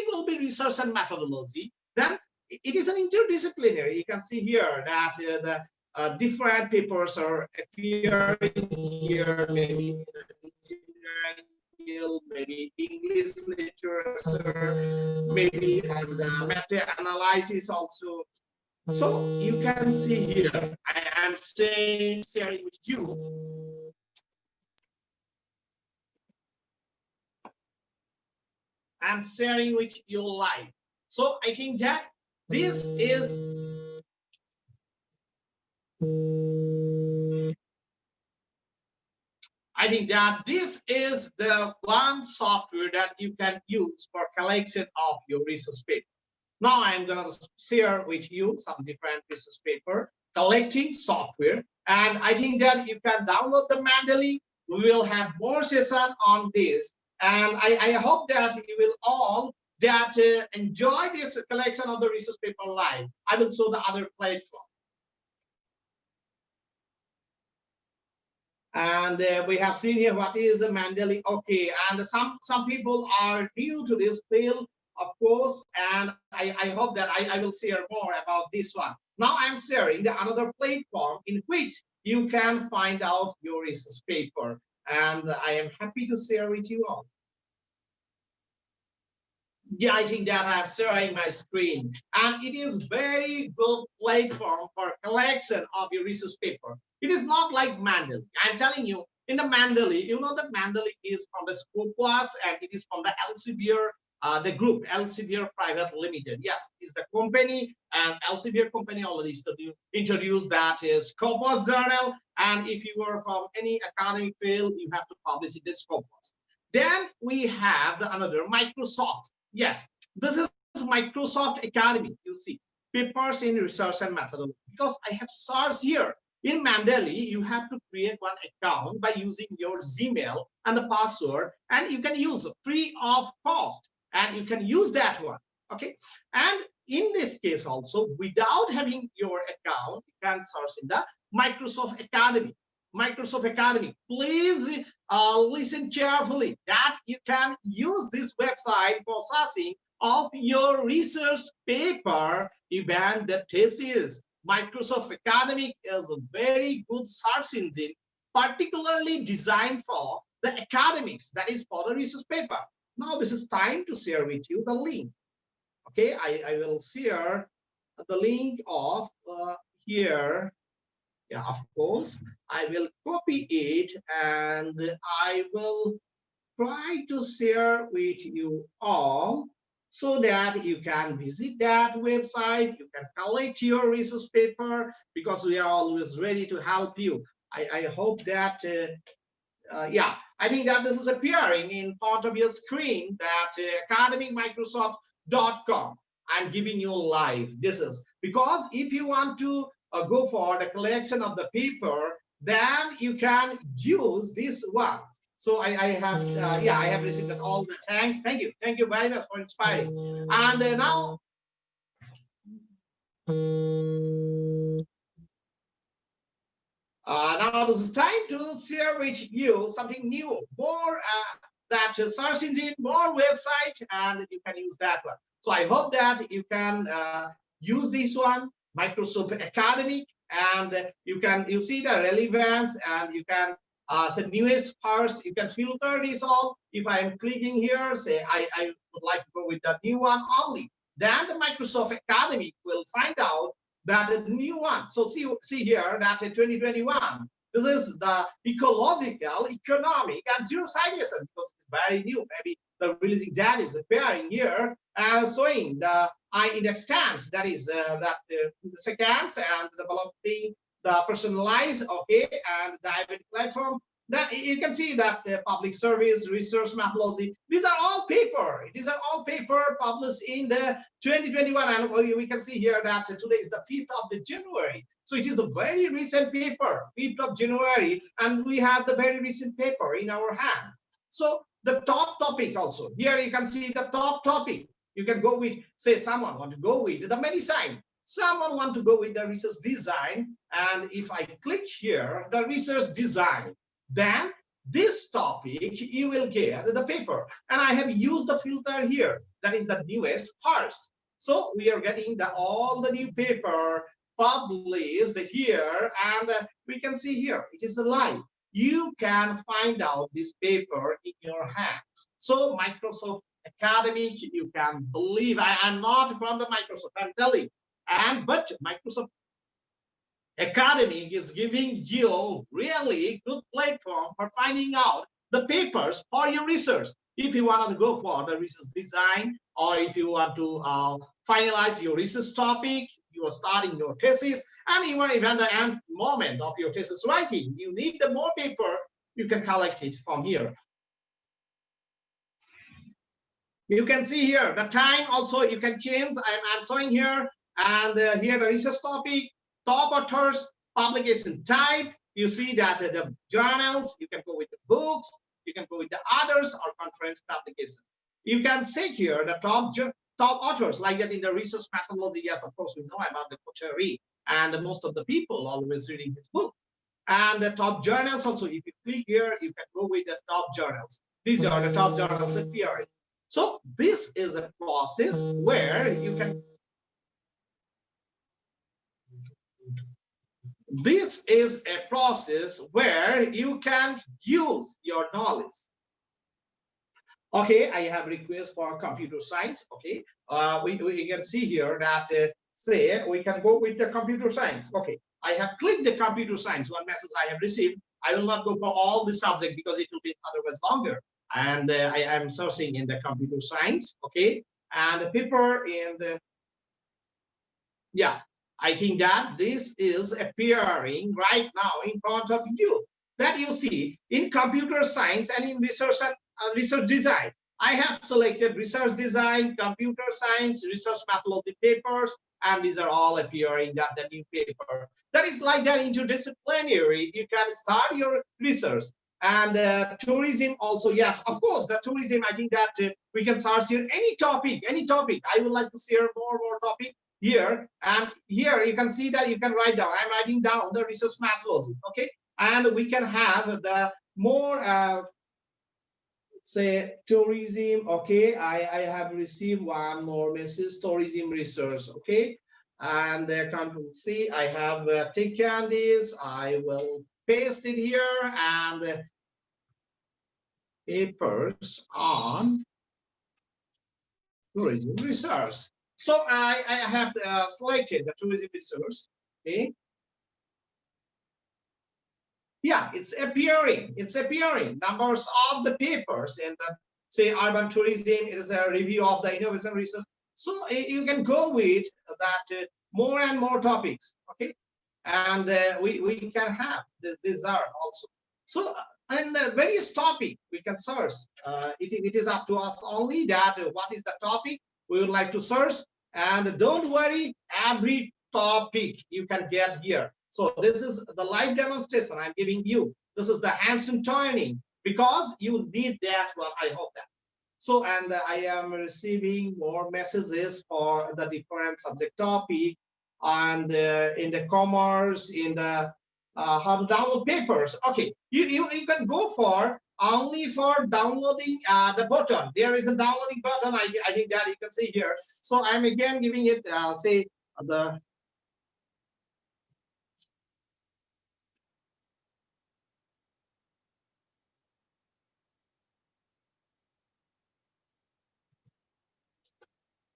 will be research and methodology, then it is an interdisciplinary. You can see here that the different papers are appearing here, maybe maybe English literature, maybe on the meta-analysis also. So you can see here, I am sharing with you. I'm sharing with you live. So I think that this is the one software that you can use for collection of your research paper. Now I'm going to share with you some different research paper collecting software, and I think that you can download the Mandali. We will have more session on this, and I hope that you will all that enjoy this collection of the research paper live. I will show the other platform. And we have seen here what is a Mandali. Okay, and some people are new to this field, of course, and I hope that I will share more about this one. Now I'm sharing another platform in which you can find out your research paper, and I am happy to share with you all. Yeah, I think that I'm sharing my screen, and it is very good platform for collection of your research paper. It is not like Mandali. I'm telling you, in the Mandali, you know that Mandali is from the Scopus and it is from the Elsevier, the group Elsevier Private Limited. Yes, is the company, and Elsevier company already introduced that is Scopus journal. And if you are from any academic field, you have to publish it in Scopus. Then we have another Microsoft. Yes, this is Microsoft Academy. You see, papers in research and methodology. Because I have searched here. In Mandali, you have to create one account by using your Gmail and the password, and you can use it free of cost, and you can use that one. Okay, and in this case also, without having your account, you can search in the Microsoft Academy. Microsoft Academy, please listen carefully that you can use this website for searching of your research paper, even the thesis. Microsoft Academy is a very good search engine, particularly designed for the academics, that is for the research paper. Now this is time to share with you the link. Okay, I will share the link of here. Yeah, of course, I will copy it and I will try to share with you all. so that you can visit that website, you can collect your resource paper, because we are always ready to help you. I hope that, yeah, I think that this is appearing in front of your screen, that academicmicrosoft.com. I'm giving you live. This is because if you want to go for the collection of the paper, then you can use this one. So I have, yeah, I have received all the thanks. Thank you very much for inspiring. And now, now this is time to share with you something new, more that search engine, more website, and you can use that one. So I hope that you can use this one, Microsoft Academic, and you see the relevance, and you can say newest first. You can filter this all. If I am clicking here, say I would like to go with the new one only, then the Microsoft Academic will find out that the new one. So see here that in 2021, this is the ecological, economic, and zero citation, because it's very new. Maybe the releasing data is appearing here and showing the index stance, that is the seconds, and developing the personalized, okay, and the hybrid platform. That you can see that the public service, research methodology, these are all paper. These are all paper published in the 2021, and we can see here that today is the 5th of the January. So it is a very recent paper, 5th of January, and we have the very recent paper in our hand. So the top topic also, here you can see the top topic. You can go with, say someone want to go with the medicine, someone want to go with the research design, and if I click here, the research design, then this topic you will get the paper, and I have used the filter here, that is the newest first. So we are getting all the new paper published here, and we can see here it is the live. You can find out this paper in your hand. So Microsoft Academic, you can believe, I am not from the Microsoft, I'm telling, but Microsoft Academic is giving you really good platform for finding out the papers for your research. If you want to go for the research design, or if you want to finalize your research topic, you are starting your thesis, and even at the end moment of your thesis writing, you need the more paper, you can collect it from here. You can see here the time also you can change. I'm showing here, and here the research topic, top authors, publication type. You see that the journals, you can go with the books, you can go with the others or conference publication. You can see here the top authors, like that in the research methodology. Yes, of course, we know about the Coterie, and most of the people always reading this book. And the top journals also, if you click here, you can go with the top journals. These are the top journals appearing. So this is a process where you can, this is a process where you can use your knowledge. Okay, I have request for computer science. Okay, we can see here that say we can go with the computer science. Okay, I have clicked the computer science, one message I have received. I will not go for all the subject because it will be otherwise longer. And I am searching in the computer science. Okay, and the paper in the, yeah, I think that this is appearing right now in front of you, that you see in computer science and in research and research design. I have selected research design, computer science, research methodology papers, and these are all appearing that the new paper. That is like that interdisciplinary. You can start your research. And tourism also, yes, of course, the tourism, I think that we can search here any topic. I would like to share more topic here, and here you can see that you can write down. I'm writing down the research methodology, okay, and we can have the more say tourism. Okay, I have received one more message, tourism research. Okay, and Control C, I have taken this. I will paste it here, and papers on tourism research. So I have selected the tourism research. Okay. Yeah, it's appearing. It's appearing. Numbers of the papers in the say urban tourism, it is a review of the innovation research. So you can go with that more and more topics, okay? And we can have these are also. So and various topic we can search. It is up to us only that what is the topic we would like to search. And don't worry, every topic you can get here. So this is the live demonstration I'm giving you. This is the hands-on training because you need that one. I hope that. So, and I am receiving more messages for the different subject topic, and in the commerce, in the how to download papers. Okay, you can go for only for downloading the button. There is a downloading button. I think that you can see here. So I'm again giving it say the.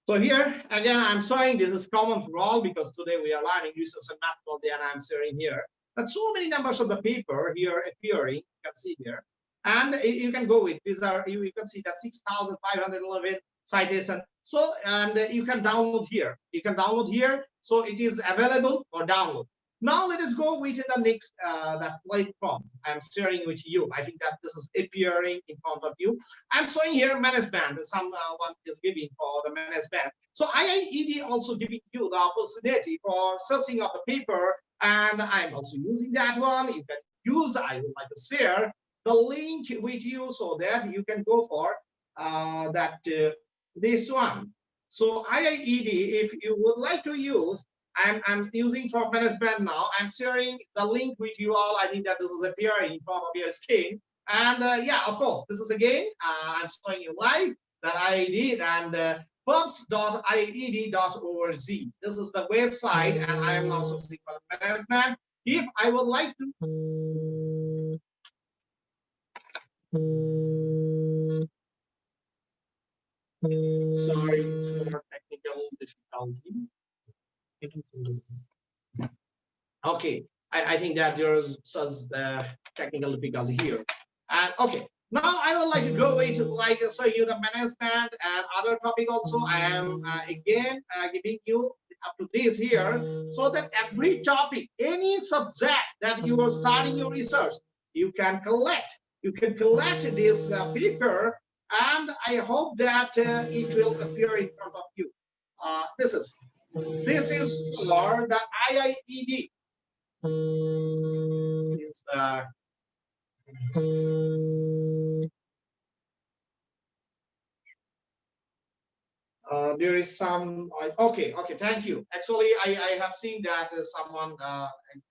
So here again, I'm showing this is common for all because today we are learning research and methodology, and I'm sharing here. But so many numbers of the paper here appearing. You can see here, and you can go with these are you can see that 6,511 citation. So and you can download here. You can download here. So it is available for download. Now let us go with the next that platform I'm sharing with you. I think that this is appearing in front of you. I'm showing here management. Someone is giving for the management. So IIED also giving you the opportunity for searching of the paper, and I'm also using that one. You can use. I would like to share the link with you so that you can go for this one. So IIED, if you would like to use. I'm using for management now. I'm sharing the link with you all. I think that this is appearing in front of your screen. And yeah, of course, this is again, I'm showing you live that IIED and pubs.ied.org. This is the website, and I am now searching for management. If I would like to. Sorry for technical difficulty. Okay, I think that there's such technical difficulty here. And okay, now I would like to go into like show you the management and other topic also. I am again giving you up to this here so that every topic, any subject that you are starting your research, you can collect. You can collect this paper, and I hope that it will appear in front of you. This is for the IIED. There is some okay, thank you. Actually, I have seen that someone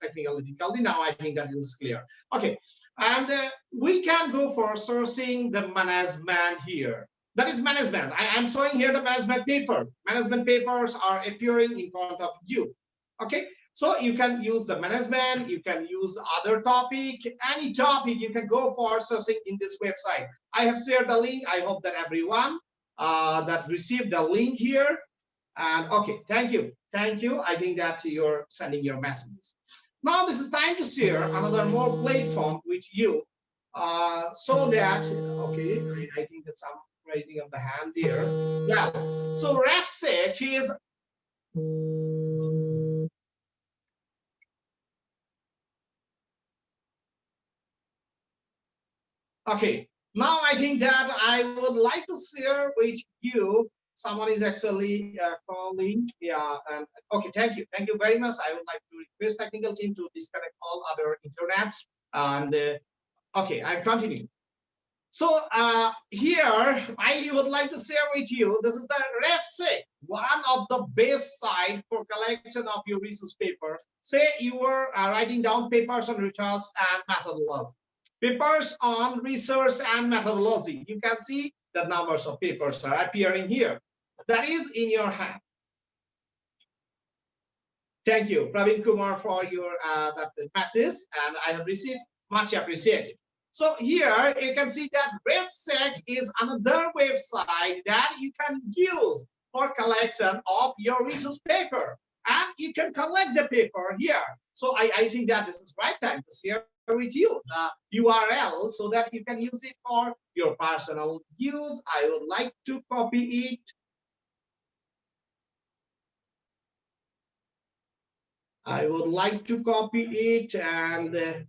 technical difficulty. Now I think that is clear. Okay, and we can go for sourcing the management here. That is management. I am showing here the management paper. Management papers are appearing in front of you. Okay, so you can use the management, you can use other topic, any topic you can go for searching in this website. I have shared the link. I hope that everyone that received the link here. And okay, thank you. I think that you're sending your messages. Now this is time to share another more platform with you. So that, okay, I think that some raising of the hand here. Yeah, so RefSec is okay. Now I think that I would like to share with you. Someone is actually calling. Yeah, and okay, thank you very much. I would like to request technical team to disconnect all other internets. And okay, I'm continuing. So here I would like to share with you. This is the RefSec, one of the best sites for collection of your research paper. Say you were writing down papers on research and methodology. Papers on research and methodology. You can see the numbers of papers are appearing here. That is in your hand. Thank you, Praveen Kumar, for your that message, and I have received, much appreciated. So here you can see that RefSec is another website that you can use for collection of your research paper, and you can collect the paper here. So I think that this is right time to share with you the URL so that you can use it for your personal use. I would like to copy it. I would like to copy it and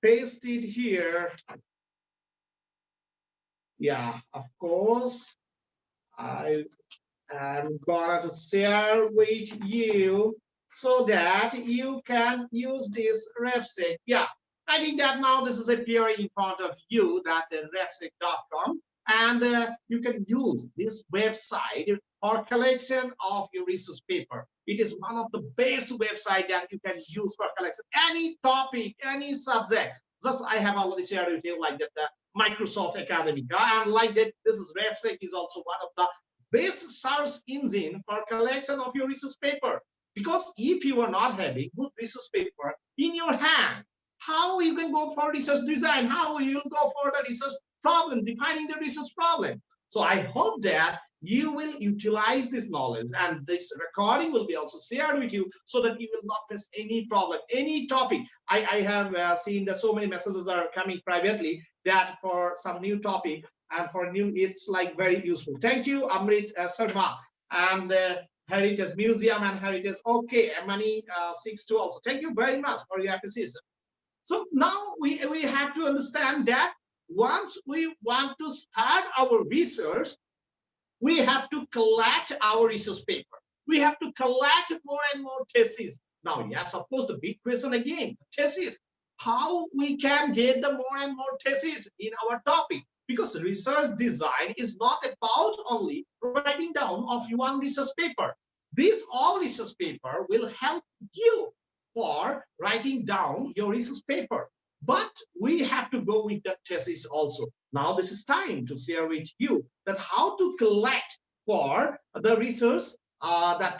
paste it here. Yeah, of course. I am gonna share with you so that you can use this refsec. Yeah, I think that now this is appearing in front of you, that refsec.com, and you can use this website for collection of your resource paper. It is one of the best website that you can use for collection any topic, any subject. Just I have already shared with you like that the Microsoft Academic, and like that this is refsec is also one of the best search engine for collection of your research paper. Because if you are not having good research paper in your hand, how you can go for research design? How you will go for the research problem, defining the research problem? So I hope that you will utilize this knowledge, and this recording will be also shared with you so that you will not face any problem, any topic. I have seen that so many messages are coming privately that for some new topic, and for new, it's like very useful. Thank you, Amrit Sharma, and Heritage Museum and Heritage. Okay, Money 62 also. Thank you very much for your appreciation. So now we have to understand that once we want to start our research, we have to collect our research paper. We have to collect more and more theses. Now, yes, of course, the big question again, thesis. How we can get the more and more theses in our topic? Because research design is not about only writing down of one research paper. This all research paper will help you for writing down your research paper. But we have to go with the thesis also. Now this is time to share with you that how to collect for the research that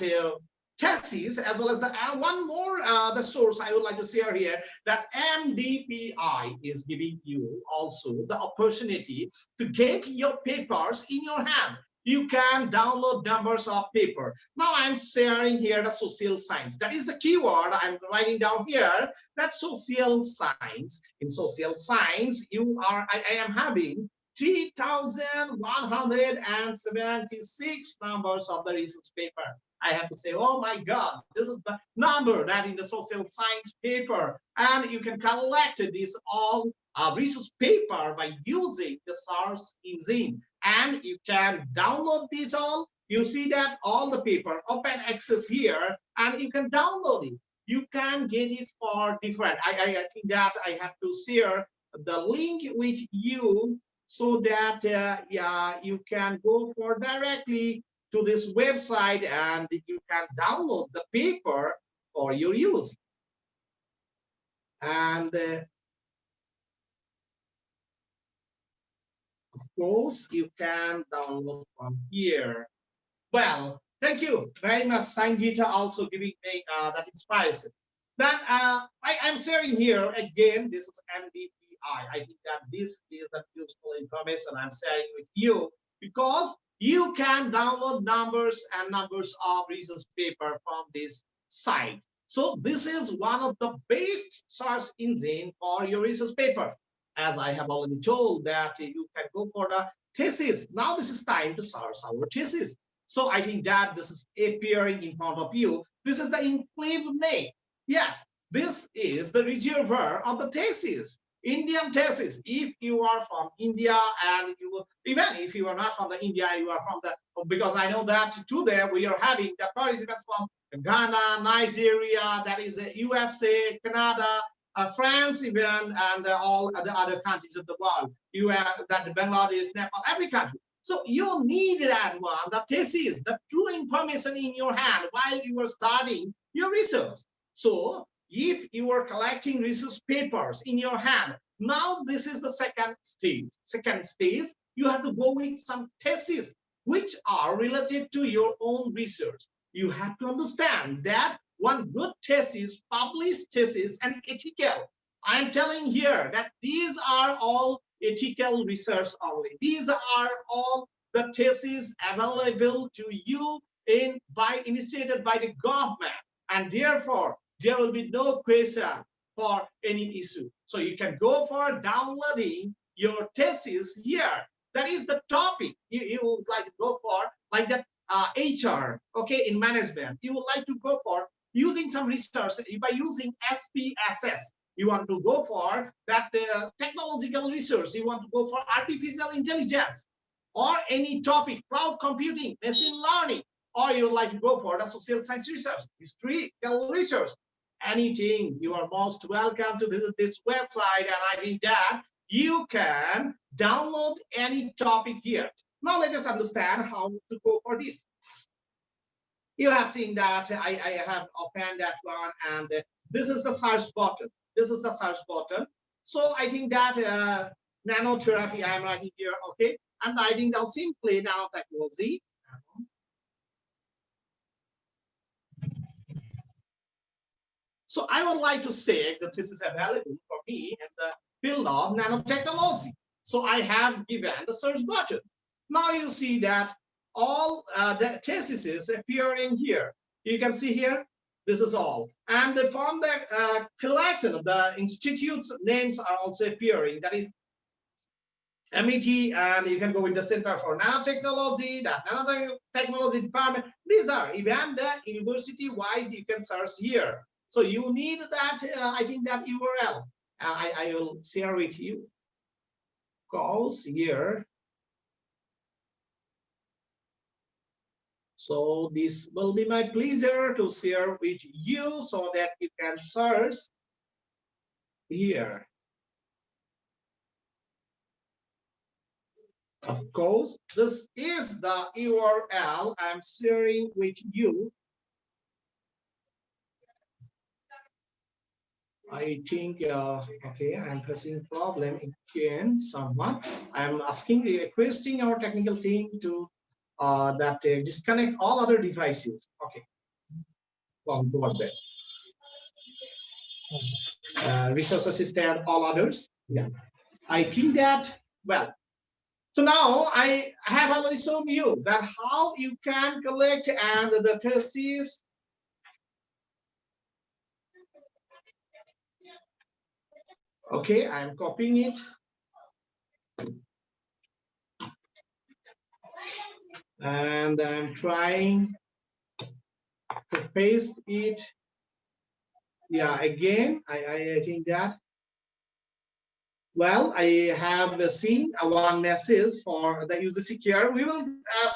thesis, as well as the one more the source I would like to share here, that MDPI is giving you also the opportunity to get your papers in your hand. You can download numbers of paper. Now I'm sharing here the social science. That is the keyword I'm writing down here, that social science. In social science, I am having 3,176 numbers of the research paper. I have to say, oh my God, this is the number that in the social science paper. And you can collect this all research paper by using the source engine. And you can download these all. You see that all the paper, open access here, and you can download it. You can get it for different. I think that I have to share the link with you so that yeah, you can go for directly to this website and you can download the paper for your use. And of course, you can download from here. Well, thank you very much, Sangita, also giving me that inspiration. Then I'm sharing here again, this is MDPI. I think that this is the useful information I'm sharing with you because you can download numbers and numbers of research paper from this site. So this is one of the best search engine for your research paper. As I have already told that you can go for the thesis. Now this is time to search our thesis. So I think that this is appearing in front of you. This is the enclave name. Yes, this is the reservoir of the thesis. Indian thesis. If you are from India and you, even if you are not from the India, you are from the, because I know that today we are having the participants from Ghana, Nigeria, that is USA, Canada, France even, and all the other countries of the world. You have that Bangladesh, Nepal, every country. So you need that one, the thesis, the true information in your hand while you are starting your research. So if you are collecting research papers in your hand, now this is the second stage. Second stage, you have to go with some theses which are related to your own research. You have to understand that one good thesis, published thesis, and ethical. I'm telling here that these are all ethical research only. These are all the theses available to you initiated by the government, and therefore there will be no question for any issue. So you can go for downloading your thesis here. That is the topic you would like to go for, like that HR, okay, in management. You would like to go for using some research by using SPSS. You want to go for that technological research. You want to go for artificial intelligence or any topic, cloud computing, machine learning, or you would like to go for the social science research, historical research, anything. You are most welcome to visit this website, and I think that you can download any topic here. Now let us understand how to go for this. You have seen that I have opened that one, and this is the search button. This is the search button. So I think that nanotherapy, I'm writing here, okay? I'm writing down simply nanotechnology. So I would like to say that this is available for me in the field of nanotechnology. So I have given the search button. Now you see that all the theses is appearing here. You can see here, this is all. And from the collection of the institutes names are also appearing. That is MET, and you can go with the Center for Nanotechnology, that nanotechnology department. These are even the university-wise you can search here. So you need that, I think that URL. I will share with you. Calls here. So this will be my pleasure to share with you so that you can search here. Of course, this is the URL I'm sharing with you. I think, okay, I'm facing problem again, someone. I'm asking, requesting our technical team to disconnect all other devices. Okay. Well, go there. Resource assistant, all others. Yeah. I think that, well, so now I have already shown you that how you can collect and the thesis. Okay, I'm copying it. And I'm trying to paste it. Yeah, again, I think that. Well, I have seen one message for the user secure. We will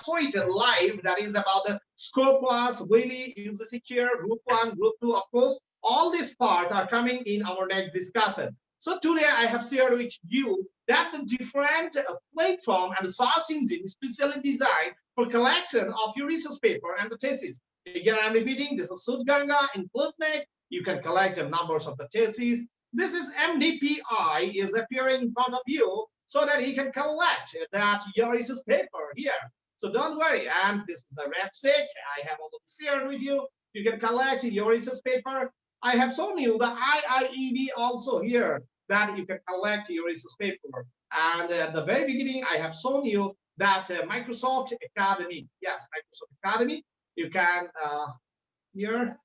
show it live. That is about the scope plus, really user secure, group 1, group 2, of course. All these parts are coming in our next discussion. So today I have shared with you that the different platform and the search engine specially designed for collection of your research paper and the thesis. Again, I'm repeating, this is Sudganga in Plutnik. You can collect the numbers of the thesis. This is MDPI is appearing in front of you so that he can collect that your research paper here. So don't worry, and this is the RefSec I have already shared with you. You can collect your research paper. I have shown you the IIED also here that you can collect your research paper. And at the very beginning, I have shown you that Microsoft Academy. Yes, Microsoft Academy. You can here.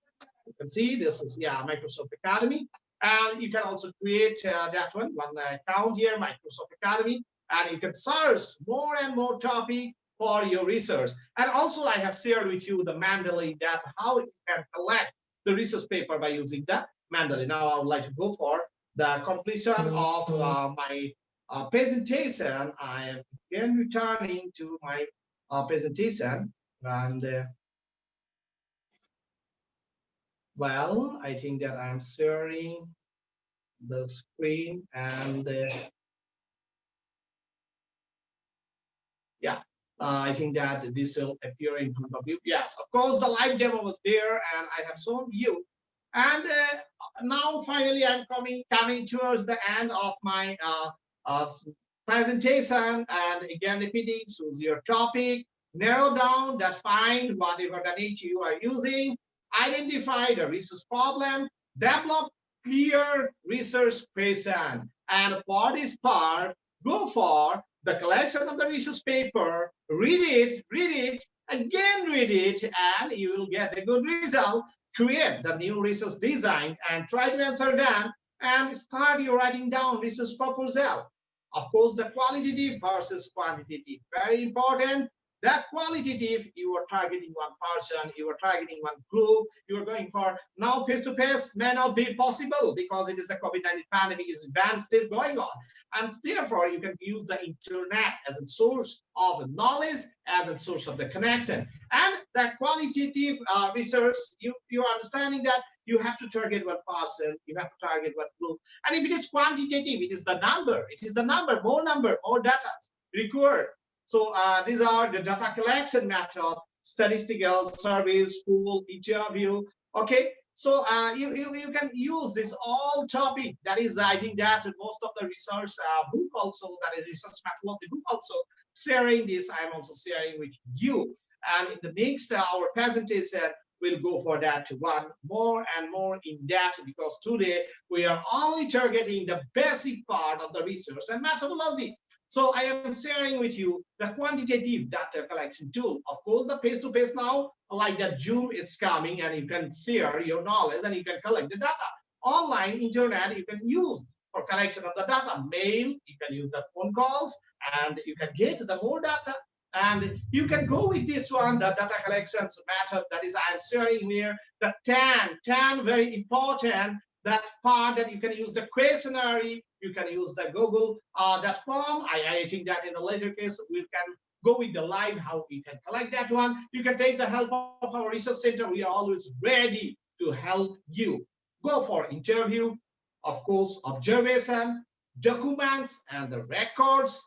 You can see this is Microsoft Academy. And you can also create that one account here, Microsoft Academy, and you can search more and more topic for your research. And also I have shared with you the Mendeley, that how you can collect the research paper by using the Mendeley. Now I would like to go for the completion of my presentation. I am again returning to my presentation, and well, I think that I'm sharing the screen, and I think that this will appear in front of you. Yes, of course, the live demo was there, and I have shown you. And now, finally, I'm coming towards the end of my presentation. And again, repeating, choose your topic, narrow down, define whatever the niche you are using, identify the research problem, develop clear research question. And for this part, go for the collection of the research paper, read it, again read it, and you will get a good result. Create the new research design and try to answer them. and start your writing down research proposal. Of course, the qualitative versus quantitative, very important. That qualitative, you are targeting one person, you are targeting one group, you are going for now face-to-face may not be possible because it is the COVID-19 pandemic is ban still going on. And therefore, you can use the internet as a source of knowledge, as a source of the connection. And the qualitative research, you're understanding that you have to target one person, you have to target one group. And if it is quantitative, it is the number, more data required. So these are the data collection method, statistical, surveys, pool, interview. Okay, so you can use this all topic. That is, I think that most of the research book also, that is research methodology book also sharing this. I am also sharing with you. And in the next our presentation, we'll go for that one more and more in depth, because today we are only targeting the basic part of the research and methodology. So I am sharing with you the quantitative data collection tool. Of course, the face-to-face now, like that Zoom, it's coming and you can share your knowledge and you can collect the data. Online, internet, you can use for collection of the data. Mail, you can use the phone calls and you can get the more data. And you can go with this one, the data collections method that is I'm sharing here. The 10, very important, that part that you can use the questionnaire, you can use the Google that form. I think that in the later case, we can go with the live, how we can collect that one. You can take the help of our research center. We are always ready to help you. Go for interview, of course, observation, documents, and the records.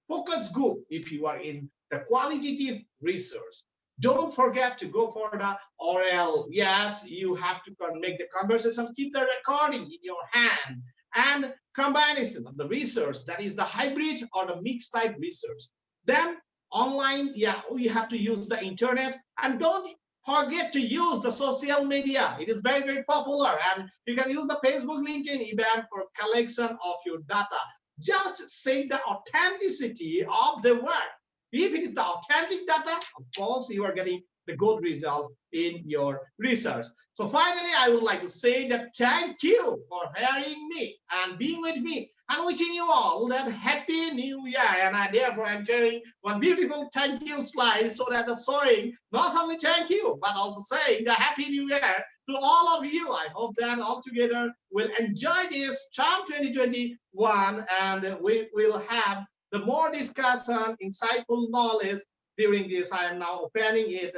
Focus group if you are in the qualitative research. Don't forget to go for the oral. Yes, you have to make the conversation, keep the recording in your hand. And combination of the research, that is the hybrid or the mixed type research. Then online, yeah, we have to use the internet. And don't forget to use the social media. It is very, very popular. And you can use the Facebook, LinkedIn event for collection of your data. Just say the authenticity of the work. If it is the authentic data, of course, you are getting the good result in your research. So finally, I would like to say that thank you for hearing me and being with me, and wishing you all that happy new year. And therefore I'm carrying one beautiful thank you slide, so that the showing not only thank you, but also saying the happy new year to all of you. I hope that all together will enjoy this Charm 2021, and we will have the more discussion, insightful knowledge during this. I am now opening it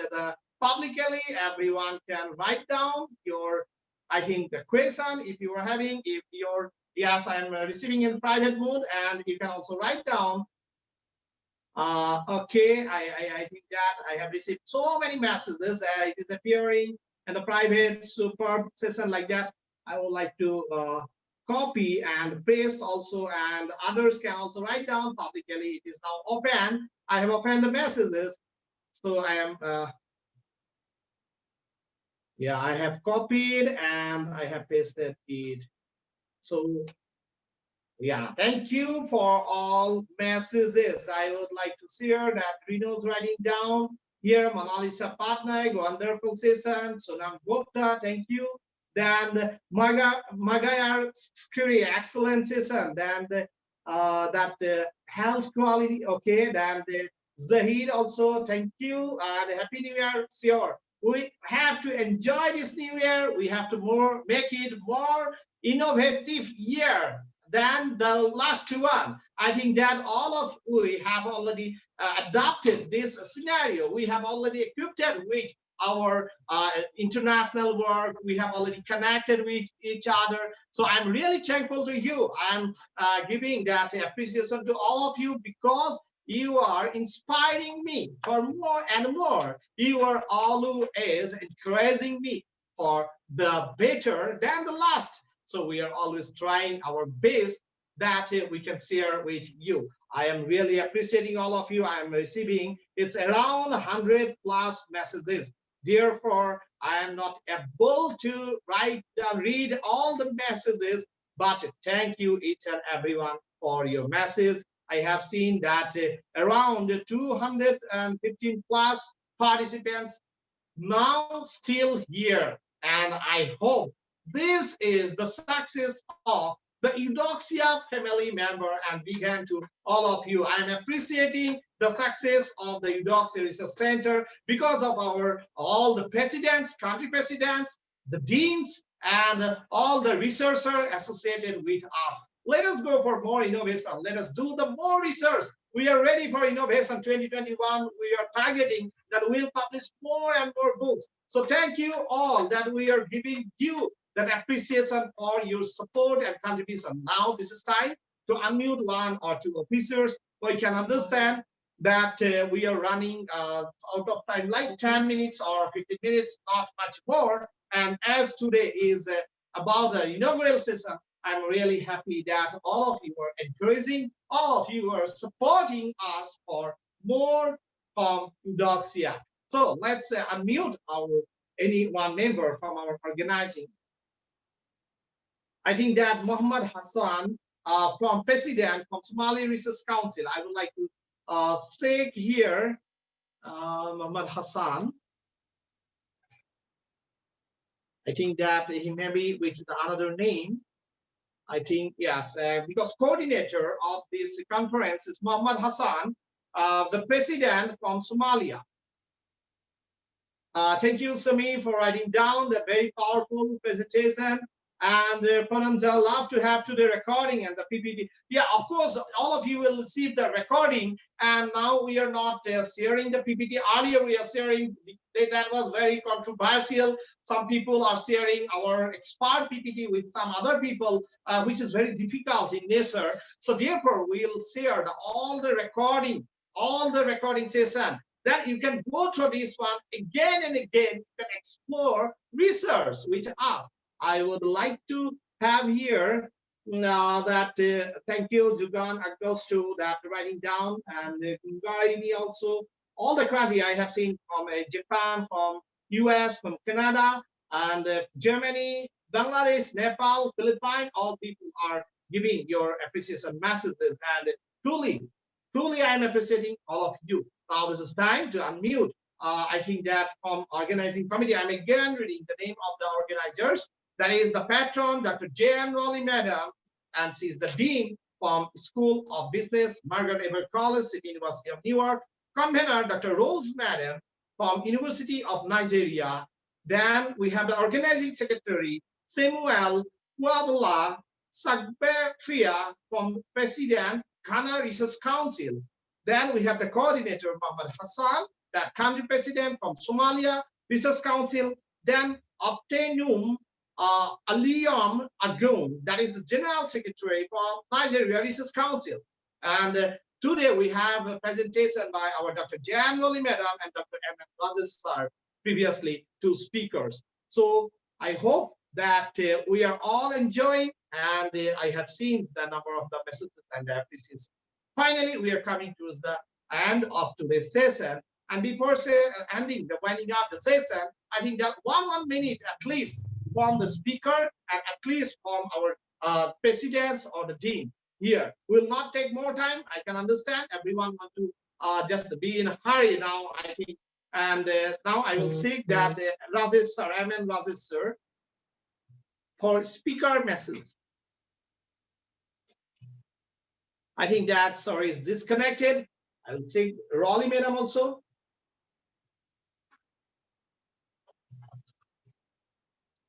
publicly. Everyone can write down your, I think, the question if you are having, if you're, yes, I'm receiving in private mode, and you can also write down. Okay, I think that I have received so many messages. It is appearing in the private superb session like that. I would like to copy and paste also, and others can also write down publicly. It is now open. I have opened the messages, so I am yeah, I have copied and I have pasted it. So yeah, thank you for all messages. I would like to share that Reno's writing down here. Monalisa Patnaik, wonderful session. Sonam Gupta, thank you. Then Magayar Skiri, excellent session. Then that health quality, okay. Then Zahid also, thank you, and happy new year. Sure, we have to enjoy this new year. We have to make it more innovative year than the last one. I think that all of we have already adopted this scenario. We have already equipped it with our international work. We have already connected with each other. So I'm really thankful to you. I'm giving that appreciation to all of you, because you are inspiring me for more and more. You are always encouraging me for the better than the last. So we are always trying our best that we can share with you. I am really appreciating all of you. I am receiving, it's around 100 plus messages. Therefore, I am not able to read all the messages, but thank you each and everyone for your message. I have seen that around 215 plus participants now still here, and I hope This is the success of the Eudoxia family member, and began to all of you. I am appreciating the success of the Eudoxia Research Center because of all the presidents, country presidents, the deans, and all the researchers associated with us. Let us go for more innovation. Let us do the more research. We are ready for innovation 2021. We are targeting that we'll publish more and more books. So thank you all that we are giving you that appreciation for your support and contribution. Now this is time to unmute one or two officers so you can understand that we are running out of time, like 10 minutes or 15 minutes, not much more. And as today is about the inaugural session, I'm really happy that all of you are encouraging, all of you are supporting us for more from Eudoxia. So let's unmute any one member from our organizing. I think that Muhammad Hassan from President from Somali Research Council, I would like to say here, Muhammad Hassan. I think that he may be with another name. I think, yes, because coordinator of this conference is Muhammad Hassan, the president from Somalia. Thank you, Sami, for writing down that very powerful presentation. And Panamja, love to have to the recording and the PPT. Yeah, of course, all of you will receive the recording. And now we are not sharing the PPT. Earlier we are sharing, that was very controversial. Some people are sharing our expert PPT with some other people, which is very difficult in nature. So therefore, we'll share all the recording session. That you can go through this one again and again. You can explore research with us. I would like to have here that thank you, JoAnn Rolle, that writing down, and Kungarini also. All the country I have seen from Japan, from US, from Canada, and Germany, Bangladesh, Nepal, Philippines. All people are giving your appreciation messages, and truly, I am appreciating all of you. Now this is time to unmute. I think that from organizing committee, I'm again reading the name of the organizers. That is the patron, Dr. JoAnn Rolle, madam, and she's the dean from School of Business, Margaret Ever College, City University of New York. Convener, Dr. Rose, madam, from University of Nigeria. Then we have the organizing secretary, Samuel Wabula Sagbefia from President, Ghana Research Council. Then we have the coordinator, Muhammad Hassan, that country president from Somalia Research Council. Then Obtenum Aliyom Agun, that is the general secretary from Nigeria Research Council. And today we have a presentation by our Dr. JoAnn Rolle, madam, and Dr. M.M. Razes sir, previously two speakers. So I hope that we are all enjoying, and I have seen the number of the messages and the appreciation. Finally, we are coming to the end of today's session. And before winding up the session, I think that one minute at least from the speaker and at least from our presidents or the dean here. Will not take more time. I can understand everyone want to just be in a hurry now, I think. And now I will seek that Razes sir, M.M. Razes sir, for speaker message. I think that sorry is disconnected. I will take Rolle, madam, also.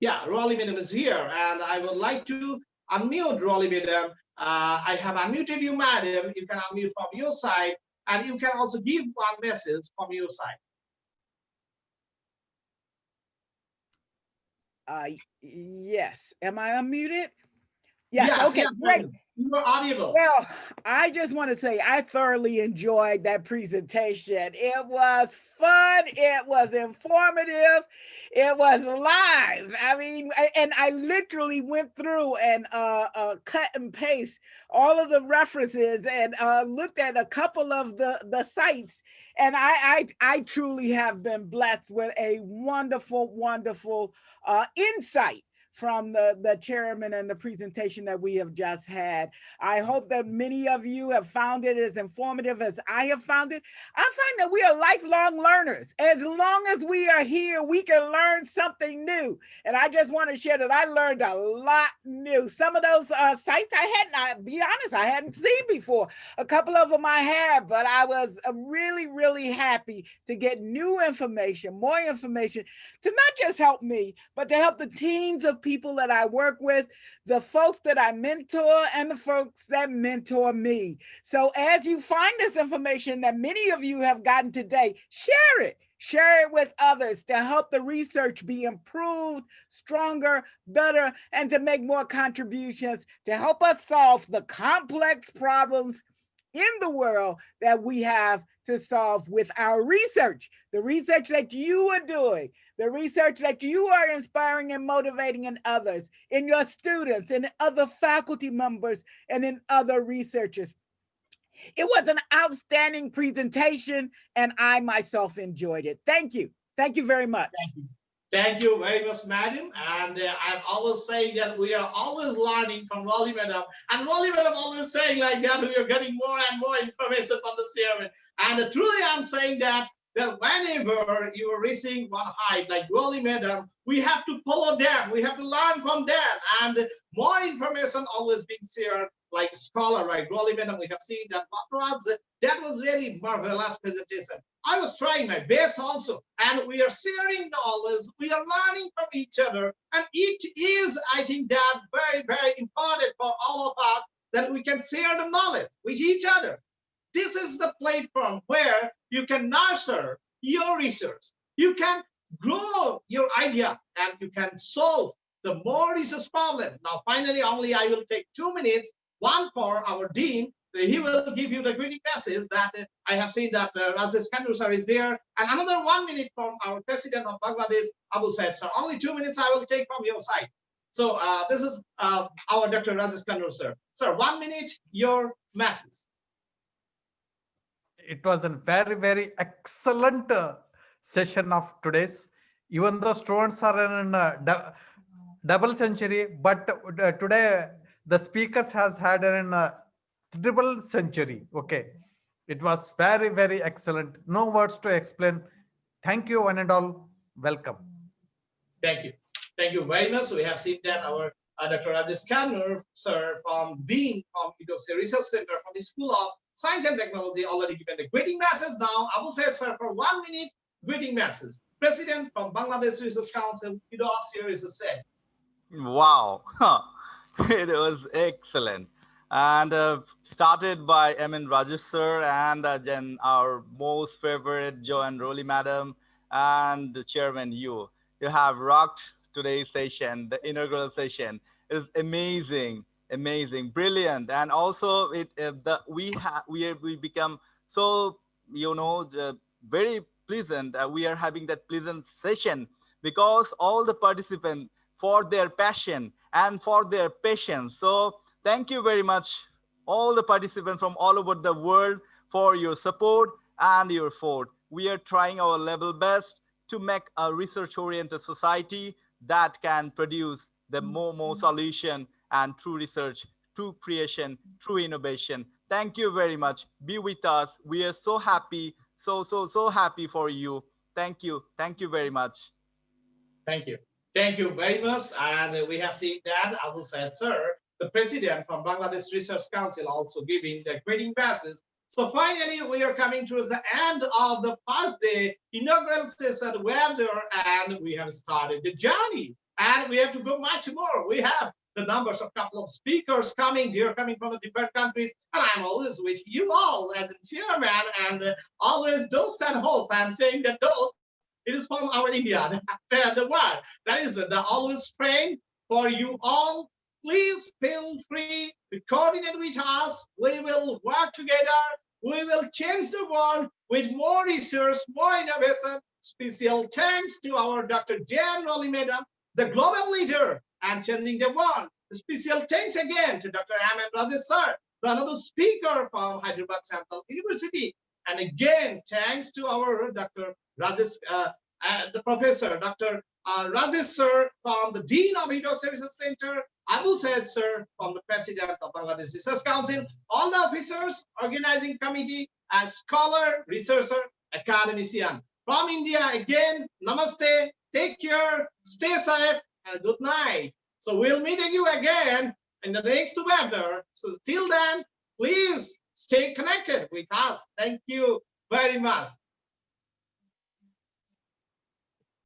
Yeah, Rolle, madam is here, and I would like to unmute Rolle, madam. I have unmuted you, madam. You can unmute from your side, and you can also give one message from your side. Yes. Am I unmuted? Yes. Okay, yes, great. You are audible. Well, I just want to say I thoroughly enjoyed that presentation. It was fun. It was informative. It was live. I mean, and I literally went through and cut and paste all of the references and looked at a couple of the sites. And I truly have been blessed with a wonderful, wonderful insight from the chairman and the presentation that we have just had. I hope that many of you have found it as informative as I have found it. I find that we are lifelong learners. As long as we are here, we can learn something new. And I just want to share that I learned a lot new. Some of those sites be honest, I hadn't seen before. A couple of them I have, but I was really, really happy to get new information, more information to not just help me, but to help the teams of people that I work with, the folks that I mentor, and the folks that mentor me. So as you find this information that many of you have gotten today, share it. Share it with others to help the research be improved, stronger, better, and to make more contributions to help us solve the complex problems in the world that we have to solve with our research, the research that you are doing, the research that you are inspiring and motivating in others, in your students, and other faculty members, and in other researchers. It was an outstanding presentation, and I myself enjoyed it. Thank you. Thank you very much. Thank you. Thank you very much, madam. And I'm always saying that we are always learning from Rolle madam. And Rolle madam always saying like that, we are getting more and more information from the chairman. And truly I'm saying that whenever you are reaching one height, like Rolle madam, we have to follow them. We have to learn from them. And more information always being shared, like scholar, right? Rolle madam, we have seen that. That was really marvelous presentation. I was trying my best also, and we are sharing knowledge, we are learning from each other, and it is, I think, that very, very important for all of us that we can share the knowledge with each other. This is the platform where you can nurture your research, you can grow your idea, and you can solve the more research problem. Now, finally, only I will take 2 minutes, one for our dean. He will give you the greeting message that I have seen that Rajesh Khanur sir is there. And another 1 minute from our president of Bangladesh, Abu Said sir. Only 2 minutes I will take from your side. So this is our Dr. Rajesh Khanur sir. Sir, 1 minute, your message. It was a very, very excellent session of today's. Even though students are in double century, but today the speakers has had an triple century. Okay, it was very, very excellent. No words to explain. Thank you one and all. Welcome. Thank you. Thank you very much. We have seen that our Dr. Rajesh Khanur sir from Dean from Eudoxia Research Center from the School of Science and Technology already given the greeting message. Now Abu Said sir for 1 minute greeting message. President from Bangladesh Research Council, Eudoxia Research Center. Wow, it was excellent. And started by M.N. Rajesh sir, and then our most favorite JoAnn Rolle madam, and the chairman, you have rocked today's session, the inaugural session. It is amazing, amazing, brilliant. And also we become so, very pleasant. We are having that pleasant session because all the participants for their passion and for their patience. So thank you very much, all the participants from all over the world, for your support and your effort. We are trying our level best to make a research-oriented society that can produce the more solution and true research, true creation, true innovation. Thank you very much. Be with us. We are so happy, so happy for you. Thank you. Thank you very much. Thank you. Thank you very much. And we have seen that Abu Said sir, the president from Bangladesh Research Council, also giving the greeting message. So finally, we are coming towards the end of the first day inaugural session webinar, and we have started the journey. And we have to go much more. We have the numbers of couple of speakers coming. They are coming from the different countries, and I'm always with you all as the chairman, and always those and host. I'm saying that those. It is from our India, the word. That is the always train for you all. Please feel free to coordinate with us. We will work together. We will change the world with more research, more innovation. Special thanks to our Dr. JoAnn Rolle madam, the global leader and changing the world. Special thanks again to Dr. M.N. Rajesh sir, another speaker from Hyderabad Central University. And again, thanks to our Dr. Rajesh the professor, Dr. Rajesh sir from the Dean of Eudoxia Research Center, Abu Said sir from the President of Bangladesh Research Council, all the officers, organizing committee, and scholar, researcher, academician. From India, again, namaste, take care, stay safe, and good night. So we'll meet you again in the next webinar. So till then, please stay connected with us. Thank you very much.